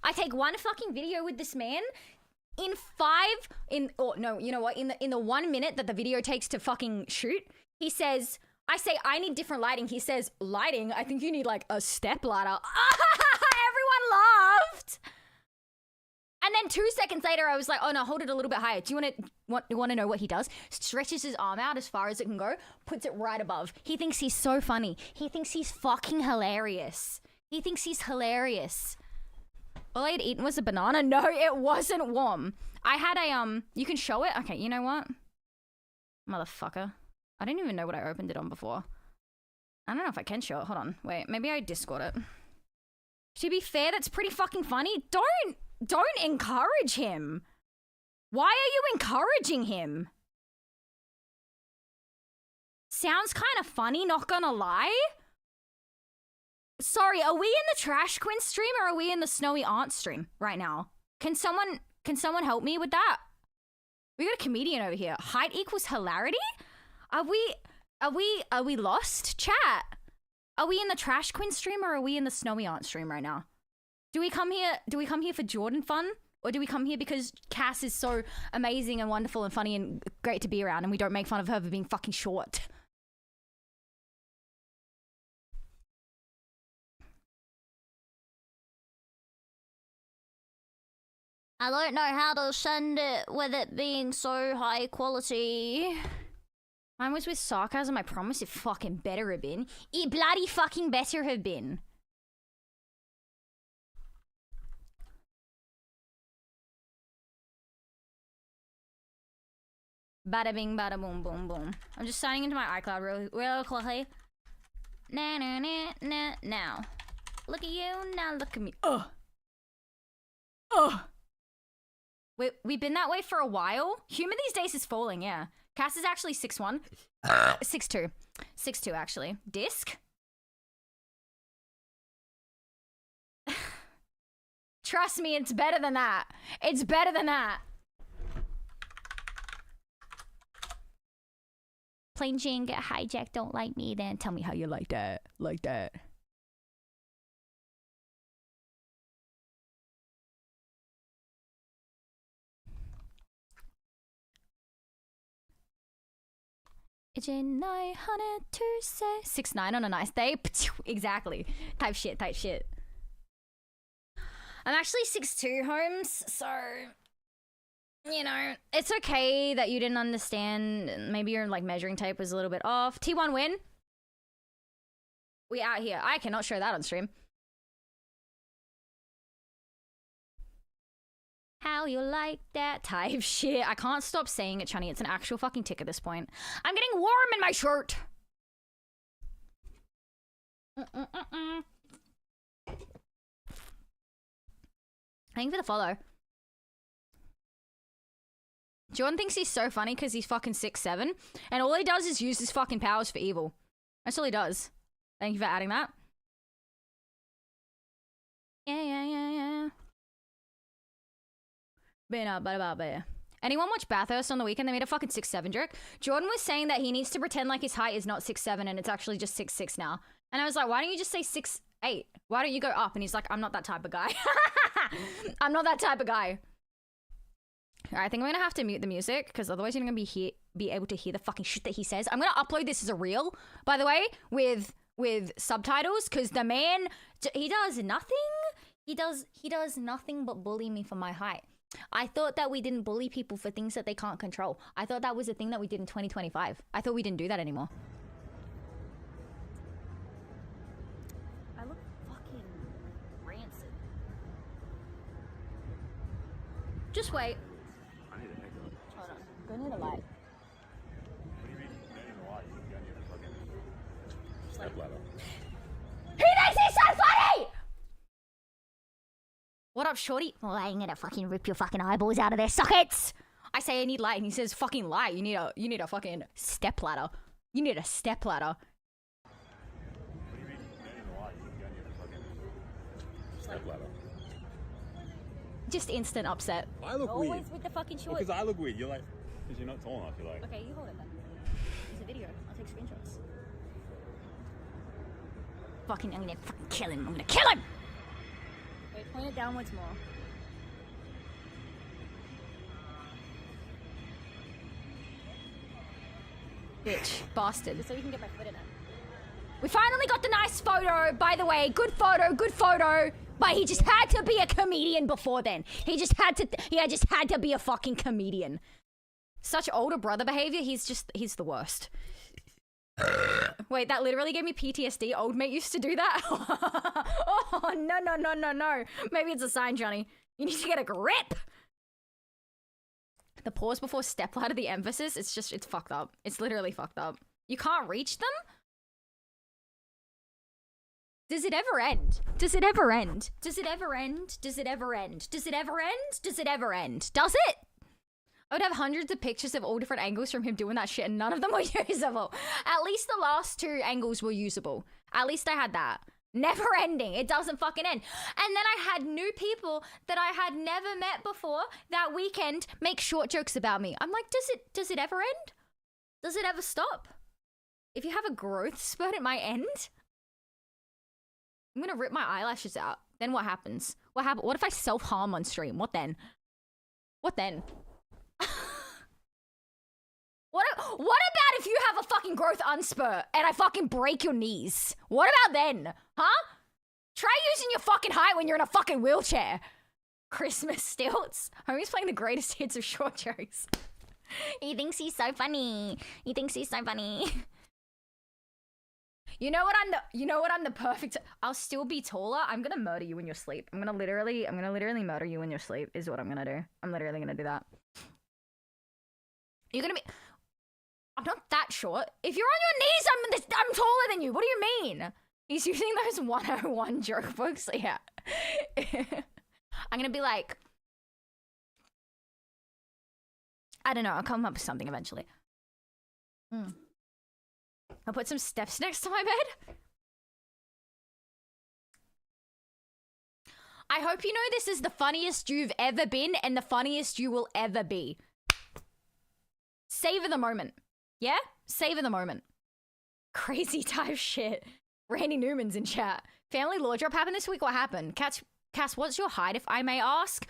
I take one fucking video with this man. In you know what? In the 1 minute that the video takes to fucking shoot, he says, I say, I need different lighting. He says, lighting? I think you need like a step ladder. Everyone laughed. And then 2 seconds later, I was like, oh no, hold it a little bit higher. Do you want to know what he does? Stretches his arm out as far as it can go, puts it right above. He thinks he's so funny. He thinks he's fucking hilarious. All I had eaten was a banana. No, it wasn't warm. I had a, you can show it? Okay, you know what? Motherfucker. I didn't even know what I opened it on before. I don't know if I can show it. Hold on. Wait, maybe I Discord it. To be fair, that's pretty fucking funny. Don't encourage him. Why are you encouraging him? Sounds kind of funny, not gonna lie. Sorry, are we in the Trash Queen stream or are we in the Snowy Aunt stream right now? Can someone help me with that? We got a comedian over here. Height equals hilarity? Are we lost, chat? Are we in the Trash Queen stream or are we in the Snowy Aunt stream right now? Do we come here for Jordan fun? Or do we come here because Cass is so amazing and wonderful and funny and great to be around and we don't make fun of her for being fucking short? I don't know how to send it with it being so high quality. Mine was with sarcasm, I promise it fucking better have been. It bloody fucking better have been. Bada bing, bada boom, boom, boom. I'm just signing into my iCloud real quickly. Now. Look at you, now look at me. We've been that way for a while. Humor these days is falling, yeah. Cass is actually 6'1". 6'2". 6'2", actually. Disc? Trust me, it's better than that. It's better than that. Plain Jane, get hijacked, don't like me, then tell me how you like that. Like that. Agent 900 to say 6'9" on a nice day. Exactly. Type shit, type shit. I'm actually 6'2", Holmes, so you know, it's okay that you didn't understand. Maybe your like measuring tape was a little bit off. T1 win. We out here. I cannot show that on stream. How you like that type shit. I can't stop saying it, Chunny. It's an actual fucking tick at this point. I'm getting warm in my shirt. Thank you for the follow. John thinks he's so funny because he's fucking 6'7", and all he does is use his fucking powers for evil. That's all he does. Thank you for adding that. Yeah. Anyone watch Bathurst on the weekend? They made a fucking 6'7" joke. Jordan was saying that he needs to pretend like his height is not 6'7" and it's actually just 6'6" now. And I was like, why don't you just say 6'8"? Why don't you go up? And he's like, I'm not that type of guy. I'm not that type of guy. Alright, I think I'm gonna have to mute the music because otherwise you're gonna be able to hear the fucking shit that he says. I'm gonna upload this as a reel, by the way, with subtitles, because the man, he does nothing. He does nothing but bully me for my height. I thought that we didn't bully people for things that they can't control. I thought that was a thing that we did in 2025. I thought we didn't do that anymore. I look fucking rancid. Just wait. I need a haircut. Hold on. Go near the light. What do you mean? You don't need a light. You don't need a fucking step ladder. He thinks he's so funny! What up, shorty? Well, I ain't gonna fucking rip your fucking eyeballs out of their sockets. I say I need light, and he says fucking light. You need a fucking step ladder. You need a step ladder. What do you mean? You don't need a light. You don't need a fucking step ladder. Just instant upset. I look Always weird. with the fucking short. Because I look weird. You're like, because you're not tall enough. You're like. Okay, you hold it then. It's a video. I'll take screenshots. Fucking, I'm gonna fucking kill him. I'm gonna kill him! Wait, point it downwards more. Bitch. Bastard. Just so you can get my foot in it. We finally got the nice photo, by the way. Good photo, good photo. But he just had to be a comedian before then. He just had to be a fucking comedian. Such older brother behavior, he's the worst. Wait, that literally gave me PTSD. Old mate used to do that? Oh, no. Maybe it's a sign, Johnny. You need to get a grip. The pause before stepladder, the emphasis, it's fucked up. It's literally fucked up. You can't reach them? Does it ever end? Does it ever end? Does it ever end? Does it ever end? Does it ever end? Does it ever end? Does it? I would have hundreds of pictures of all different angles from him doing that shit and none of them were usable. At least the last two angles were usable. At least I had that. Never ending. It doesn't fucking end. And then I had new people that I had never met before that weekend make short jokes about me. I'm like, does it ever end? Does it ever stop? If you have a growth spurt, it might end. I'm gonna rip my eyelashes out. Then what happens? What if I self-harm on stream? What then? What then? What about if you have a fucking growth unspurt and I fucking break your knees? What about then? Huh? Try using your fucking height when you're in a fucking wheelchair. Christmas stilts. Homie's playing the greatest hits of short jokes. He thinks he's so funny. He thinks he's so funny. You know what I'm the perfect. I'll still be taller. I'm gonna murder you in your sleep. I'm gonna literally murder you in your sleep is what I'm gonna do. I'm literally gonna do that. You're gonna be. I'm not that short. If you're on your knees, I'm taller than you. What do you mean? He's using those 101 joke books. Yeah. I'm gonna be like, I don't know. I'll come up with something eventually. I'll put some steps next to my bed. I hope you know this is the funniest you've ever been and the funniest you will ever be. Savor the moment. Yeah? Savor the moment. Crazy type shit. Randy Newman's in chat. Family law drop happened this week. What happened? Cass, what's your height, if I may ask?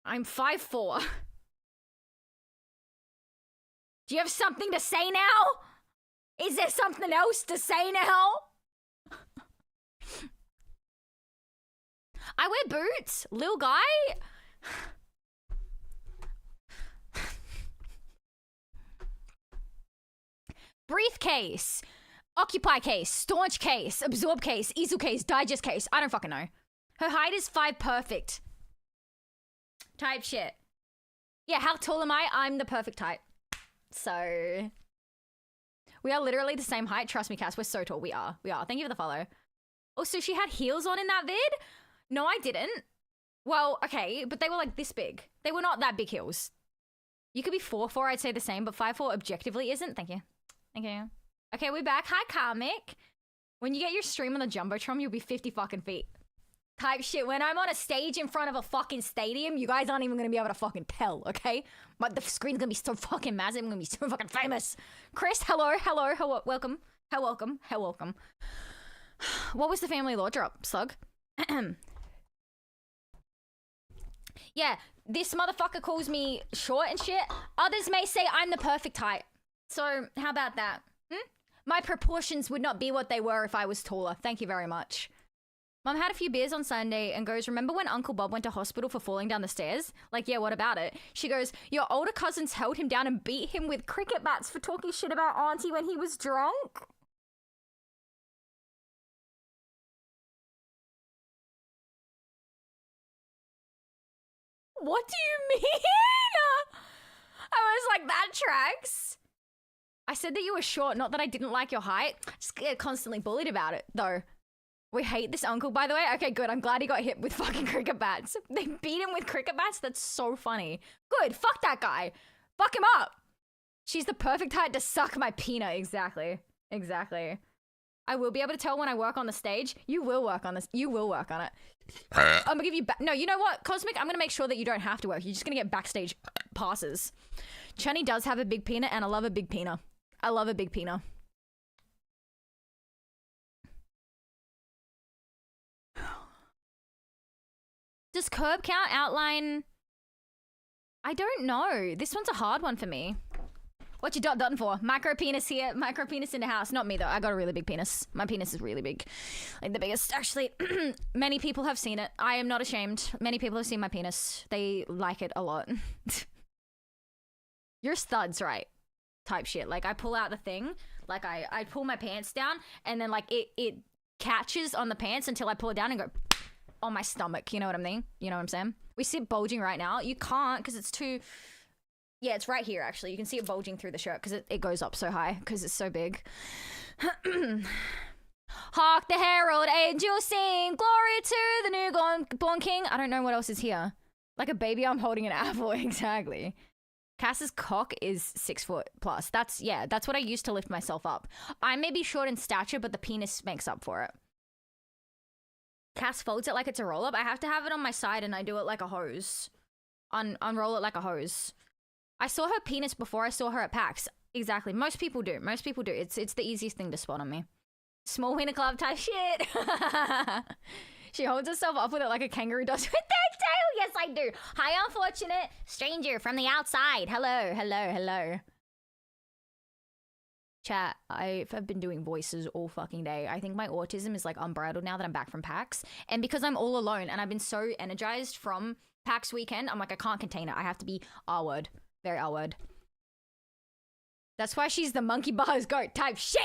I'm 5'4". Do you have something to say now? Is there something else to say now? I wear boots, little guy. Briefcase, occupy case, staunch case, absorb case, easel case, digest case. I don't fucking know. Her height is 5 perfect. Type shit. Yeah, how tall am I? I'm the perfect height. So we are literally the same height. Trust me, Cass, we're so tall. We are. Thank you for the follow. Also, she had heels on in that vid? No, I didn't. Well, okay, but they were like this big. They were not that big heels. You could be 4'4", I'd say the same, but 5'4" objectively isn't. Thank you. Thank you. Okay, we're back. Hi, Karmic. When you get your stream on the Jumbotron, you'll be 50 fucking feet. Type shit. When I'm on a stage in front of a fucking stadium, you guys aren't even gonna be able to fucking tell, okay? But the screen's gonna be so fucking massive. I'm gonna be so fucking famous. Chris, hello, welcome. Welcome. What was the family law drop, Slug? Yeah, this motherfucker calls me short and shit. Others may say I'm the perfect height. So, how about that? My proportions would not be what they were if I was taller. Thank you very much. Mom had a few beers on Sunday and goes, remember when Uncle Bob went to hospital for falling down the stairs? Like, yeah, what about it? She goes, your older cousins held him down and beat him with cricket bats for talking shit about Auntie when he was drunk? What do you mean? I was like, that tracks. I said that you were short, not that I didn't like your height. Just get constantly bullied about it, though. We hate this uncle, by the way. Okay, good. I'm glad he got hit with fucking cricket bats. They beat him with cricket bats? That's so funny. Good. Fuck that guy. Fuck him up. She's the perfect height to suck my peanut. Exactly. I will be able to tell when I work on the stage. You will work on this. You will work on it. I'm gonna give you no, you know what, Cosmic? I'm gonna make sure that you don't have to work. You're just gonna get backstage passes. Chunny does have a big peanut, and I love a big peanut. I love a big peanut. Does curb count outline? I don't know. This one's a hard one for me. What you done for? Micro penis here. Micro penis in the house. Not me though. I got a really big penis. My penis is really big. Like the biggest. Actually, many people have seen it. I am not ashamed. Many people have seen my penis. They like it a lot. You're studs, right? Type shit. Like I pull out the thing. Like I pull my pants down and then like it catches on the pants until I pull it down and go on my stomach. You know what I mean? You know what I'm saying? We see it bulging right now. You can't because it's too... Yeah, it's right here, actually. You can see it bulging through the shirt because it goes up so high because it's so big. Hark the herald angels sing, glory to the newborn king. I don't know what else is here. Like a baby, I'm holding an apple. Exactly. Cass's cock is 6 foot plus. That's what I used to lift myself up. I may be short in stature, but the penis makes up for it. Cass folds it like it's a roll-up. I have to have it on my side and I do it like a hose. Unroll it like a hose. I saw her penis before I saw her at PAX. Exactly. Most people do. It's the easiest thing to spot on me. Small wiener club type shit. She holds herself up with it like a kangaroo does with their tail. Yes, I do. Hi, unfortunate stranger from the outside. Hello. Chat, I've been doing voices all fucking day. I think my autism is like unbridled now that I'm back from PAX. And because I'm all alone and I've been so energized from PAX weekend, I'm like, I can't contain it. I have to be R-word. Very R-word. That's why she's the monkey bars goat type shit.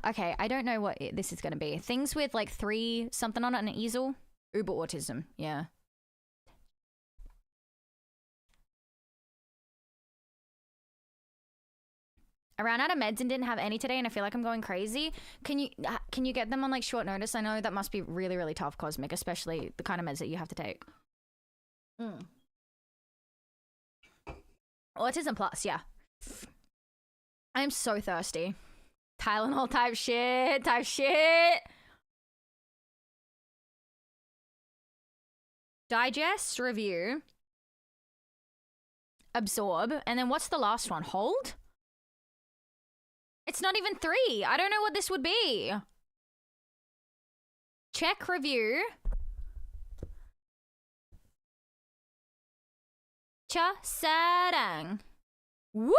Okay, I don't know what this is going to be. Things with like 3 something on it and an easel. Uber autism, yeah. I ran out of meds and didn't have any today and I feel like I'm going crazy. Can you get them on like short notice? I know that must be really, really tough, Cosmic, especially the kind of meds that you have to take. Autism plus, yeah. I'm so thirsty. Tylenol type shit. Digest review. absorb. And then what's the last one? Hold? It's not even 3. I don't know what this would be. Check review. Cha sarang. Whoop!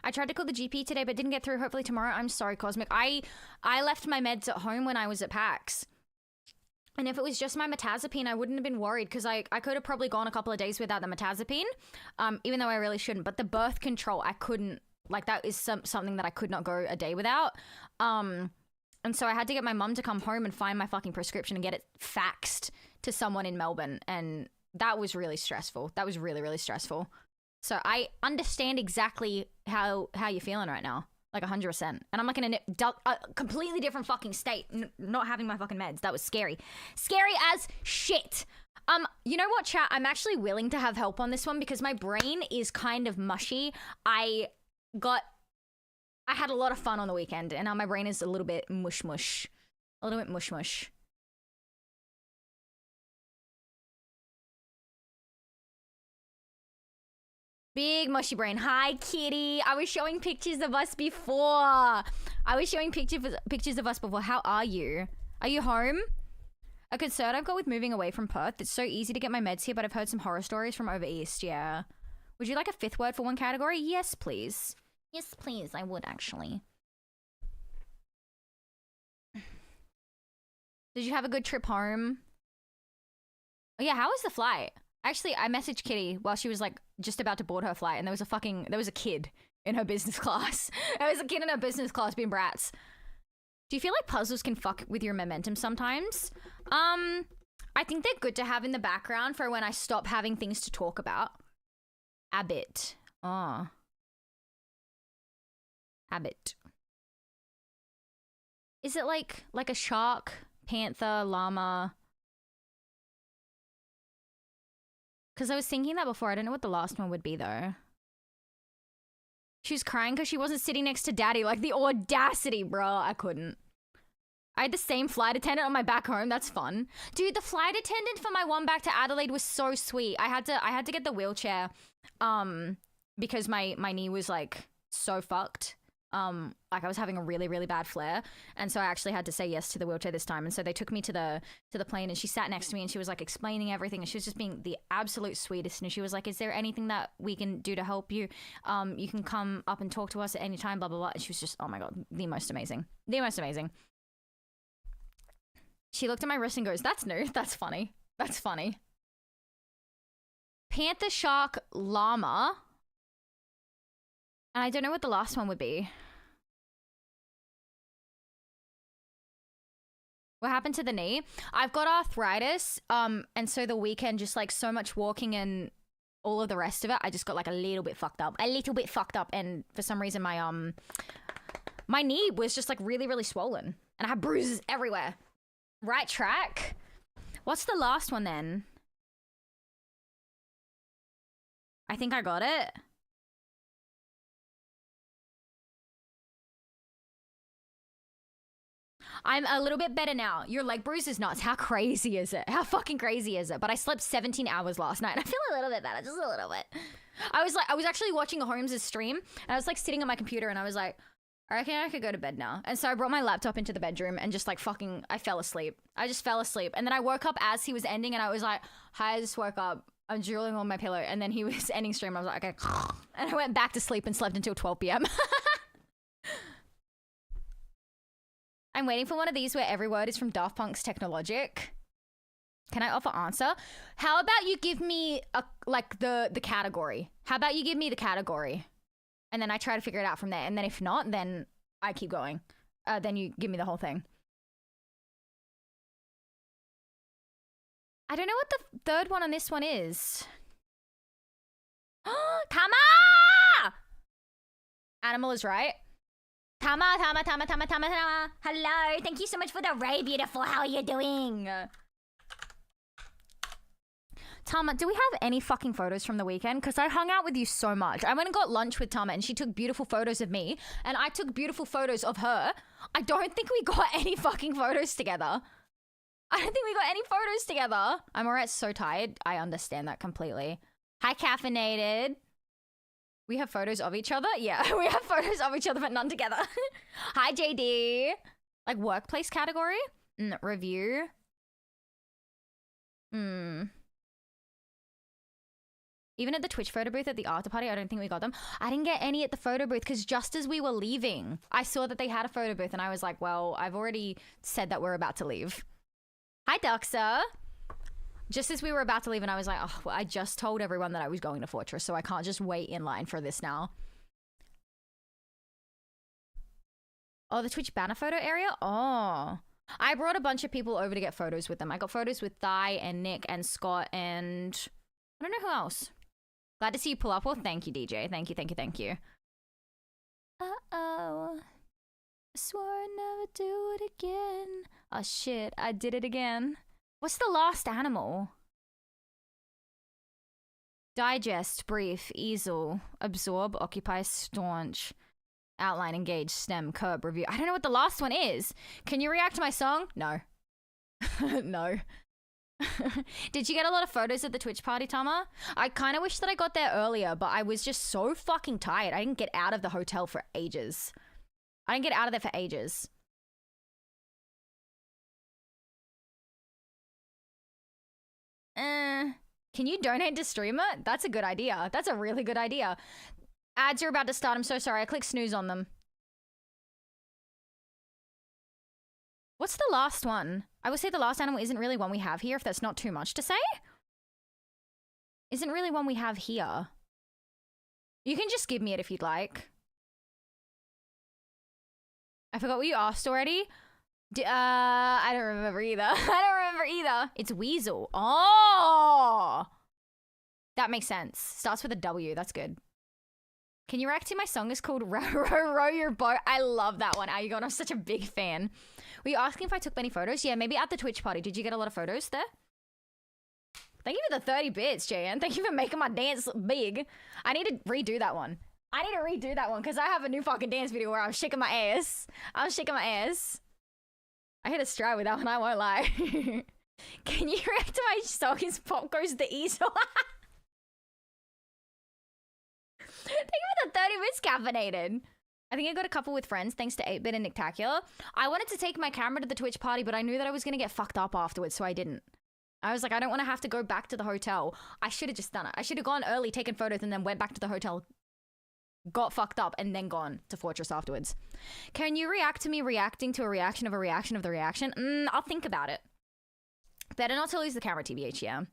I tried to call the GP today, but didn't get through. Hopefully tomorrow. I'm sorry, Cosmic. I left my meds at home when I was at PAX. And if it was just my metazapine, I wouldn't have been worried because I could have probably gone a couple of days without the metazapine, even though I really shouldn't. But the birth control, I couldn't. Like, that is something that I could not go a day without. And so I had to get my mum to come home and find my fucking prescription and get it faxed to someone in Melbourne. And that was really stressful. That was really, really stressful. So I understand exactly how you're feeling right now. Like 100%. And I'm like in a completely different fucking state, not having my fucking meds. That was scary. Scary as shit. You know what, chat? I'm actually willing to have help on this one because my brain is kind of mushy. I had a lot of fun on the weekend and now my brain is a little bit mush. A little bit mush. Big mushy brain. Hi, kitty. I was showing pictures of us before. Pictures of us before. How are you? Are you home? A concern I've got with moving away from Perth. It's so easy to get my meds here, but I've heard some horror stories from over east. Yeah. Would you like a 5th word for one category? Yes, please. Yes, please. I would, actually. Did you have a good trip home? Oh, yeah. How was the flight? Actually, I messaged Kitty while she was like just about to board her flight, and there was a kid in her business class. There was a kid in her business class being brats. Do you feel like puzzles can fuck with your momentum sometimes? I think they're good to have in the background for when I stop having things to talk about. Abbott. Oh. Abbott. Is it like a shark, panther, llama? Because I was thinking that before. I don't know what the last one would be, though. She was crying because she wasn't sitting next to Daddy. Like, the audacity, bro. I couldn't. I had the same flight attendant on my back home. That's fun. Dude, the flight attendant for my one back to Adelaide was so sweet. I had to get the wheelchair because my knee was, like, so fucked. Like I was having a really, really bad flare. And so I actually had to say yes to the wheelchair this time. And so they took me to the plane and she sat next to me and she was like explaining everything. And she was just being the absolute sweetest. And she was like, is there anything that we can do to help you? You can come up and talk to us at any time, blah, blah, blah. And she was just, oh my God, the most amazing. The most amazing. She looked at my wrist and goes, that's new. That's funny. That's funny. Panther, shark, llama. And I don't know what the last one would be. What happened to the knee? I've got arthritis, and so the weekend, just like so much walking and all of the rest of it, I just got like a little bit fucked up. And for some reason my knee was just like really, really swollen. And I had bruises everywhere. Right track? What's the last one then? I think I got it. I'm a little bit better now. Your leg bruise is nuts. How crazy is it? How fucking crazy is it? But I slept 17 hours last night. I feel a little bit better, just a little bit. I was actually watching Holmes' stream, and I was like sitting on my computer, and I was like, I reckon I could go to bed now. And so I brought my laptop into the bedroom and just like I fell asleep. I just fell asleep. And then I woke up as he was ending, and I was like, hi, I just woke up. I'm drooling on my pillow. And then he was ending stream. I was like, okay. And I went back to sleep and slept until 12 p.m. I'm waiting for one of these where every word is from Daft Punk's Technologic. Can I offer answer? How about you give me the category? How about you give me the category? And then I try to figure it out from there. And then if not, then I keep going. Then you give me the whole thing. I don't know what the third one on this one is. Tama! Animal is right. Tama. Hello. Thank you so much for the raid, beautiful. How are you doing? Tama, do we have any fucking photos from the weekend? Because I hung out with you so much. I went and got lunch with Tama and she took beautiful photos of me. And I took beautiful photos of her. I don't think we got any fucking photos together. I'm alright, so tired. I understand that completely. Hi, caffeinated. We have photos of each other? Yeah, we have photos of each other, but none together. Hi, JD. Like, workplace category? Review. Even at the Twitch photo booth at the after party, I don't think we got them. I didn't get any at the photo booth because just as we were leaving, I saw that they had a photo booth and I was like, well, I've already said that we're about to leave. Hi, Duxa. Just as we were about to leave and I was like, oh, well, I just told everyone that I was going to Fortress, so I can't just wait in line for this now. Oh, the Twitch banner photo area? Oh. I brought a bunch of people over to get photos with them. I got photos with Thai and Nick and Scott and I don't know who else. Glad to see you pull up. Well, thank you, DJ. Thank you, thank you, thank you. Uh-oh. I swore I'd never do it again. Oh, shit. I did it again. What's the last animal? Digest, brief, easel, absorb, occupy, staunch, outline, engage, stem, curb, review. I don't know what the last one is. Can you react to my song? No. No. Did you get a lot of photos at the Twitch party, Tama? I kind of wish that I got there earlier, but I was just so fucking tired. I didn't get out of the hotel for ages. I didn't get out of there for ages. Can you donate to streamer? That's a good idea. That's a really good idea. Ads are about to start. I'm so sorry. I clicked snooze on them. What's the last one? I would say the last animal isn't really one we have here, if that's not too much to say. Isn't really one we have here. You can just give me it if you'd like. I forgot what you asked already. I don't remember either. I don't remember either. It's Weasel. Oh! That makes sense. Starts with a W. That's good. Can you react to my song is called Row Your Boat? I love that one. Are you going? I'm such a big fan. Were you asking if I took many photos? Yeah, maybe at the Twitch party. Did you get a lot of photos there? Thank you for the 30 bits, JN. Thank you for making my dance big. I need to redo that one. I need to redo that one because I have a new fucking dance video where I'm shaking my ass. I'm shaking my ass. I hit a stride with that one, I won't lie. Can you react to my song is Pop Goes the Easel? Thank you for the 30 bits, caffeinated. I think I got a couple with friends thanks to 8-Bit and Nictacular. I wanted to take my camera to the Twitch party, but I knew that I was going to get fucked up afterwards, so I didn't. I was like, I don't want to have to go back to the hotel. I should have just done it. I should have gone early, taken photos, and then went back to the hotel, got fucked up, and then gone to Fortress afterwards. Can you react to me reacting to a reaction of a reaction of the reaction? I'll think about it. Better not to lose the camera, TBH, yeah.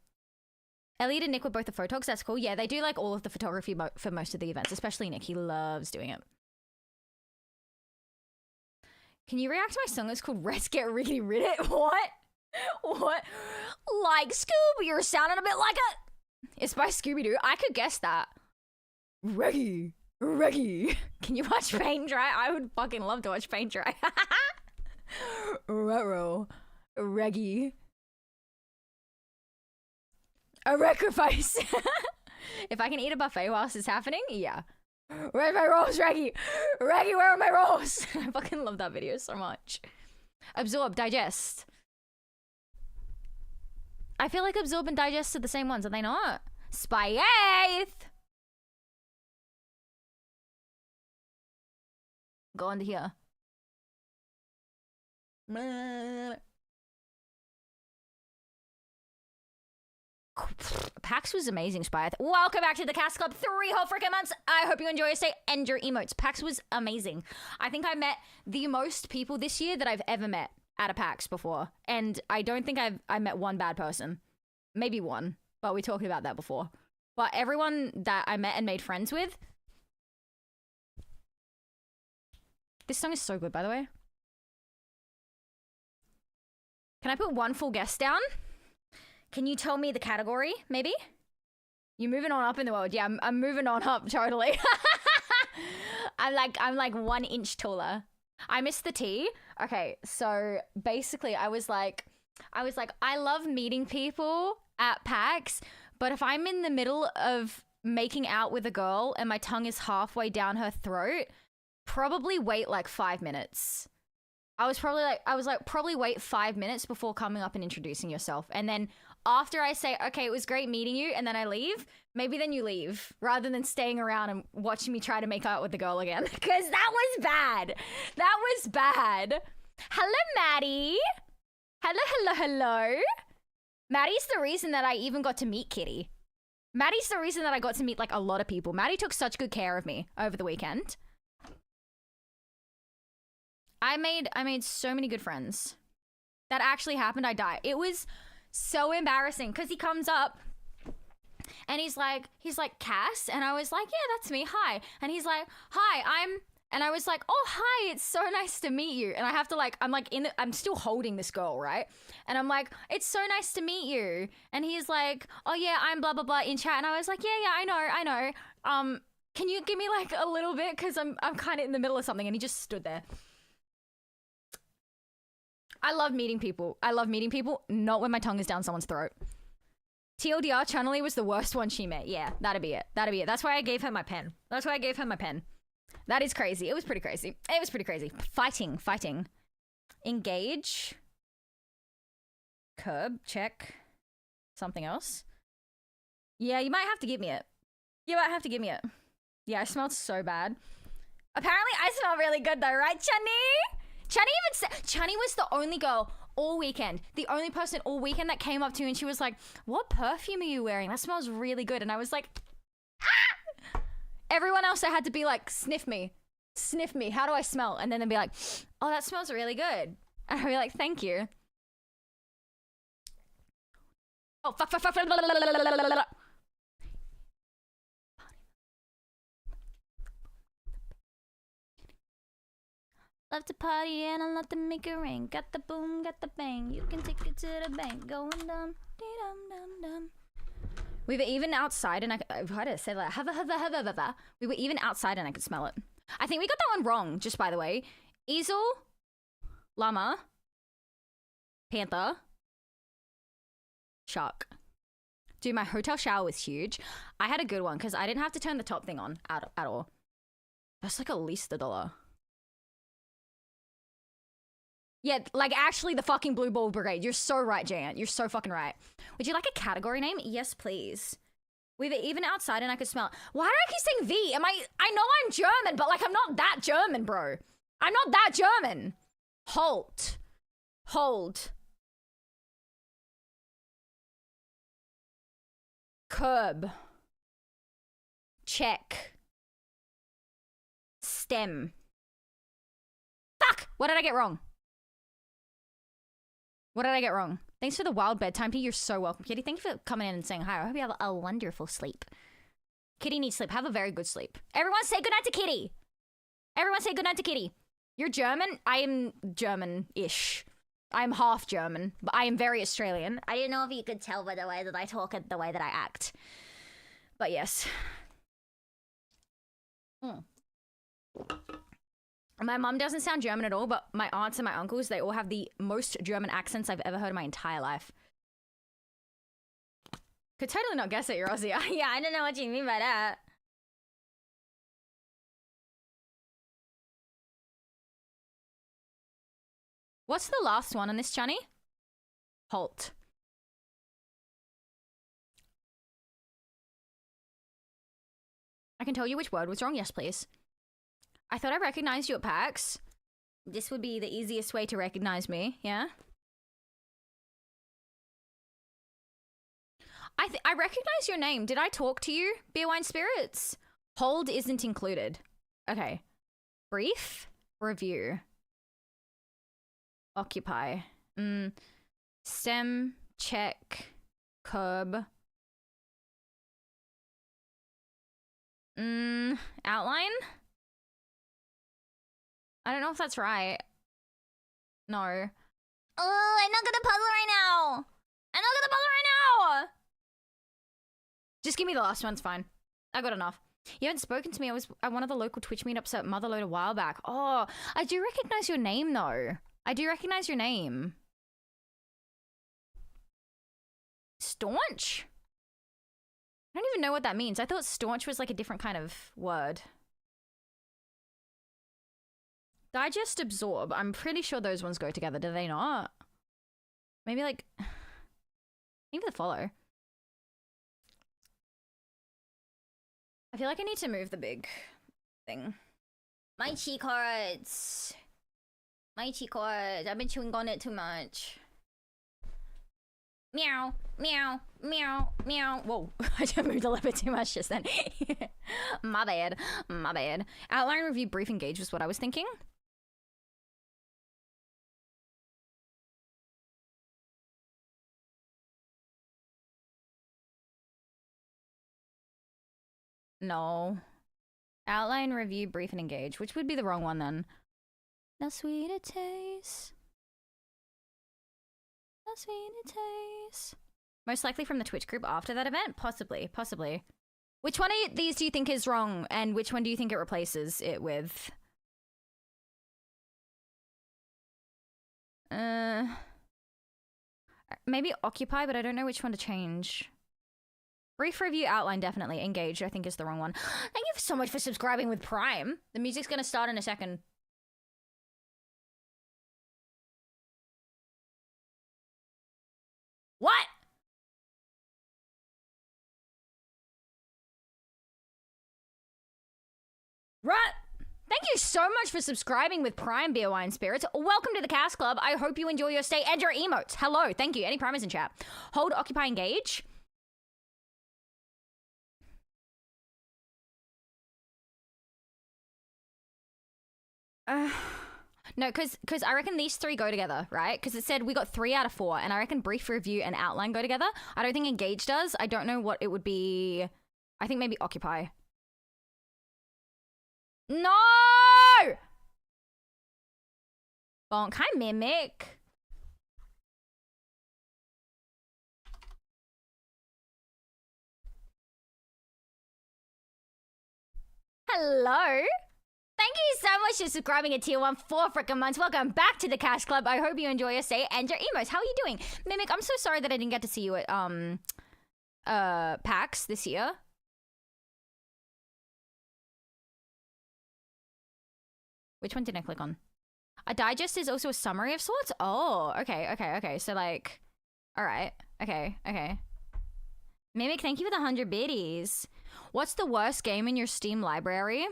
Elliot and Nick were both the photogs. That's cool. Yeah, they do like all of the photography for most of the events, especially Nick. He loves doing it. Can you react to my song? It's called Let's Get Really Rid It. What? What? Like Scooby, you're sounding a bit like a... It's by Scooby-Doo. I could guess that. Reggie. Reggie. Can you watch Paint Dry? I would fucking love to watch Paint Dry. Ruh-roh. Reggie. A sacrifice. If I can eat a buffet whilst it's happening, yeah. Where's my rolls, Reggie? Reggie, where are my rolls? I fucking love that video so much. Absorb, digest. I feel like absorb and digest are the same ones, are they not? Spyath. Go on to here. PAX was amazing, Spyath. Welcome back to the Cast Club. 3 whole freaking months. I hope you enjoy your stay and your emotes. PAX was amazing. I think I met the most people this year that I've ever met at a PAX before. And I don't think I met one bad person. Maybe one, but we talked about that before. But everyone that I met and made friends with. This song is so good, by the way. Can I put one full guest down? Can you tell me the category, maybe? You're moving on up in the world. Yeah, I'm moving on up, totally. I'm like 1 inch taller. I missed the tea. Okay, so basically I was like, I love meeting people at PAX, but if I'm in the middle of making out with a girl and my tongue is halfway down her throat, probably wait like 5 minutes. I was like, probably wait 5 minutes before coming up and introducing yourself. And then after I say, okay, it was great meeting you, and then I leave, maybe then you leave, rather than staying around and watching me try to make out with the girl again. Because that was bad. That was bad. Hello, Maddie. Hello. Maddie's the reason that I even got to meet Kitty. Maddie's the reason that I got to meet, like, a lot of people. Maddie took such good care of me over the weekend. I made so many good friends. That actually happened. I died. It was so embarrassing because he comes up and he's like, Cass? And I was like, yeah, that's me. Hi. And he's like, hi, and I was like, oh, hi, it's so nice to meet you. And I have to I'm still holding this girl, right? And I'm like, it's so nice to meet you. And he's like, oh yeah, I'm blah, blah, blah in chat. And I was like, yeah, I know. Can you give me like a little bit? Cause I'm kind of in the middle of something. And he just stood there. I love meeting people. Not when my tongue is down someone's throat. TLDR, Chun-Li was the worst one she met. Yeah, that'd be it. That's why I gave her my pen. That is crazy. It was pretty crazy. Fighting. Engage. Curb. Check. Something else. Yeah, you might have to give me it. Yeah, I smelled so bad. Apparently, I smell really good though, right, Chunny? Chunny was the only girl all weekend. The only person all weekend that came up to me and she was like, what perfume are you wearing? That smells really good. And I was like, ah! Everyone else I had to be like, sniff me. How do I smell? And then they'd be like, oh, that smells really good. And I'd be like, thank you. Oh, fuck. Love to party and I love to make it rain. Got the boom, got the bang. You can take it to the bank. Going dumb, dum. We were even outside and how did I say that? We were even outside and I could smell it. I think we got that one wrong, just by the way. Easel, llama, panther, shark. Dude, my hotel shower was huge. I had a good one because I didn't have to turn the top thing on at all. That's like at least $1. Yeah, like actually the fucking Blue Ball Brigade. You're so right, Jan. You're so fucking right. Would you like a category name? Yes, please. We were even outside and I could smell it. Why do I keep saying V? I know I'm German, but like I'm not that German, bro. I'm not that German. Halt. Hold. Curb. Check. Stem. Fuck! What did I get wrong? Thanks for the wild bedtime tea. You're so welcome, Kitty. Thank you for coming in and saying hi. I hope you have a wonderful sleep. Kitty needs sleep. Have a very good sleep. Everyone say goodnight to Kitty. You're German? I am German-ish. I'm half German, but I am very Australian. I didn't know if you could tell by the way that I talk and the way that I act. But yes. My mom doesn't sound German at all, but my aunts and my uncles, they all have the most German accents I've ever heard in my entire life. Could totally not guess it, you're Aussie. Yeah, I don't know what you mean by that. What's the last one on this, Chunny? Halt. I can tell you which word was wrong. Yes, please. I thought I recognized you at PAX. This would be the easiest way to recognize me, yeah? I recognize your name. Did I talk to you, Beer Wine Spirits? Hold isn't included. Okay. Brief. Review. Occupy. Stem. Check. Curb. Outline? I don't know if that's right. No. Oh, I'm not gonna puzzle right now. Just give me the last one, it's fine. I got enough. You haven't spoken to me. I was at one of the local Twitch meetups at Motherload a while back. Oh, I do recognize your name though. Staunch? I don't even know what that means. I thought staunch was like a different kind of word. Digest, absorb. I'm pretty sure those ones go together. Do they not? Maybe like... Maybe the follow. I feel like I need to move the big thing. My cheek hurts. My cheek hurts. I've been chewing on it too much. Meow, meow, meow, meow. Whoa, I just moved a little bit too much just then. My bad, my bad. Outline, review, brief, engage was what I was thinking. No. Outline, review, brief, and engage. Which would be the wrong one then? How sweet it tastes. How sweet it tastes. Most likely from the Twitch group after that event? Possibly, possibly. Which one of these do you think is wrong, and which one do you think it replaces it with? Maybe occupy, but I don't know which one to change. Brief, review, outline, definitely. Engage, I think, is the wrong one. Thank you so much for subscribing with Prime. The music's gonna start in a second. What? Right. Thank you so much for subscribing with Prime Beer Wine Spirits. Welcome to the Cast Club. I hope you enjoy your stay and your emotes. Hello. Thank you. Any primers in chat? Hold, occupy, engage. No, because I reckon these three go together, right? Because it said we got 3 out of 4, and I reckon brief, review, and outline go together. I don't think engage does. I don't know what it would be. I think maybe occupy. No! Bonk. Hi, Mimic. Hello. Thank you so much for subscribing at tier 1 4 frickin' months. Welcome back to the Cash Club. I hope you enjoy your stay and your emos. How are you doing? Mimic, I'm so sorry that I didn't get to see you at PAX this year. Which one did I click on? A digest is also a summary of sorts? Oh, okay. So like, all right. Okay. Mimic, thank you for the 100 biddies. What's the worst game in your Steam library?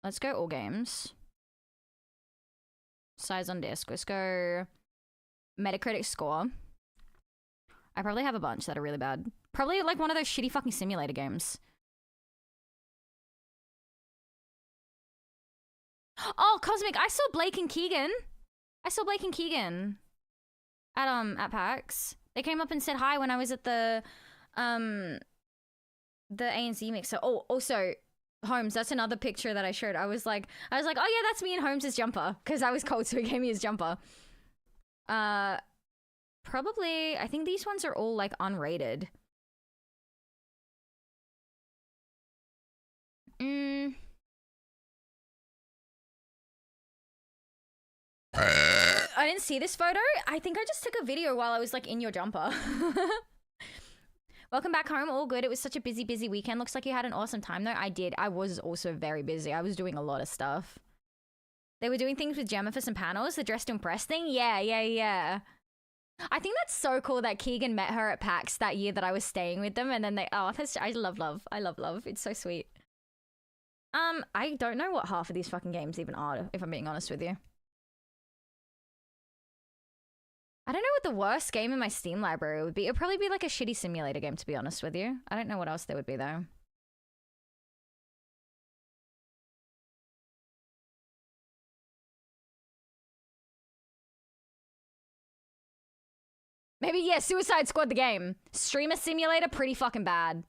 Let's go all games. Size on disk. Let's go Metacritic score. I probably have a bunch that are really bad. Probably like one of those shitty fucking simulator games. Oh, Cosmic, I saw Blake and Keegan. At PAX. They came up and said hi when I was at the ANC mixer. Oh, also, Holmes, that's another picture that I showed. I was like, oh yeah, that's me in Holmes's jumper. Because I was cold, so he gave me his jumper. Probably, I think these ones are all like unrated. I didn't see this photo. I think I just took a video while I was like in your jumper. Welcome back home. All good. It was such a busy weekend. Looks like you had an awesome time though. I did. I was also very busy. I was doing a lot of stuff. They were doing things with Gemma for some panels. The Dress to Impress thing. Yeah. I think that's so cool that Keegan met her at PAX that year that I was staying with them, and then they. Oh, I love love. It's so sweet. I don't know what half of these fucking games even are, if I'm being honest with you. I don't know what the worst game in my Steam library would be. It'd probably be like a shitty simulator game, to be honest with you. I don't know what else there would be, though. Maybe, yeah, Suicide Squad the game. Streamer Simulator, pretty fucking bad.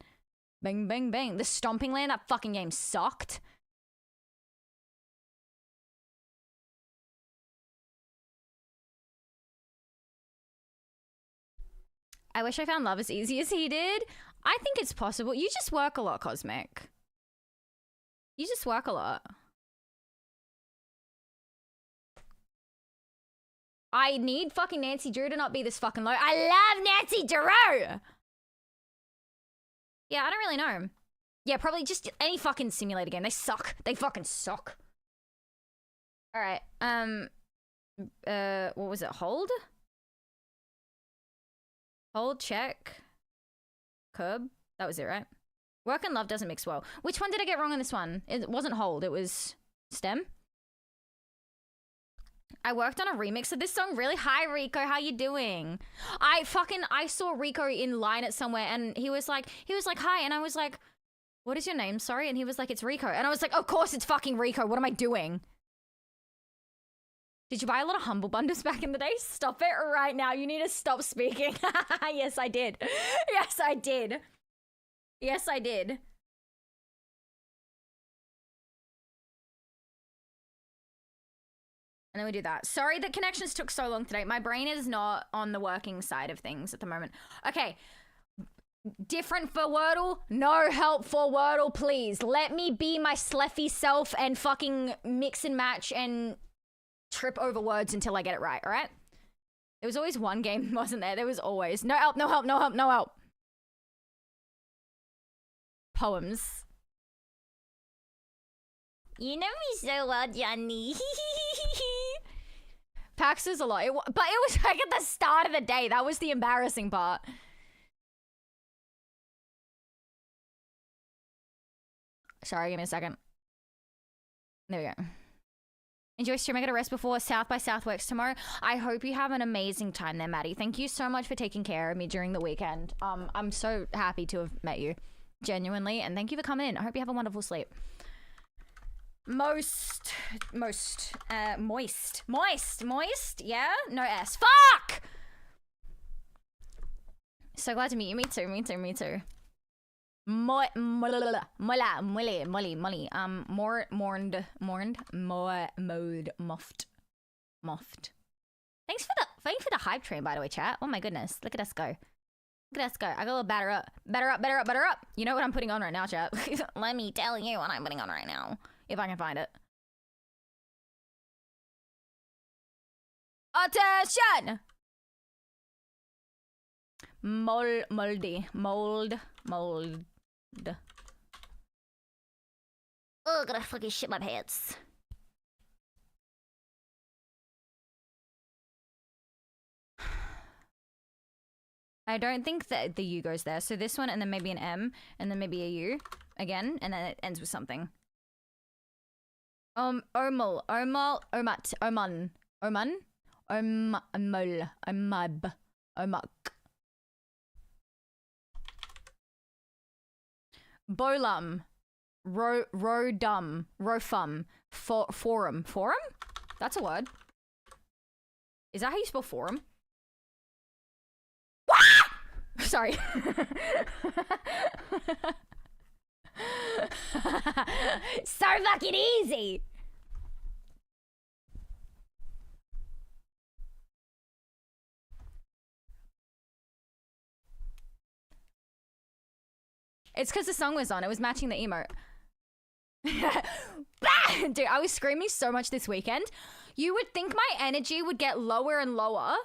Bang, bang, bang. The Stomping Land, that fucking game sucked. I wish I found love as easy as he did. I think it's possible. You just work a lot, Cosmic. You just work a lot. I need fucking Nancy Drew to not be this fucking low. I love Nancy Drew! Yeah, I don't really know. Yeah, probably just any fucking simulator game. They suck. They fucking suck. Alright, what was it? Hold? Hold, check. Curb. That was it, right? Work and love doesn't mix well. Which one did I get wrong on this one? It wasn't hold, it was stem. I worked on a remix of this song. Really? Hi, Rico. How you doing? I saw Rico in line at somewhere and he was like, hi. And I was like, what is your name? Sorry. And he was like, it's Rico. And I was like, of course it's fucking Rico. What am I doing? Did you buy a lot of Humble Bundles back in the day? Stop it right now. You need to stop speaking. Yes, I did. Yes, I did. Yes, I did. And then we do that. Sorry that connections took so long today. My brain is not on the working side of things at the moment. Okay. Different for Wordle. No help for Wordle, please. Let me be my sleffy self and fucking mix and match and trip over words until I get it right, all right? There was always one game, wasn't there? There was always. No help, no help, no help, no help. Poems. You know me so well, Johnny. PAX is a lot. But it was like at the start of the day. That was the embarrassing part. Sorry, give me a second. There we go. Enjoy stream. I gotta rest before South by Southworks tomorrow. I hope you have an amazing time there, Maddie. Thank you so much for taking care of me during the weekend. I'm so happy to have met you. Genuinely. And thank you for coming in. I hope you have a wonderful sleep. Moist. Yeah? No S. Fuck! So glad to meet you. Me too. Mourned. Moffed. Thanks for the hype train, by the way, chat. Oh my goodness. Look at us go. I got a little batter up. You know what I'm putting on right now, chat? Let me tell you what I'm putting on right now. If I can find it. Attention! Mold. Oh, gotta fucking shit my pants. I don't think that the U goes there. So this one and then maybe an M and then maybe a U again and then it ends with something. Omal, Omat, Oman, Omul, Omab, Omak. Bolam, Rodum, Rofum, Forum. Forum? That's a word. Is that how you spell forum? Sorry. So fucking easy. It's because the song was on. It was matching the emote. Dude, I was screaming so much this weekend. You would think my energy would get lower and lower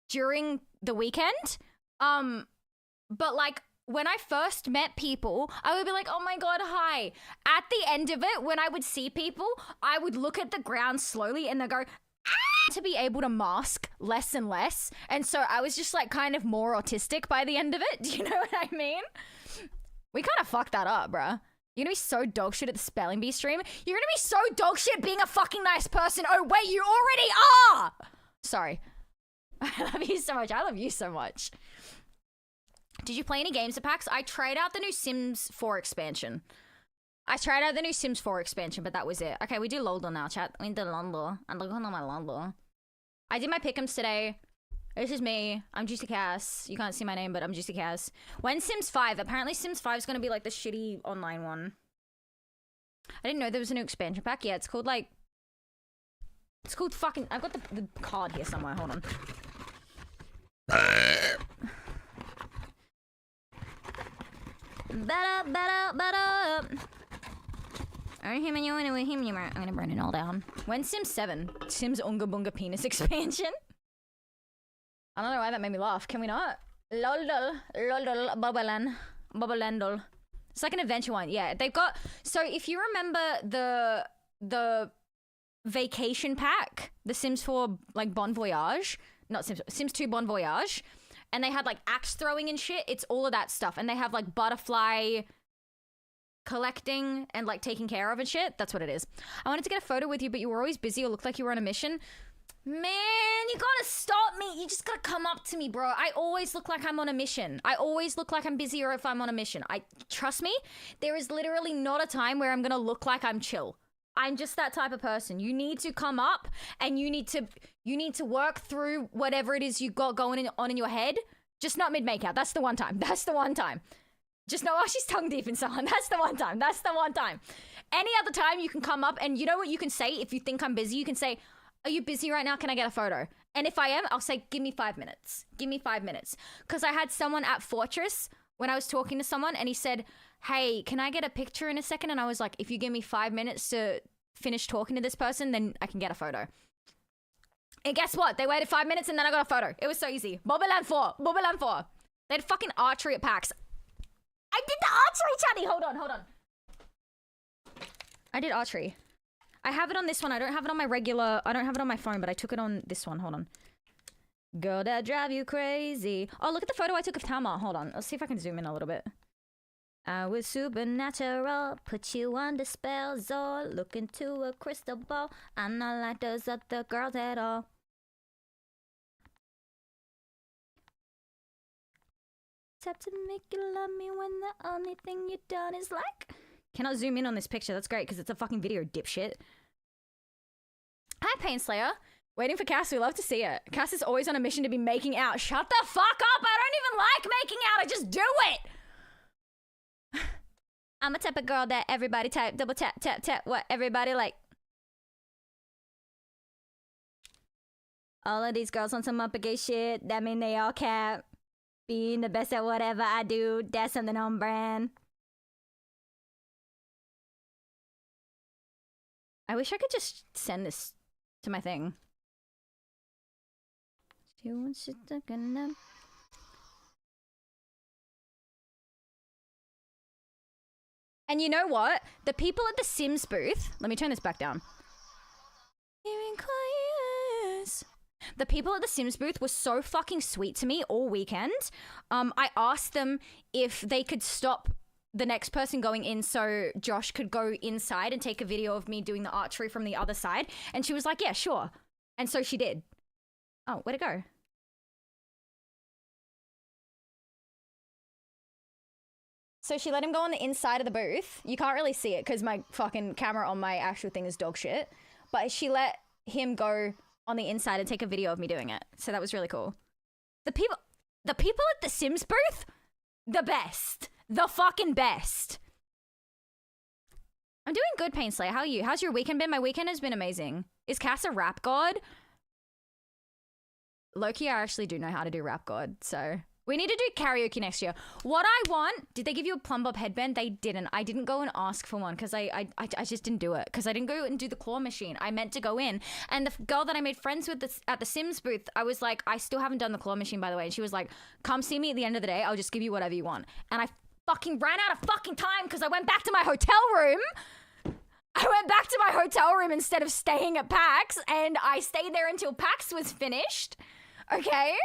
during the weekend. But like when I first met people, I would be like, oh my god, hi. At the end of it, when I would see people, I would look at the ground slowly and they'd go, ah! To be able to mask less and less. And so I was just like kind of more autistic by the end of it. Do you know what I mean? We kind of fucked that up, bruh. You're gonna be so dog shit at the spelling bee stream. You're gonna be so dog shit being a fucking nice person. Oh wait, you already are! Sorry. I love you so much. I love you so much. Did you play any games at PAX? I tried out the new Sims 4 expansion. But that was it. Okay, we do Loldo now, chat. We do Loldo. I'm looking on my Loldo. I did my pick'ems today. This is me. I'm Juicy Cass. You can't see my name, but I'm Juicy Cass. When's Sims 5? Apparently Sims 5 is going to be like the shitty online one. I didn't know there was a new expansion pack. Yeah, it's called like... It's called fucking... I've got the card here somewhere. Hold on. Better. I'm gonna burn it all down. When's Sims 7? Sims Unga Bunga Penis expansion? I don't know why that made me laugh. Can we not? Loldol, Bubbalandol. It's like an adventure one. Yeah, they've got... So if you remember the vacation pack, the Sims 4 like Bon Voyage, not Sims 2 Bon Voyage, and they had like axe throwing and shit. It's all of that stuff. And they have like butterfly collecting and like taking care of and shit. That's what it is. I wanted to get a photo with you, but you were always busy or looked like you were on a mission. Man, you gotta stop me. You just gotta come up to me, bro. I always look like I'm on a mission. I always look like I'm busy or if I'm on a mission. Trust me, there is literally not a time where I'm gonna look like I'm chill. I'm just that type of person. You need to come up and you need to work through whatever it is you got going on in your head. Just not mid-makeout. That's the one time. That's the one time. Just know, oh, she's tongue deep in someone. That's the one time. That's the one time. Any other time you can come up and you know what you can say if you think I'm busy? You can say, are you busy right now? Can I get a photo? And if I am, I'll say, give me 5 minutes. Give me 5 minutes. Because I had someone at Fortress when I was talking to someone and he said, hey, can I get a picture in a second? And I was like, if you give me 5 minutes to finish talking to this person, then I can get a photo. And guess what? They waited 5 minutes and then I got a photo. It was so easy. Boboland 4. Boboland 4. They had fucking archery at PAX. I did the archery, Chatty. Hold on. I did archery. I have it on this one. I don't have it on my regular... I don't have it on my phone, but I took it on this one. Hold on. Girl, that drive you crazy. Oh, look at the photo I took of Tama. Hold on. Let's see if I can zoom in a little bit. I was supernatural. Put you under spells or look into a crystal ball. I'm not like those other girls at all. Tap to make you love me when the only thing you done is like... Cannot zoom in on this picture. That's great because it's a fucking video, dipshit. Hi, Painslayer. Waiting for Cass. We love to see it. Cass is always on a mission to be making out. Shut the fuck up. I don't even like making out. I just do it. I'm a type of girl that everybody type. Double tap, tap, tap. What? Everybody like. All of these girls on some upper gay shit. That mean they all cap. Being the best at whatever I do. That's something on brand. I wish I could just send this to my thing. And you know what? The people at the Sims booth... Let me turn this back down. The people at the Sims booth were so fucking sweet to me all weekend. I asked them if they could stop the next person going in so Josh could go inside and take a video of me doing the archery from the other side. And she was like, yeah, sure. And so she did. Oh, where'd it go? So she let him go on the inside of the booth. You can't really see it because my fucking camera on my actual thing is dog shit. But she let him go on the inside and take a video of me doing it. So that was really cool. The people at the Sims booth, the best. The fucking best. I'm doing good, Painslayer. How are you? How's your weekend been? My weekend has been amazing. Is Cass a rap god? Loki, I actually do know how to do rap god, so... We need to do karaoke next year. What I want... Did they give you a plumb bob headband? They didn't. I didn't go and ask for one because I just didn't do it. Because I didn't go and do the claw machine. I meant to go in. And the girl that I made friends with at the Sims booth, I was like, I still haven't done the claw machine, by the way. And she was like, come see me at the end of the day. I'll just give you whatever you want. And I fucking ran out of fucking time because I went back to my hotel room. I went back to my hotel room instead of staying at PAX. And I stayed there until PAX was finished. Okay?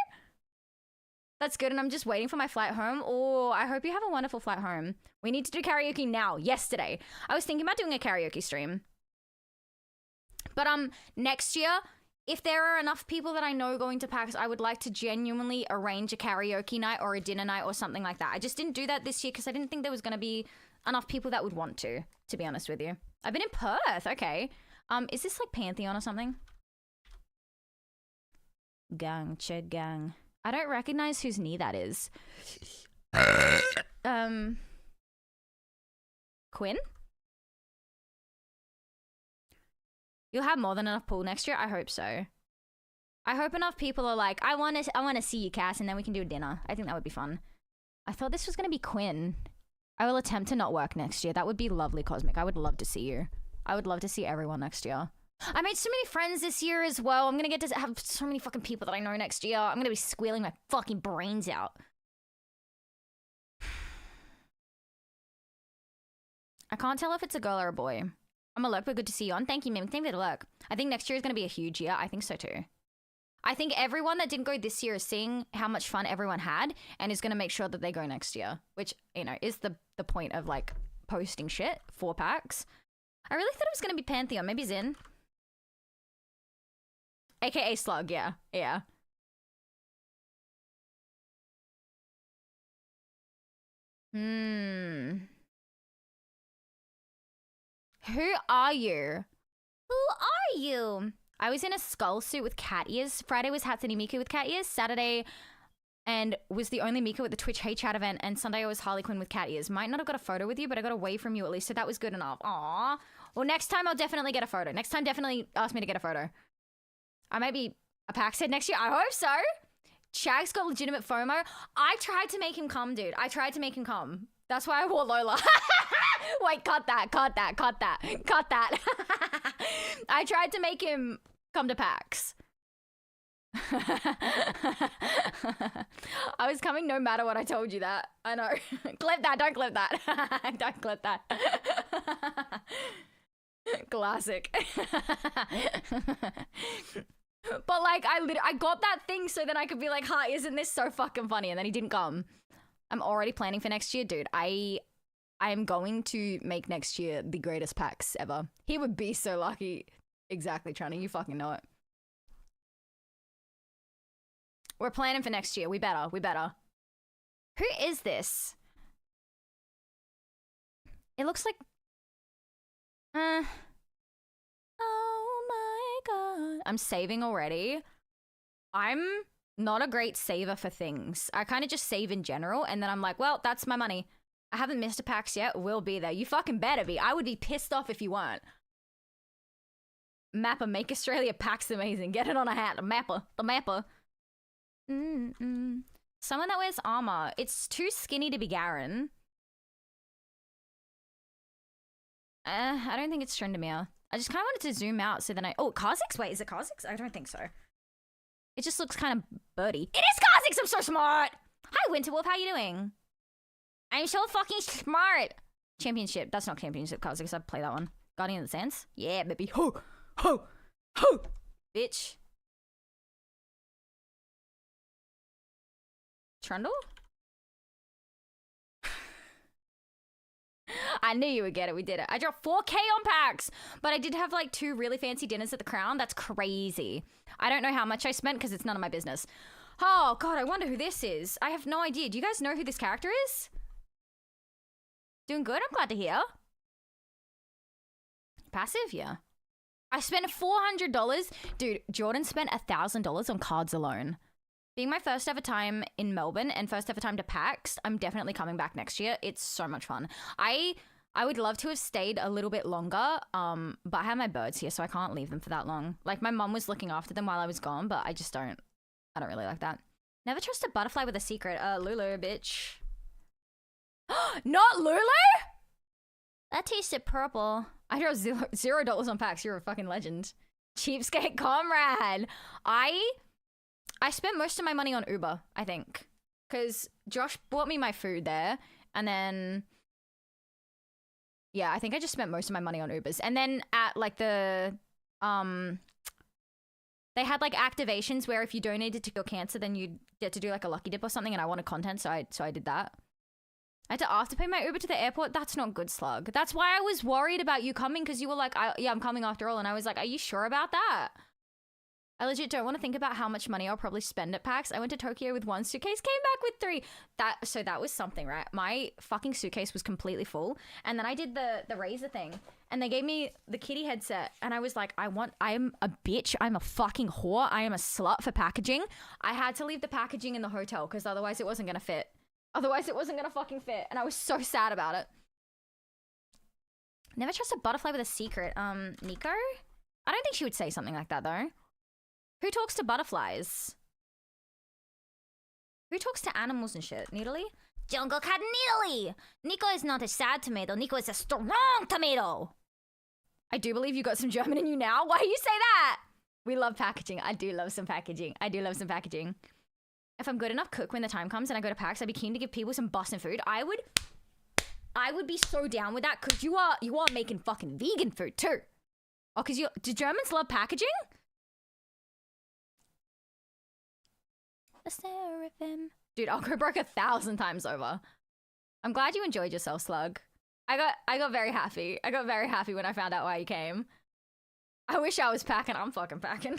That's good, and I'm just waiting for my flight home. Oh, I hope you have a wonderful flight home. We need to do karaoke now, yesterday. I was thinking about doing a karaoke stream. But next year, if there are enough people that I know going to PAX, I would like to genuinely arrange a karaoke night or a dinner night or something like that. I just didn't do that this year because I didn't think there was going to be enough people that would want to be honest with you. I've been in Perth, okay. Is this like Pantheon or something? Gang, ched gang. I don't recognize whose knee that is. Quinn? You'll have more than enough pool next year? I hope so. I hope enough people are like, I want to see you, Cass, and then we can do a dinner. I think that would be fun. I thought this was going to be Quinn. I will attempt to not work next year. That would be lovely, Cosmic. I would love to see you. I would love to see everyone next year. I made so many friends this year as well. I'm gonna get to have so many fucking people that I know next year. I'm gonna be squealing my fucking brains out. I can't tell if it's a girl or a boy. I'm a lurk, but good to see you on. Thank you, Mim. Thank you to lurk. I think next year is gonna be a huge year. I think so too. I think everyone that didn't go this year is seeing how much fun everyone had and is going to make sure that they go next year, which, you know, is the point of like posting shit for PAX. I really thought it was going to be Pantheon, maybe Zin. AKA Slug, yeah. Yeah. Who are you? Who are you? I was in a skull suit with cat ears. Friday was Hatsune Miku with cat ears. Saturday and was the only Miku at the Twitch Hey Chat event. And Sunday I was Harley Quinn with cat ears. Might not have got a photo with you, but I got away from you at least, so that was good enough. Aww. Well, next time I'll definitely get a photo. Next time definitely ask me to get a photo. I might be a PAX head next year. I hope so. Shag's got legitimate FOMO. I tried to make him come, dude. I tried to make him come. That's why I wore Lola. Wait, cut that. I tried to make him come to PAX. I was coming no matter what. I told you that. I know. Clip that. Don't clip that. Don't clip that. Classic. But like, I got that thing so then I could be like, huh, isn't this so fucking funny? And then he didn't come. I'm already planning for next year, dude. I am going to make next year the greatest PAX ever. He would be so lucky. Exactly, Trunny. You fucking know it. We're planning for next year. We better. Who is this? It looks like... Oh my god. I'm saving already. I'm not a great saver for things. I kind of just save in general, and then I'm like, well, that's my money. I haven't missed a PAX yet. We'll be there. You fucking better be. I would be pissed off if you weren't. Mapper, make Australia PAX amazing. Get it on a hat. The mapper. Someone that wears armor. It's too skinny to be Garen. I don't think it's Trendemir. I just kind of wanted to zoom out so then oh, Kha'Zix? Wait, is it Kha'Zix? I don't think so. It just looks kind of birdy. It is Kha'Zix! I'm so smart! Hi, Winterwolf, how you doing? I'm so fucking smart! Championship. That's not Championship Kha'Zix. I'd play that one. Guardian of the Sands? Yeah, baby. Ho! Ho! Ho! Bitch. Trundle? I knew you would get it. We did it. I dropped 4K on PAX, but I did have like 2 really fancy dinners at the Crown. That's crazy. I don't know how much I spent because it's none of my business. Oh, God, I wonder who this is. I have no idea. Do you guys know who this character is? Doing good? I'm glad to hear. Passive? Yeah. I spent $400. Dude, Jordan spent $1,000 on cards alone. Being my first ever time in Melbourne and first ever time to PAX, I'm definitely coming back next year. It's so much fun. I would love to have stayed a little bit longer, but I have my birds here, so I can't leave them for that long. Like, my mum was looking after them while I was gone, but I don't really like that. Never trust a butterfly with a secret. Lulu, bitch. Not Lulu? That tasted purple. I drove $0 on PAX. You're a fucking legend. Cheapskate comrade. I spent most of my money on Uber, I think. Because Josh bought me my food there. And then... yeah, I think I just spent most of my money on Ubers. And then at, like, the... they had, like, activations where if you donated to Cure Cancer, then you'd get to do, like, a lucky dip or something. And I wanted content, so I did that. I had to afterpay my Uber to the airport. That's not good, Slug. That's why I was worried about you coming, because you were like, yeah, I'm coming after all. And I was like, are you sure about that? I legit don't want to think about how much money I'll probably spend at PAX. I went to Tokyo with 1 suitcase, came back with 3. So that was something, right? My fucking suitcase was completely full. And then I did the Razer thing. And they gave me the kitty headset. And I was like, I am a bitch. I'm a fucking whore. I am a slut for packaging. I had to leave the packaging in the hotel because otherwise it wasn't going to fit. Otherwise it wasn't going to fucking fit. And I was so sad about it. Never trust a butterfly with a secret. Nico? I don't think she would say something like that, though. Who talks to butterflies? Who talks to animals and shit? Needly? Jungle Cat Needly! Nico is not a sad tomato. Nico is a strong tomato! I do believe you got some German in you now. Why do you say that? We love packaging. I do love some packaging. If I'm good enough cook when the time comes and I go to PAX, I'd be keen to give people some bussin' food. I would be so down with that because you are making fucking vegan food too. Oh, because do Germans love packaging? a seraphim. Dude, I'll go broke 1,000 times over. I'm glad you enjoyed yourself, Slug. I got very happy. I got very happy when I found out why you came. I wish I was packing. I'm fucking packing.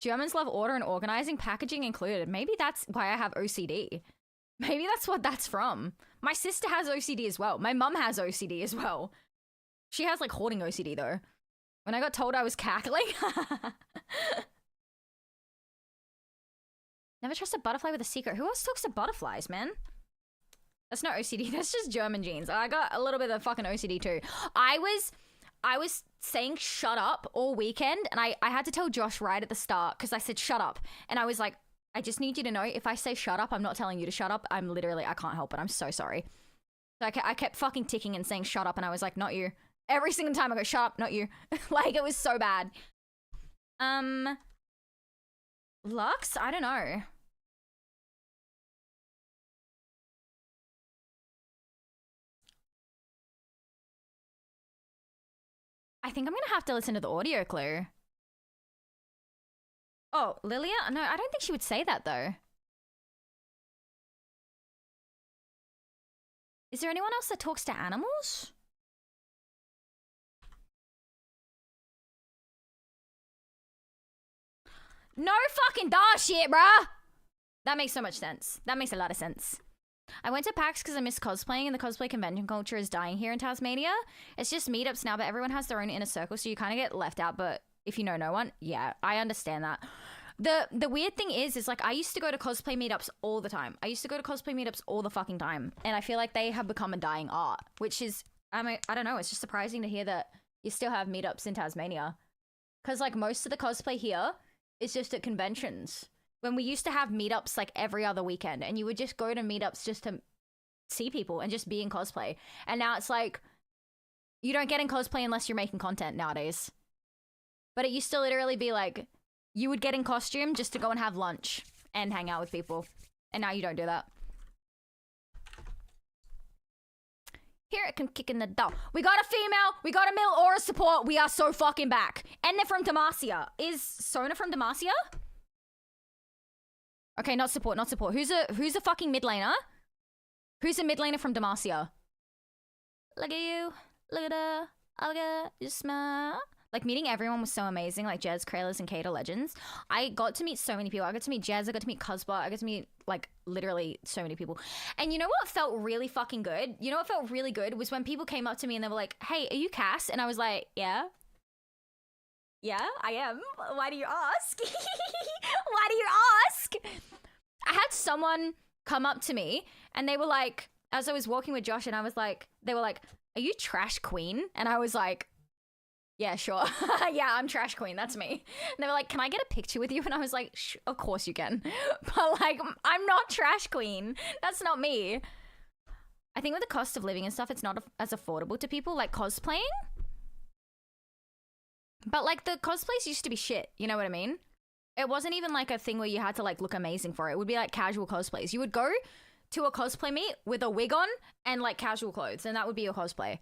Germans love order and organizing, packaging included. Maybe that's why I have OCD. Maybe that's what that's from. My sister has OCD as well. My mum has OCD as well. She has like hoarding OCD though. When I got told I was cackling. Never trust a butterfly with a secret. Who else talks to butterflies, man? That's not OCD. That's just German genes. I got a little bit of fucking OCD too. I was saying shut up all weekend, and I had to tell Josh right at the start because I said shut up. And I was like, I just need you to know if I say shut up, I'm not telling you to shut up. I can't help it. I'm so sorry. So I kept fucking ticking and saying shut up, and I was like, not you. Every single time I go, shut up, not you. Like, it was so bad. Lux? I don't know. I think I'm gonna have to listen to the audio clue. Oh, Lilia? No, I don't think she would say that though. Is there anyone else that talks to animals? No fucking dog shit, bruh! That makes so much sense. That makes a lot of sense. I went to PAX because I miss cosplaying, and the cosplay convention culture is dying here in Tasmania. It's just meetups now, but everyone has their own inner circle, so you kind of get left out, but if you know no one, yeah, I understand that. The weird thing is like, I used to go to cosplay meetups all the time. I used to go to cosplay meetups all the fucking time, and I feel like they have become a dying art, which is, I don't know, it's just surprising to hear that you still have meetups in Tasmania. Because, like, most of the cosplay here is just at conventions. When we used to have meetups, like, every other weekend, and you would just go to meetups just to see people and just be in cosplay. And now it's like, you don't get in cosplay unless you're making content nowadays. But it used to literally be like, you would get in costume just to go and have lunch and hang out with people. And now you don't do that. Here it can kick in the door. We got a female, we got a male aura support. We are so fucking back. And they're from Demacia. Is Sona from Demacia? Okay, not support, not support. Who's a fucking mid laner? Who's a mid laner from Demacia? Look at you. Look at her. Look at you smile. Like, meeting everyone was so amazing. Like, Jez, Kralis, and Kata Legends. I got to meet so many people. I got to meet Jez. I got to meet Cuzbot. I got to meet, like, literally so many people. And you know what felt really fucking good? You know what felt really good was when people came up to me and they were like, hey, are you Cass? And I was like, yeah. Yeah, I am. Why do you ask? Why do you ask? I had someone come up to me and they were like, as I was walking with Josh, and I was like, they were like, are you Trash Queen? And I was like, yeah, sure. Yeah, I'm Trash Queen. That's me. And they were like, can I get a picture with you? And I was like, of course you can. But, like, I'm not Trash Queen. That's not me. I think with the cost of living and stuff, it's not as affordable to people, like cosplaying. But, like, the cosplays used to be shit. You know what I mean? It wasn't even, like, a thing where you had to, like, look amazing for it. It would be, like, casual cosplays. You would go to a cosplay meet with a wig on and, like, casual clothes. And that would be your cosplay.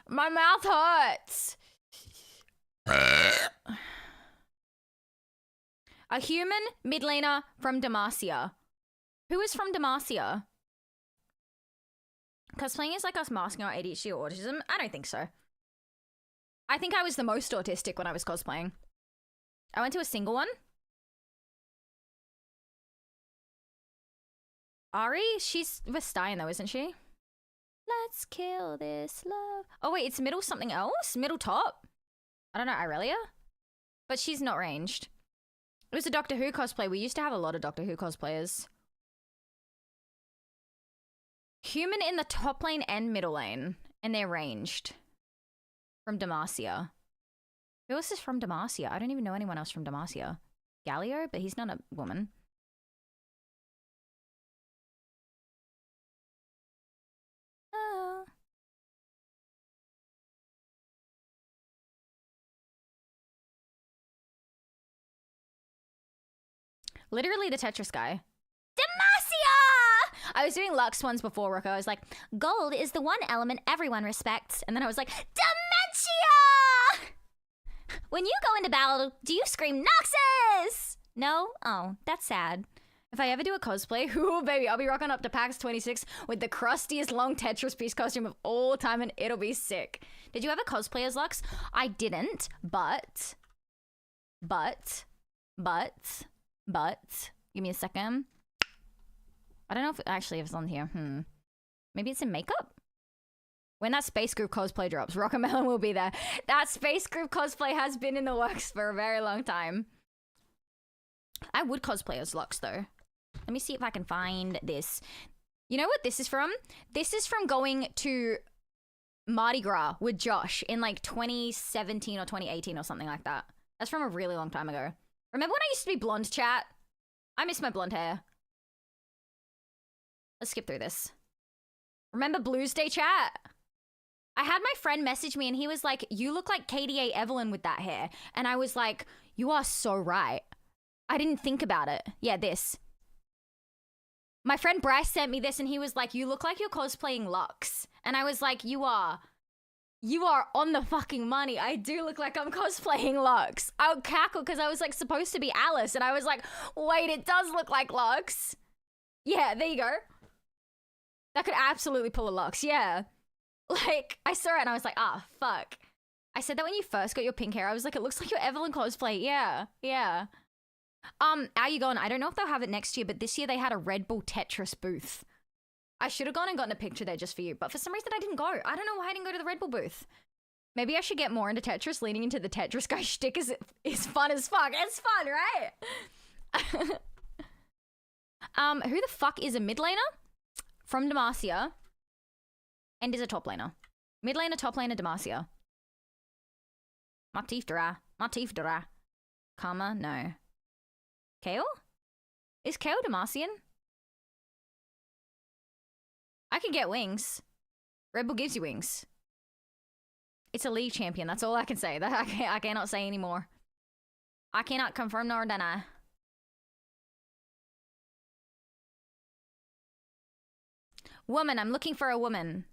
My mouth hurts. A human mid laner from Demacia. Who is from Demacia? Cosplaying is like us masking our ADHD or autism? I don't think so. I think I was the most autistic when I was cosplaying. I went to a single one. Ari? She's Vestayan though, isn't she? Let's kill this love. Oh wait, it's middle something else? Middle top? I don't know, Irelia? But she's not ranged. It was a Doctor Who cosplay. We used to have a lot of Doctor Who cosplayers. Human in the top lane and middle lane. And they're ranged. From Demacia. Who else is from Demacia? I don't even know anyone else from Demacia. Galio? But he's not a woman. Oh. Literally the Tetris guy. Demacia! I was doing Lux ones before, Rocco. I was like, gold is the one element everyone respects. And then I was like, Dementia! When you go into battle, do you scream Noxus? No? Oh, that's sad. If I ever do a cosplay, ooh, baby, I'll be rocking up to PAX 26 with the crustiest long Tetris piece costume of all time, and it'll be sick. Did you ever cosplay as Lux? I didn't, but, give me a second. I don't know if it's on here. Maybe it's in makeup? When that Space Group cosplay drops, Rockamelon will be there. That Space Group cosplay has been in the works for a very long time. I would cosplay as Lux, though. Let me see if I can find this. You know what this is from? This is from going to Mardi Gras with Josh in like 2017 or 2018 or something like that. That's from a really long time ago. Remember when I used to be blonde, chat? I miss my blonde hair. Let's skip through this. Remember Blues Day, chat? I had my friend message me and he was like, you look like KDA Evelyn with that hair. And I was like, you are so right. I didn't think about it. Yeah, this. My friend Bryce sent me this and he was like, you look like you're cosplaying Lux. And I was like, you are on the fucking money. I do look like I'm cosplaying Lux. I would cackle because I was like supposed to be Alice. And I was like, wait, it does look like Lux. Yeah, there you go. That could absolutely pull a Lux, yeah. Like, I saw it and I was like, ah, fuck. I said that when you first got your pink hair. I was like, it looks like your Evelyn cosplay. Yeah, yeah. How you going? I don't know if they'll have it next year, but this year they had a Red Bull Tetris booth. I should have gone and gotten a picture there just for you, but for some reason I didn't go. I don't know why I didn't go to the Red Bull booth. Maybe I should get more into Tetris. Leaning into the Tetris guy shtick is fun as fuck. It's fun, right? Who the fuck is a mid laner? From Demacia. And is a top laner. Mid laner, top laner, Demacia. Motif Dara. Karma? No. Kale? Is Kale Demacian? I can get wings. Red Bull gives you wings. It's a league champion. That's all I can say. That I cannot say anymore. I cannot confirm nor deny. Woman. I'm looking for a woman.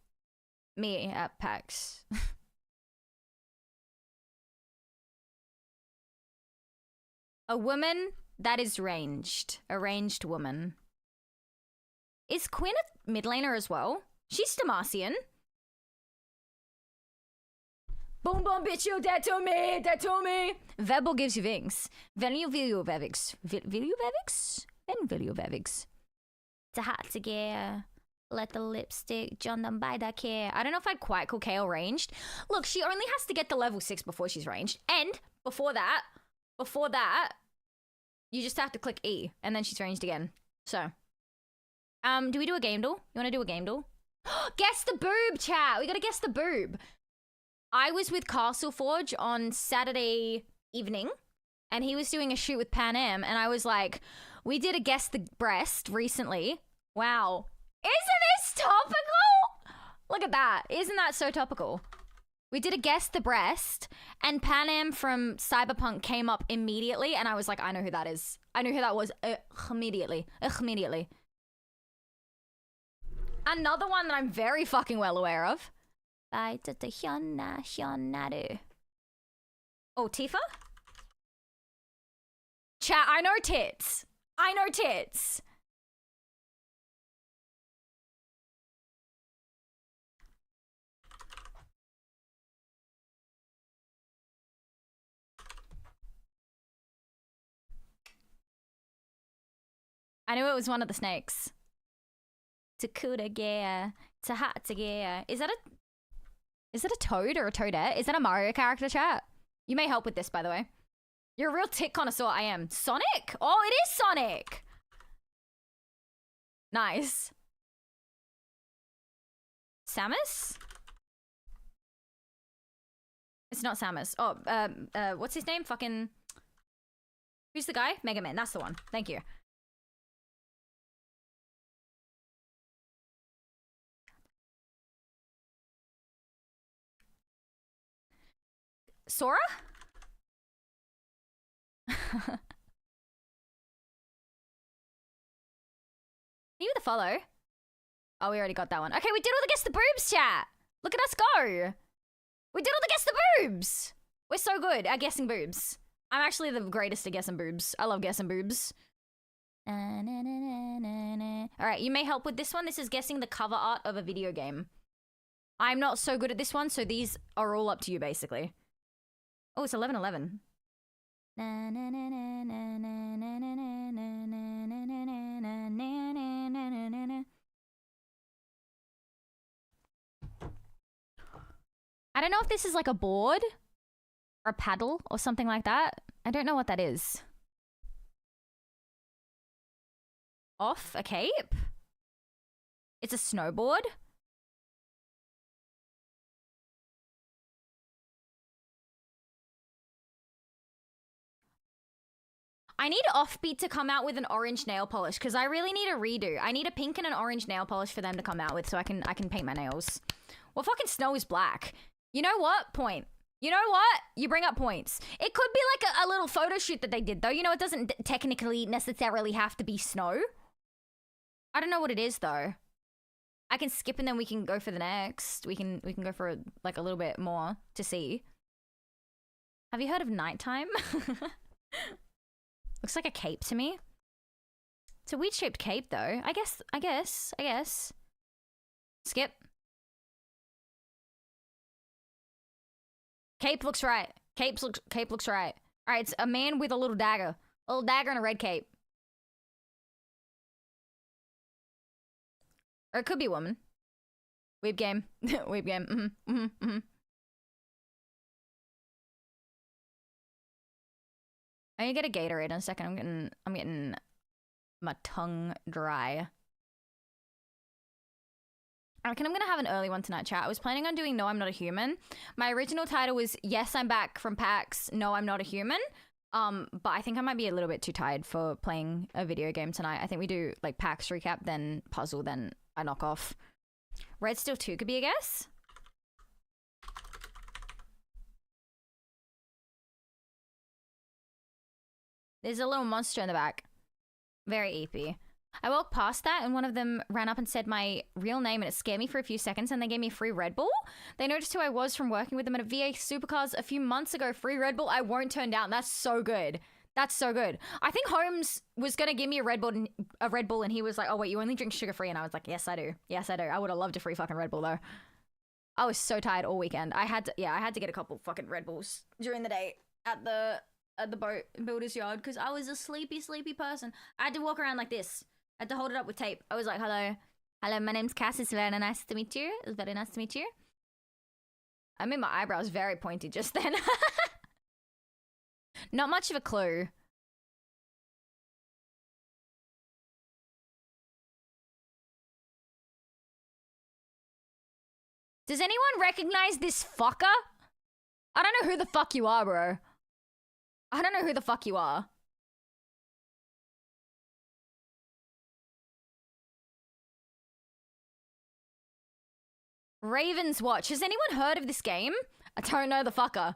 Me at PAX. A woman that is ranged. A ranged woman. Is Quinn a mid laner as well? She's Demacian. Boom boom bitch, you dead to me, dead to me. Verbal gives you wings. Value Vevix. Value Vevix? Then Value Vevix. It's a hot to get. Let the lipstick John them by the care. I don't know if I'd quite call Kale ranged. Look, she only has to get to level 6 before she's ranged. And before that, you just have to click E and then she's ranged again. So, do we do a game duel? You want to do a game duel? Guess the boob, chat. We got to guess the boob. I was with Castle Forge on Saturday evening and he was doing a shoot with Pan Am and I was like, we did a guess the breast recently. Wow. Isn't this topical? Look at that. Isn't that so topical? We did a guess the breast and Pan Am from Cyberpunk came up immediately and I was like, I know who that is. I knew who that was immediately. Immediately. Another one that I'm very fucking well aware of. Oh, Tifa? Chat, I know tits. I know tits. I knew it was one of the snakes. Takuda Gea. Tahatagea. Is that a toad or a toadette? Is that a Mario character, chat? You may help with this, by the way. You're a real tit connoisseur. I am. Sonic? Oh, it is Sonic! Nice. Samus? It's not Samus. Oh, what's his name? Fucking... Who's the guy? Mega Man. That's the one. Thank you. Sora? You the follow? Oh, we already got that one. Okay, we did all the guess the boobs, chat. Look at us go. We did all the guess the boobs. We're so good at guessing boobs. I'm actually the greatest at guessing boobs. I love guessing boobs. All right, you may help with this one. This is guessing the cover art of a video game. I'm not so good at this one, so these are all up to you, basically. Oh, it's 11:11. I don't know if this is like a board or a paddle or something like that. I don't know what that is. Off a cape? It's a snowboard? I need Offbeat to come out with an orange nail polish because I really need a redo. I need a pink and an orange nail polish for them to come out with so I can paint my nails. Well, fucking snow is black. You know what? Point. You know what? You bring up points. It could be like a little photo shoot that they did, though. You know, it doesn't technically necessarily have to be snow. I don't know what it is, though. I can skip and then we can go for the next. We can go for like a little bit more to see. Have you heard of nighttime? Looks like a cape to me. It's a weird shaped cape, though. I guess. Skip. Cape looks right. Cape looks right. All right, it's a man with a little dagger. A little dagger and a red cape. Or it could be a woman. Weeb game. Weeb game. I need to get a Gatorade in a second. I'm getting my tongue dry. I reckon I'm gonna have an early one tonight, chat. I was planning on doing No, I'm Not a Human. My original title was Yes, I'm Back from PAX, No, I'm Not a Human. But I think I might be a little bit too tired for playing a video game tonight. I think we do like PAX recap, then puzzle, then I knock off. Red Steel 2 could be a guess. There's a little monster in the back. Very EP. I walked past that and one of them ran up and said my real name and it scared me for a few seconds and they gave me a free Red Bull. They noticed who I was from working with them at a VA Supercars a few months ago. Free Red Bull I won't turn down. That's so good. That's so good. I think Holmes was going to give me a Red Bull and he was like, oh wait, you only drink sugar free? And I was like, yes, I do. Yes, I do. I would have loved a free fucking Red Bull though. I was so tired all weekend. I had to get a couple fucking Red Bulls during the day at the boat builder's yard because I was a sleepy person. I had to walk around like this. I had to hold it up with tape. I was like, hello, my name's Cass. It's very nice to meet you. It's very nice to meet you. I made my eyebrows very pointy just then. Not much of a clue. Does anyone recognize this fucker? I don't know who the fuck you are, bro. I don't know who the fuck you are. Raven's Watch. Has anyone heard of this game? I don't know the fucker.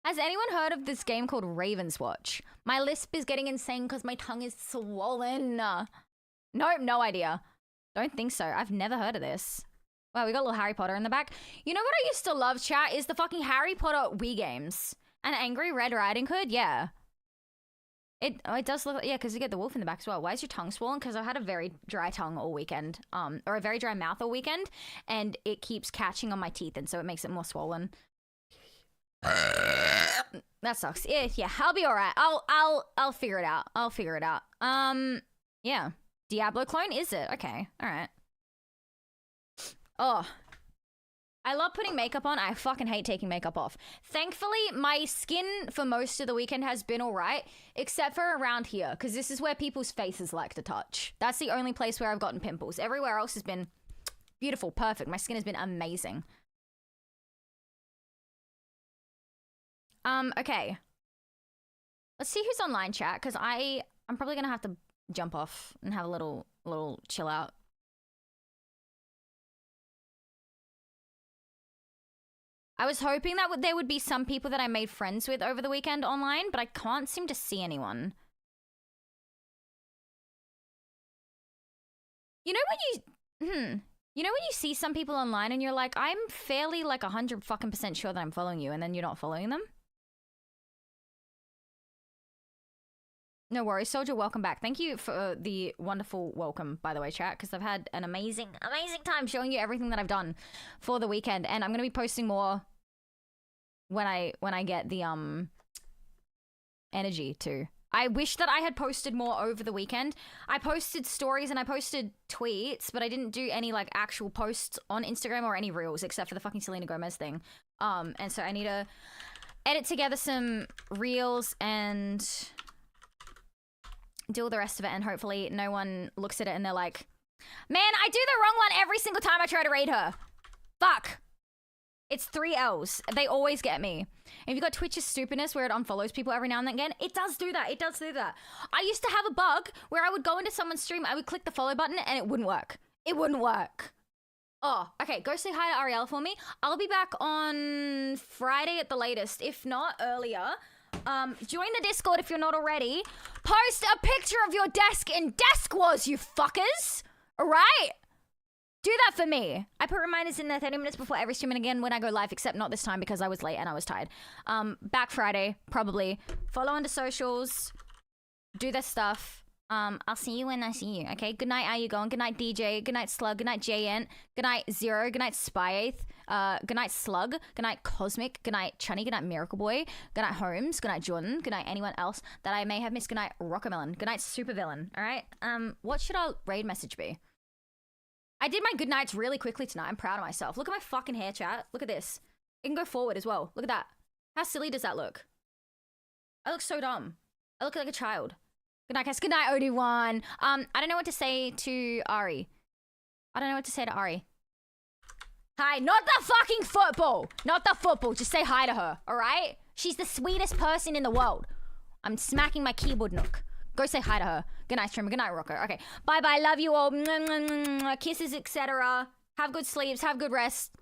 Has anyone heard of this game called Raven's Watch? My lisp is getting insane because my tongue is swollen. Nope, no idea. Don't think so. I've never heard of this. Wow, we got a little Harry Potter in the back. You know what I used to love, chat? Is the fucking Harry Potter Wii games. And Angry Red Riding Hood? Yeah. It does look, yeah, because you get the wolf in the back as well. Why is your tongue swollen? Because I've had a very dry tongue all weekend, or a very dry mouth all weekend, and it keeps catching on my teeth, and so it makes it more swollen. That sucks. Yeah, I'll be all right. I'll figure it out. I'll figure it out. Yeah. Diablo clone, is it? Okay, all right. Oh. I love putting makeup on. I fucking hate taking makeup off. Thankfully, my skin for most of the weekend has been all right, except for around here, because this is where people's faces like to touch. That's the only place where I've gotten pimples. Everywhere else has been beautiful, perfect. My skin has been amazing. Okay. Let's see who's online, chat, because I'm probably going to have to jump off and have a little chill out. I was hoping that there would be some people that I made friends with over the weekend online, but I can't seem to see anyone. You know when you see some people online and you're like, I'm fairly like 100% sure that I'm following you, and then you're not following them? No worries, Soldier. Welcome back. Thank you for the wonderful welcome, by the way, chat, because I've had an amazing time showing you everything that I've done for the weekend, and I'm gonna be posting more when I get the energy too. I wish that I had posted more over the weekend. I posted stories and I posted tweets, but I didn't do any like actual posts on Instagram or any reels except for the fucking Selena Gomez thing. And so I need to edit together some reels and do all the rest of it, and hopefully no one looks at it and they're like, man, I do the wrong one every single time I try to raid her. Fuck. It's 3 L's. They always get me. If you got Twitch's stupidness where it unfollows people every now and again, it does do that. It does do that. I used to have a bug where I would go into someone's stream, I would click the follow button and it wouldn't work. It wouldn't work. Oh, okay. Go say hi to Ariel for me. I'll be back on Friday at the latest, if not earlier. Join the Discord if you're not already. Post a picture of your desk in Desk Wars, you fuckers. All right? Do that for me. I put reminders in there 30 minutes before every stream and again when I go live, except not this time because I was late and I was tired. Back Friday, probably. Follow on the socials. Do this stuff. I'll see you when I see you, okay? Good night, how you going? Good night, DJ. Good night, Slug. Good night, JN. Good night, Zero. Good night, Spyath. Good night, Slug. Good night, Cosmic. Good night, Chunny. Good night, Miracle Boy. Good night, Holmes. Good night, Jordan. Good night, anyone else that I may have missed. Good night, Rockamelon. Good night, Supervillain. All right? What should our raid message be? I did my good nights really quickly tonight. I'm proud of myself. Look at my fucking hair, chat. Look at this. It can go forward as well. Look at that. How silly does that look? I look so dumb. I look like a child. Good night, guys. Good night, OD1. I don't know what to say to Ari. I don't know what to say to Ari. Hi, not the fucking football. Not the football. Just say hi to her, all right? She's the sweetest person in the world. I'm smacking my keyboard nook. Go say hi to her. Good night, streamer. Good night, rocker. Okay. Bye-bye. Love you all. Kisses, etc. Have good sleeps. Have good rest.